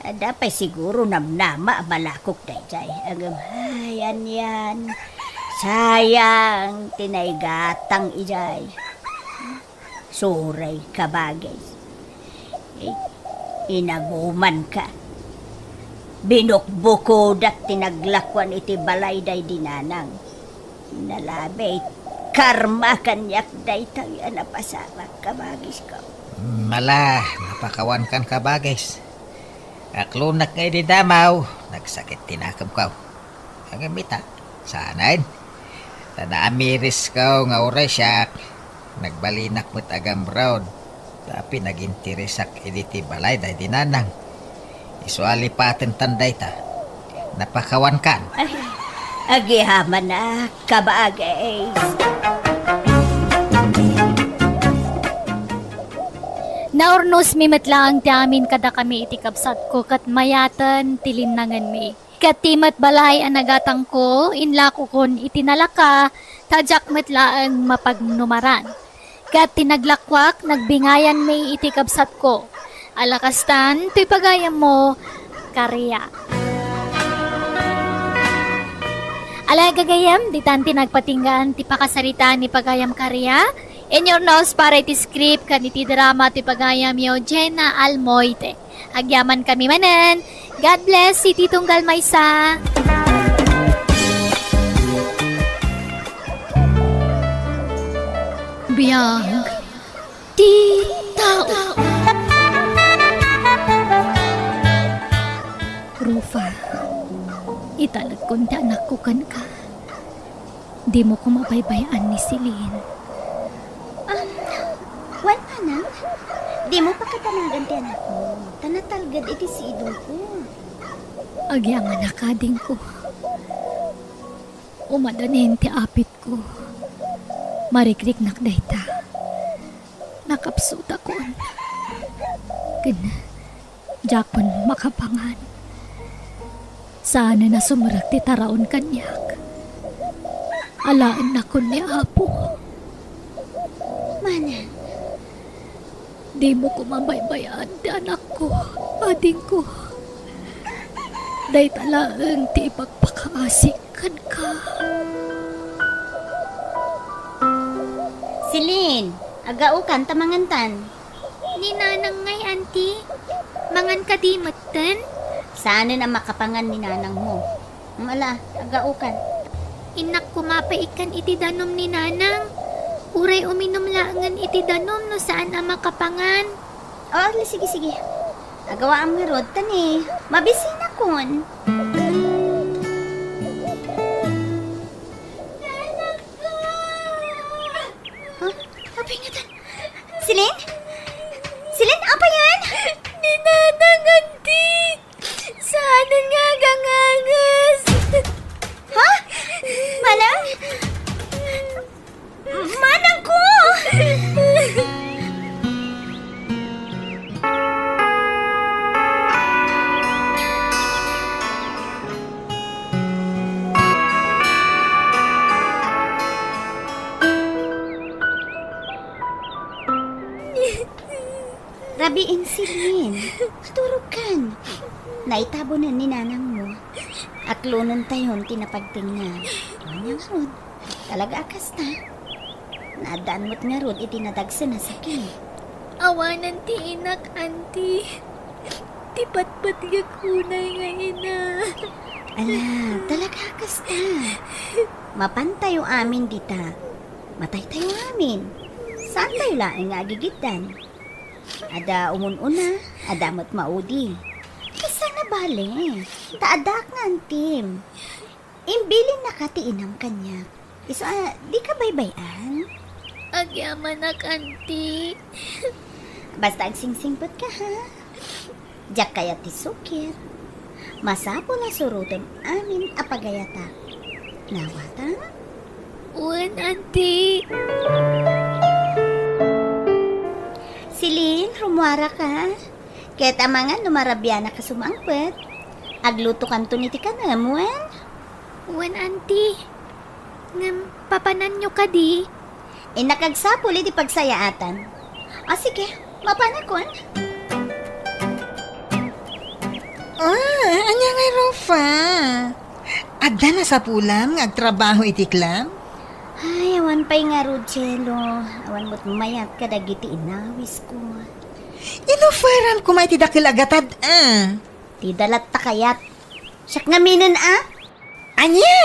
Dapay siguro namnama malakok dayjay. Hayan yan. Sayang, tinaygatang ijay. Suray ka bagay. Inaguman ka. Binukbukod at tinaglakwan iti balay day dinanang. Nalabay, karma kanyak day tayo napasama ka bagis ka. Mala, napakawan kan ka bagis. Aklunak ngay di damaw, nagsakit tinakam ka. Ang mita, sanain. Naamiris ka nga oray siya. Nagbalinak mo't agam brown. Tapi nagintirisak editi balay day dinanang. Isuali paten tanday ta. Napakawan kan. Agihaman na kabagay. Naurnos mi metlang ti amin kada kami iti kapsat ko kat mayatan tilinangan mi. Katimat balay ang nagatang ko, inla ko kon itinalaka, tadyak matlaang mapagnumaran. Kat tinaglakwak, nagbingayan may itikabsat ko. Alakastan, to'y pagayam mo, karya. Alay gagayam, di tanti nagpatinggan, ti pakasarita ni pagayam karya. In your nose para iti script, kan iti drama ti pagayam yo, Jenna Almoite. Agyaman kami manan. God bless, si Titong Galmaysa. Biyag, di tao. Rufa, italag ko na anak ko kan ka. Di mo ko mabaybayan ni Celine. Wala na. Di mo pa katanagan ti anak mo. Tanatalgad iti si idol ko. Agyaman na kading ko. Umadanin ti apit ko. Marikrik nakdayta. Nakapsuta ko. Jakon makapangan. Sana na sumurak ti taraon kanyak. Alaan na ko ni Apo. Mana? Di mo ko mabaybayaan ti anak ko, ading ko. Day talaang ti ipagpakaasikan ka. Celine, agaukan tamangantan. Ni nanang ngay, auntie. Mangan ka di matan? Sana na makapangan ni nanang mo. Mala, agaukan. Inak kumapaikan iti danom ni nanang. Uray uminom laangan iti danom no saan ang makapangan. Oh, sige. Agawa ang nga rod, tani. Mabisin akon. Huh? Apa nga tan? Celine? Celine, apa yan? Ninanang, auntie. Saan nga gangangas? Ha? Malang? Manang ko! Rabiin, Celine. Maturog kan. Naitabo na ni nanang mo. Aklunan tayon tinapagtingnan. Ano nga rod? Talaga akas ta. Naadaan mo't nga rod itinadagsa na sakit. Awanan ti inak, auntie. Ti patpat gakunay nga ina. Ala, talaga akas ta. Mapantayo amin dita. Matay tayo amin. Saan tayo laing nga gigitan? Ada umun-una, ada mo't maudi. Kasa na bale, taadak nga antim. Imbilin na katiinam kanya. Isa, di ka baybayan? Agyaman na, auntie. Basta agsingsingpot ka ha. Diyak kaya ti sukit. Masapo na suruton amin apagayata. Nawata? Uwan, auntie. Celine, rumwara ka. Kaya tamangan lumarabya na kasumangpet. Agluto kanto ni ti kanamuan. Uwan, auntie. Ngam, papanan nyo ka di. Nakagsapuli di pagsayaatan. Sige, mapanakon. Anya ngay Rofa. Adda na sa pulam, ngagtrabaho itiklam. Ay, awan pa'y nga Rodjelo. Awan mo't mayat ka dagiti inawis ko. Inufaran ko may tidakil agatad, Ti dalat takayat. Siyak nga minin, Anya?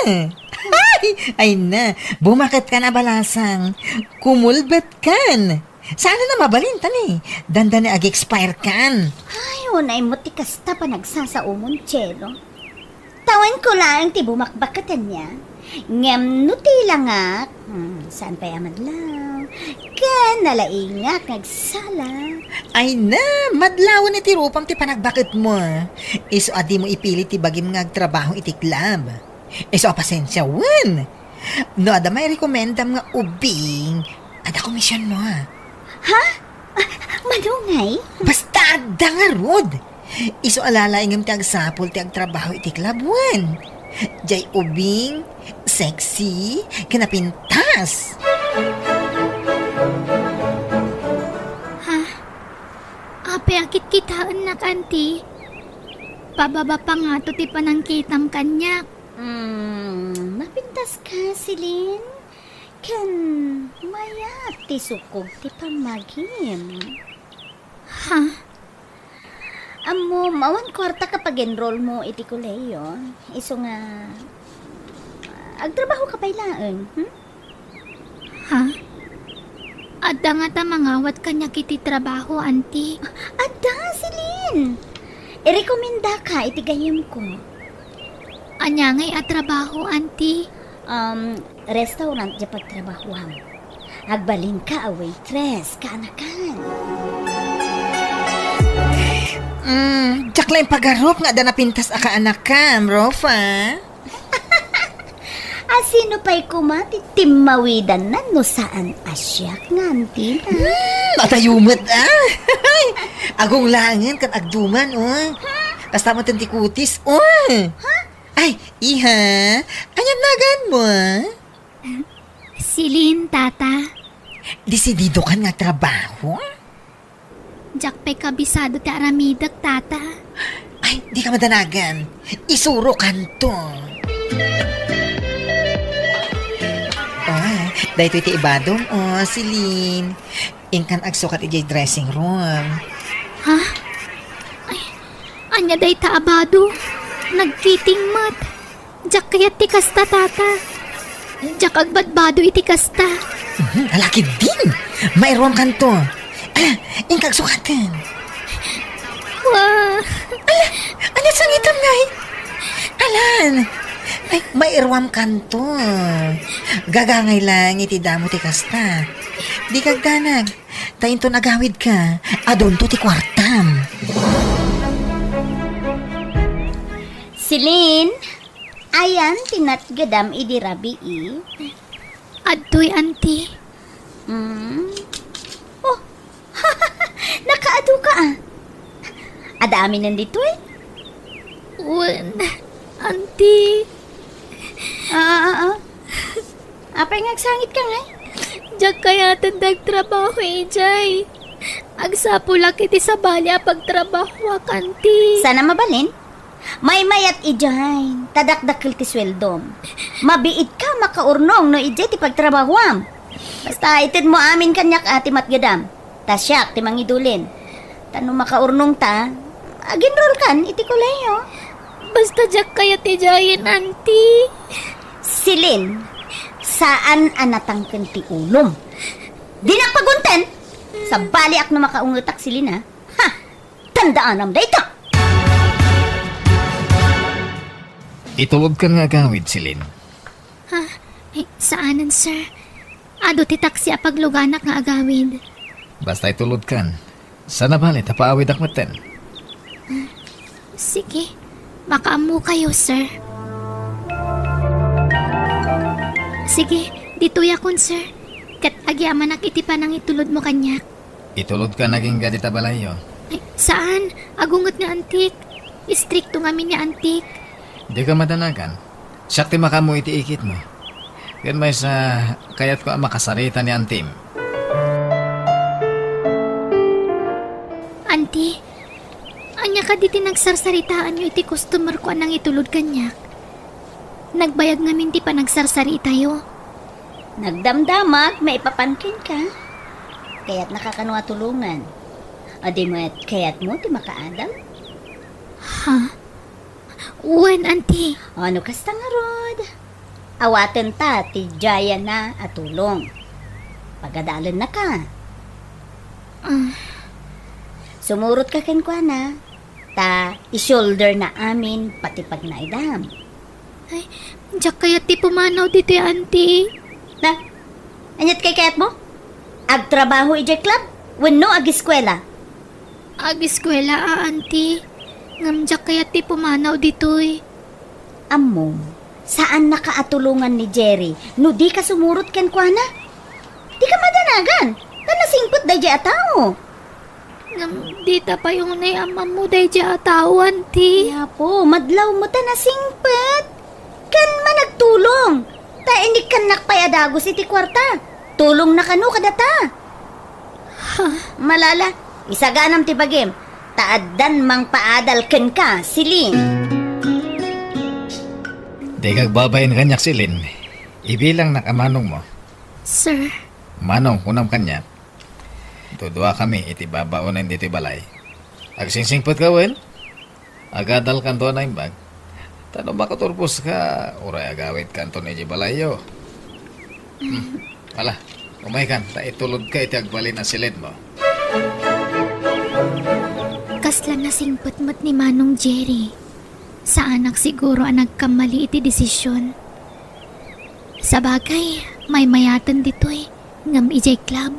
Ay na, bumakat ka na balasang. Kumulbet kan. Sana na mabalintan Danda na ag-expire kan. Ay, unay mo ti kasta pa nagsasaumon, Chelo. Tawan ko lang ti bumakbakatan niya. Ngem no ti langak. Saan pa yamadlaw? Kan nalaingak nagsala. Ay na, madlawan ti rupam ti panagbakit mo. Iso adi mo ipilit ti bagim ngagtrabaho itiklab. Iso pasensya wan. No, ada may rekomendam nga ubing. Ada komisyon mo Ha? Madungay? Basta ada nga rod. Iso alala ingam ti agsapol ti agtrabaho iti klabuan. Jay ubing, sexy, kinapintas. Ha? Ape akit kitaan na kanti. Pababa pa nga to ti panangkitam kanyak. Mapintas ka, Silin. Kan mayat ti sukog ti pamagim. Ha? Amo, mawan kwarta kapag enroll mo iti koleyo. Iso nga, agtrabaho ka pailaan. Ha? Adda nga ta mangawat kanyak iti trabaho, auntie. Ada, Silin. Irekomenda ka iti gayem ko. Anya ngay at trabaho, auntie. Restaurant di pagtrabahuan. Agbalin ka a waitress, kaanakan. Diyak lang pagarop nga da napintas aka anak ka, Rofa. Asino pa'y kumati timawidan na no saan asyak nganti na. Matayumat Agong langan kan agduman, Basta mo tikutis, Ay, iha, anyam nagan mo, Silin, tata. Desidido ka nga trabaho? Jak pa'y kabisado ti aramidak, tata. Ay, di ka madanagan. Isuro kanto. Dahil iti ibadong, Silin. Inkan agsukat iti dressing room. Ha? Ay, anya day taabado. Nagkiting mat. Jak kayat ti kasta, tata. Jak agbadbado iti kasta. Alaki din. Mayroon kanto. Inkag sukatan. Wah. Ano sangitan nga Alan. Ay, mayroon kanto. Gagangay lang iti damo ti kasta. Di kagdanag. Tayin to nagawid ka. Adon to ti kwartam. Silin, ayan tinatgadam idi rabii. Adtoy, auntie. Oh, nakaado ka Adami nandito Auntie. Apay ngagsangit ka nga Jak kaya tandag trabaho, Jay. Agsapulak iti sa balya pagtrabaho, auntie. Sana mabalin? May mayat ijahay, tadakdakil ti sweldom. Mabiit ka makaurnong no ijay ti pagtrabahuam. Basta itid mo amin kanyak ati matgadam. Tasyak ti mangidulin. Tano makaurnong ta, aginroll kan iti koleyo. Basta jak kaya ti jayin, auntie. Silin, saan anatang ti ulom? Di nakpagunten! Sa bali ak na makaungutak silin ha. Ha! Tandaan am dayta! Itulog ka nga gawid, Silin. Ha? Saanan, sir? Ado ti taksi apagluganak nga agawid. Basta itulog kan. Sana balit, paawid akmaten. Sige, makaamu kayo, sir. Sige, dito yakon, sir. Kat agyaman ak iti pa nang itulod mo kanyak. Itulod ka naging gadita balayo. Saan? Agungot nga antik. Istrikto nga min nga antik. Di ka madanagan. Sakti makamu iti ikit mo. Yan may sa kayat ko ang makasarita ni Antim. Auntie, anya ka diti nagsarsaritaan nyo iti customer ko anang itulod kanyak. Nagbayag nga minti pa nagsarsarita yo. Nagdamdamag, may ipapankin ka. Kaya't nakakanwa tulungan. O di mo kaya't mo ti makaadam? Ha? Uwan, auntie. Ano kasta nga rod? Awaten ta, ti jaya na at tulong. Pagadalan na ka. Sumurot ka kenkwana. Ta, i-shoulder na amin, pati pag naidam. Ay, diyak kaya ti pumanaw dito, auntie. Na, anyat kay kayat mo? Agtrabaho ijay club? Wenno ag-eskwela? Ag-eskwela, auntie. Ngamjak kaya ti pumanaw dito'y. Amo, saan nakaatulungan ni Jerry? No di ka sumurot ken kwa na? Di ka madanagan. Kanasingpot da jay atao. Dita pa yung nayamam mo day dya atawan, ti. Ya po, madlaw mo ta na singpet. Kan managtulong. Ta ini kan nakpayadagos iti kwarta. Tulong na kanu kadata. Malala, isaganam ti bagim. Taaddan mang paadal ken ka, Silin. Di kagbabayin kanyak silin. Ibilang nakamanong mo. Sir, Manong, kunam kanya. Tudua kami, iti babaonan dito balay. Agsingsingpot ka, wen? Agadal kanto na imbag. Tanong makaturpos ka, uray agawit kanto na iti balayo. Wala, umay kan, taitulod ka iti agbalin na silid mo. kaslan na singpot-mot ni Manong Jerry. Sa anak siguro ang nagkamali iti desisyon. Sa bagay, may mayatan dito'y ngam ijay club.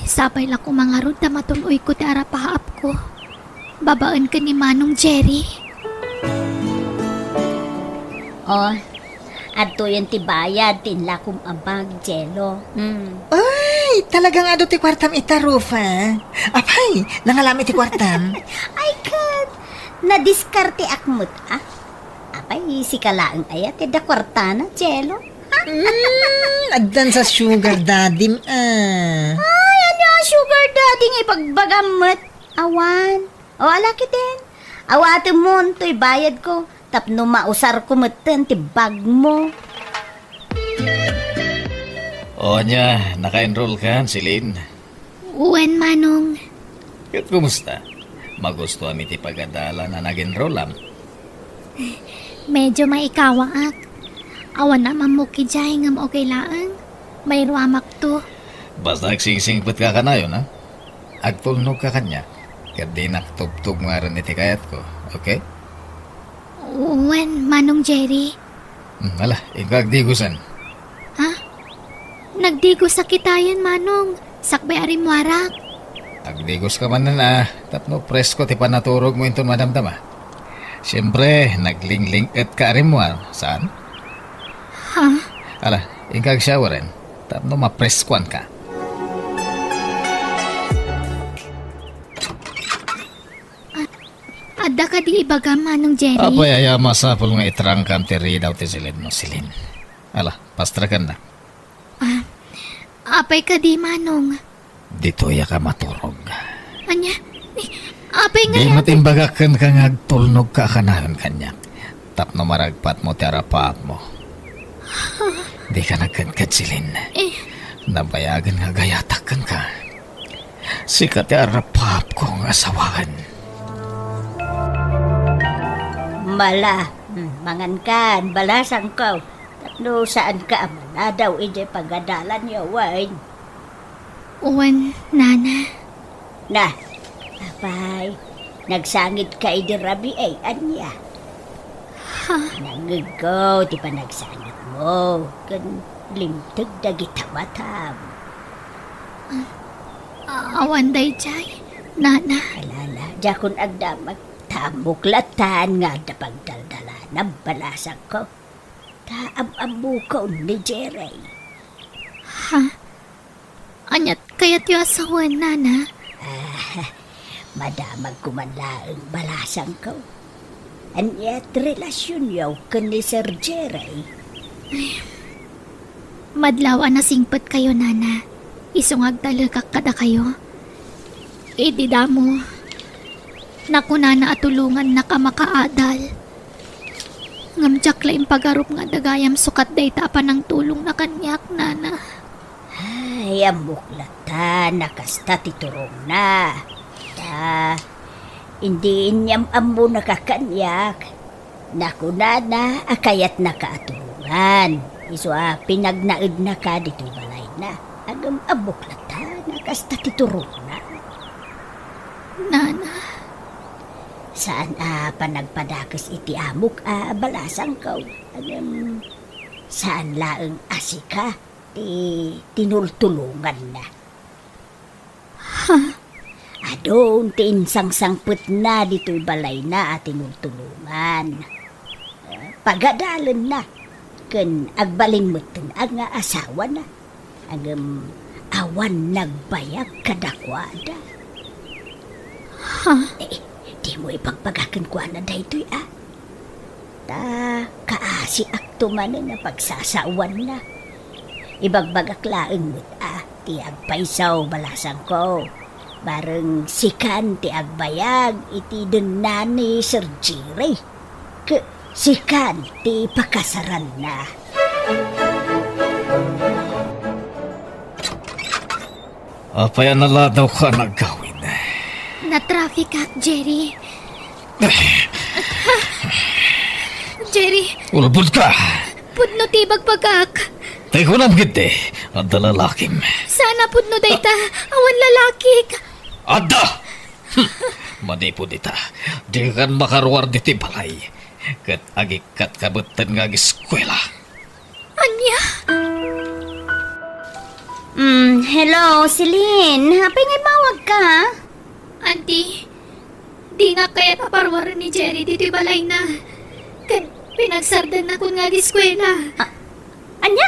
Sabay lang ko mga rod na matuloy ko ti arapahaap ko. Babaan ka ni Manong Jerry. Oh, adto yan ti bayad, tinla kong abag, Jello. Ay, talagang ado ti kwartam itarufa. Apay, nangalami ti kwartam. Ay, God! Nadiskarte akmut, ah? Apay, si kalaang ayat, da kwartana, Jello. Agdan sa sugar daddy, Ay, ano, sugar daddy nga ipagbagamot. Awan. O, alaki din. Awatin mo, to'y bayad ko. Tapno mausar ko matan, tibag mo. O niya, naka-enroll ka, Silin. Uwan, Manong. Kat kumusta? Magusto kami ti pagadala na nag-enroll am. Medyo maikawaak. Awan na mamuki dyan ngam okay laang. May ruamak to. Basta agsing-singpot ka kanayon, ha? Agtulnog ka kanya. Kat di naktubtog nga rin iti kayat ko, okay? Uwan, Manong Jerry. Wala, ikagdigusan. Ha? Nagdigos sa kitayan, Manong. Sakbay arimwarak. Agdigos ka man na tapno presko ti panaturog mo inton madamdama. Siyempre, naglingling-et ka rin mo. Saan? Ha? Ala, ikag showerin. Tapno mapreskuan ka. Adda ka di ibaga, Manong Jerry. Apay aya masapol nga itrangkam ti ridaw ti silid mo, Silin. Ala, pastrakan na. Apay ka di, Manong. Dito ya ka maturog. Anya? Apay nga Di yan. matimbagakan ka nga agtulnog ka kanayon kanya. Tapno maragpat mo ti arapaap mo. Di ka nagkadkad, Silin. Nabayagan nga gayatakan ka. Sikat ti arapaap ko nga asawahan. Mala, mangan kan, balasang ko. Tapno saan ka amana daw ije pagadalan niya, wine. Uwan, Nana. Na, apay, nagsangit ka idirabi ay anya. Nangigaw, di pa nagsangit mo. Kan limtag dagitamatam. Awan day jay, Nana. Alala, jakon agdamag. Tamuklatan nga da pagdaldala na balasan ko. Taam-amu ko ni Jerry. Ha? Anyat kayat yung asawan, Nana? Madamag kumanlaang balasan ko. Anyat relasyon yaw ka ni Sir Jerry. Madlaw na singpot kayo, Nana. Isungag talagak kada kayo. Idida mo. Nakuna na atulungan na ka makaadal. Ngamjak laing pagarup nga dagayam sukat day tapa ng tulong na kanyak, Nana. Ay, amuklatan, nakasta titurong na. Hindi inyam amu nakakanyak. Nakuna na, akayat nakaatulungan. Iswa, pinagnaid na ka dito'y balay na. Agam amuklatan, nakasta titurong na. Nana. Saan panagpadakas iti amok balasang ko? Saan laeng asika? Tinultulungan na. Ha? Adon, tiinsang-sangput na dito'y balay na at tinultulungan. Pagadalan na. Kan agbalin mo ang asawa na. Awan nagbayag kadakwada. Ha? Di mo ipagpagakan ko na daytoy Ta, kaasi akto man na pagsasawan na. Ibagbagak laeng mo't ti agpaisaw balasan ko. Bareng sikan ti agbayag iti denani Sir Jerry. Sikan ti pakasaran na. Apa yan naladaw ka nagkawin? Na-traffic ka, Jerry. Jerry, Ulbod ka! pudno tibag pagak. Tay ko lang giti, ang dalalakim. Sana pudno dayta, awan lalaki. Adda! Manipo dita, di kan makaruar diti balay. Kat agikat kabutan nga eskwela. Anya? Hello, Celine. Happy nga mawag ka, ha? Auntie, di na kaya paparwaran ni Jerry dito balay na. Kan pinagsardan na kun nga di eskwela. Anya?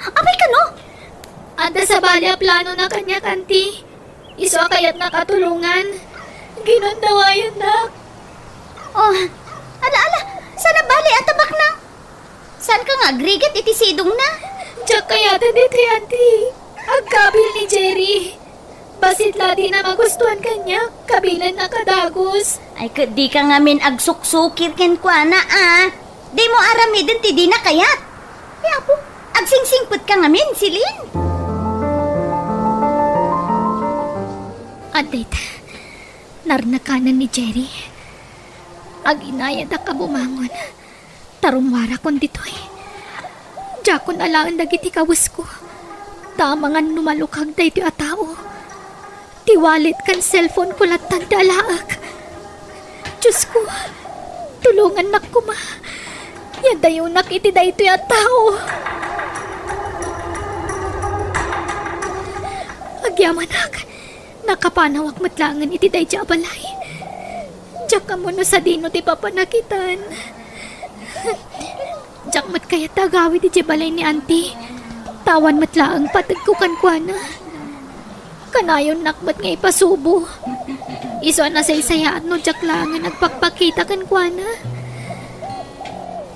Apay ka, no? Ada sa balya plano na kanya, Auntie. Iso kayat nakatulungan. Ginandawayan na. Oh, ala. Sana bali at tabak na. Saan ka nga agrigat iti sidong na? Diyak kayata dito, Auntie. Agkabil ni Jerry. Basit ladi na magustuhan kanya. Kabilan na kadagos. Ay, di ka nga min agsuksukir ken kwa na, Di mo aramidin ti di na kayat. Kaya po, agsingsingput ka nga min, Celine. Adit, narnakanan ni Jerry. Aginayad ka bumangon. Tarumwara kon ditoy. Jakon alaan dagiti kawas ko. Tamangan numalukag da ito atao. Tiwalit kan cellphone ko latan dalaag. Diyos ko, tulungan na kuma. Yadayo nakiti da ito atao. Agyamanag, nakapanawak matlangan iti day jabalay. Diyak ka mo no sa dino ti papanakitan. Diyak mat kaya tagawi ti jabalay ni Auntie. Tawan matlaang patagkukan kwa na. Kanayon nakbat nga ipasubo. Iso na sa isayaan no diyak lang nga nagpakpakita kan kwa na.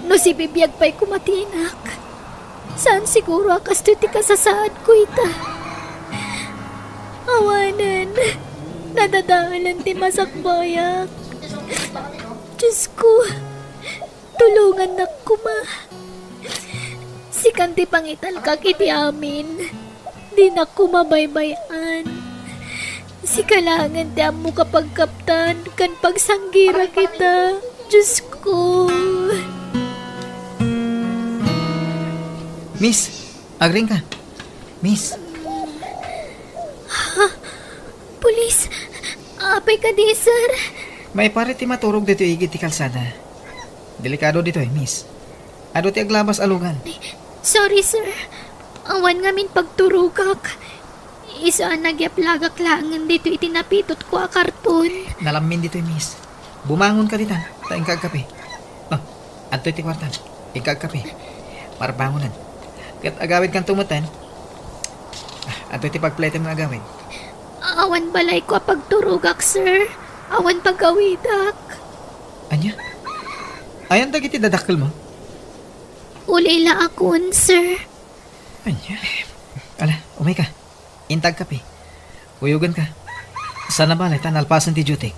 No si bibiyag pa'y kumatinak. Saan siguro akas ti kasasaad ko ita? Awanan, nadadaalan ti masakbayak. Diyos ko, tulungan na kuma. Sikan ti pangital ka kiti amin, di na kumabaybayan. Si kalangan ti amo kapag kaptan, kan pagsanggira kita. Diyos ko. Miss, agring ka. Miss. Pulis, apay ka di, sir. May pare ti maturog dito igit ti kalsada. Delikado dito miss. Ado ti aglabas alugan. Sorry, sir. Awan nga min pagturugak. Isaan nagyaplagak langan dito itinapitot ko a karton. Nalamin dito miss. Bumangon ka dita. Taing kagkape. Oh, anto ti kwartan. Ikagkape. Para bangunan. Kat agawid kang tumutan. Anto ti pagplete mo agawid. Awan balay ko a pagturugak, sir. Awan paggawidak. Anya? Ayan dagiti dadakkel mo? Ulila akon, sir. Anya? Ala, umay ka. Intag kape. Uyugan ka. Sana balay, tanalpasan ti jutik.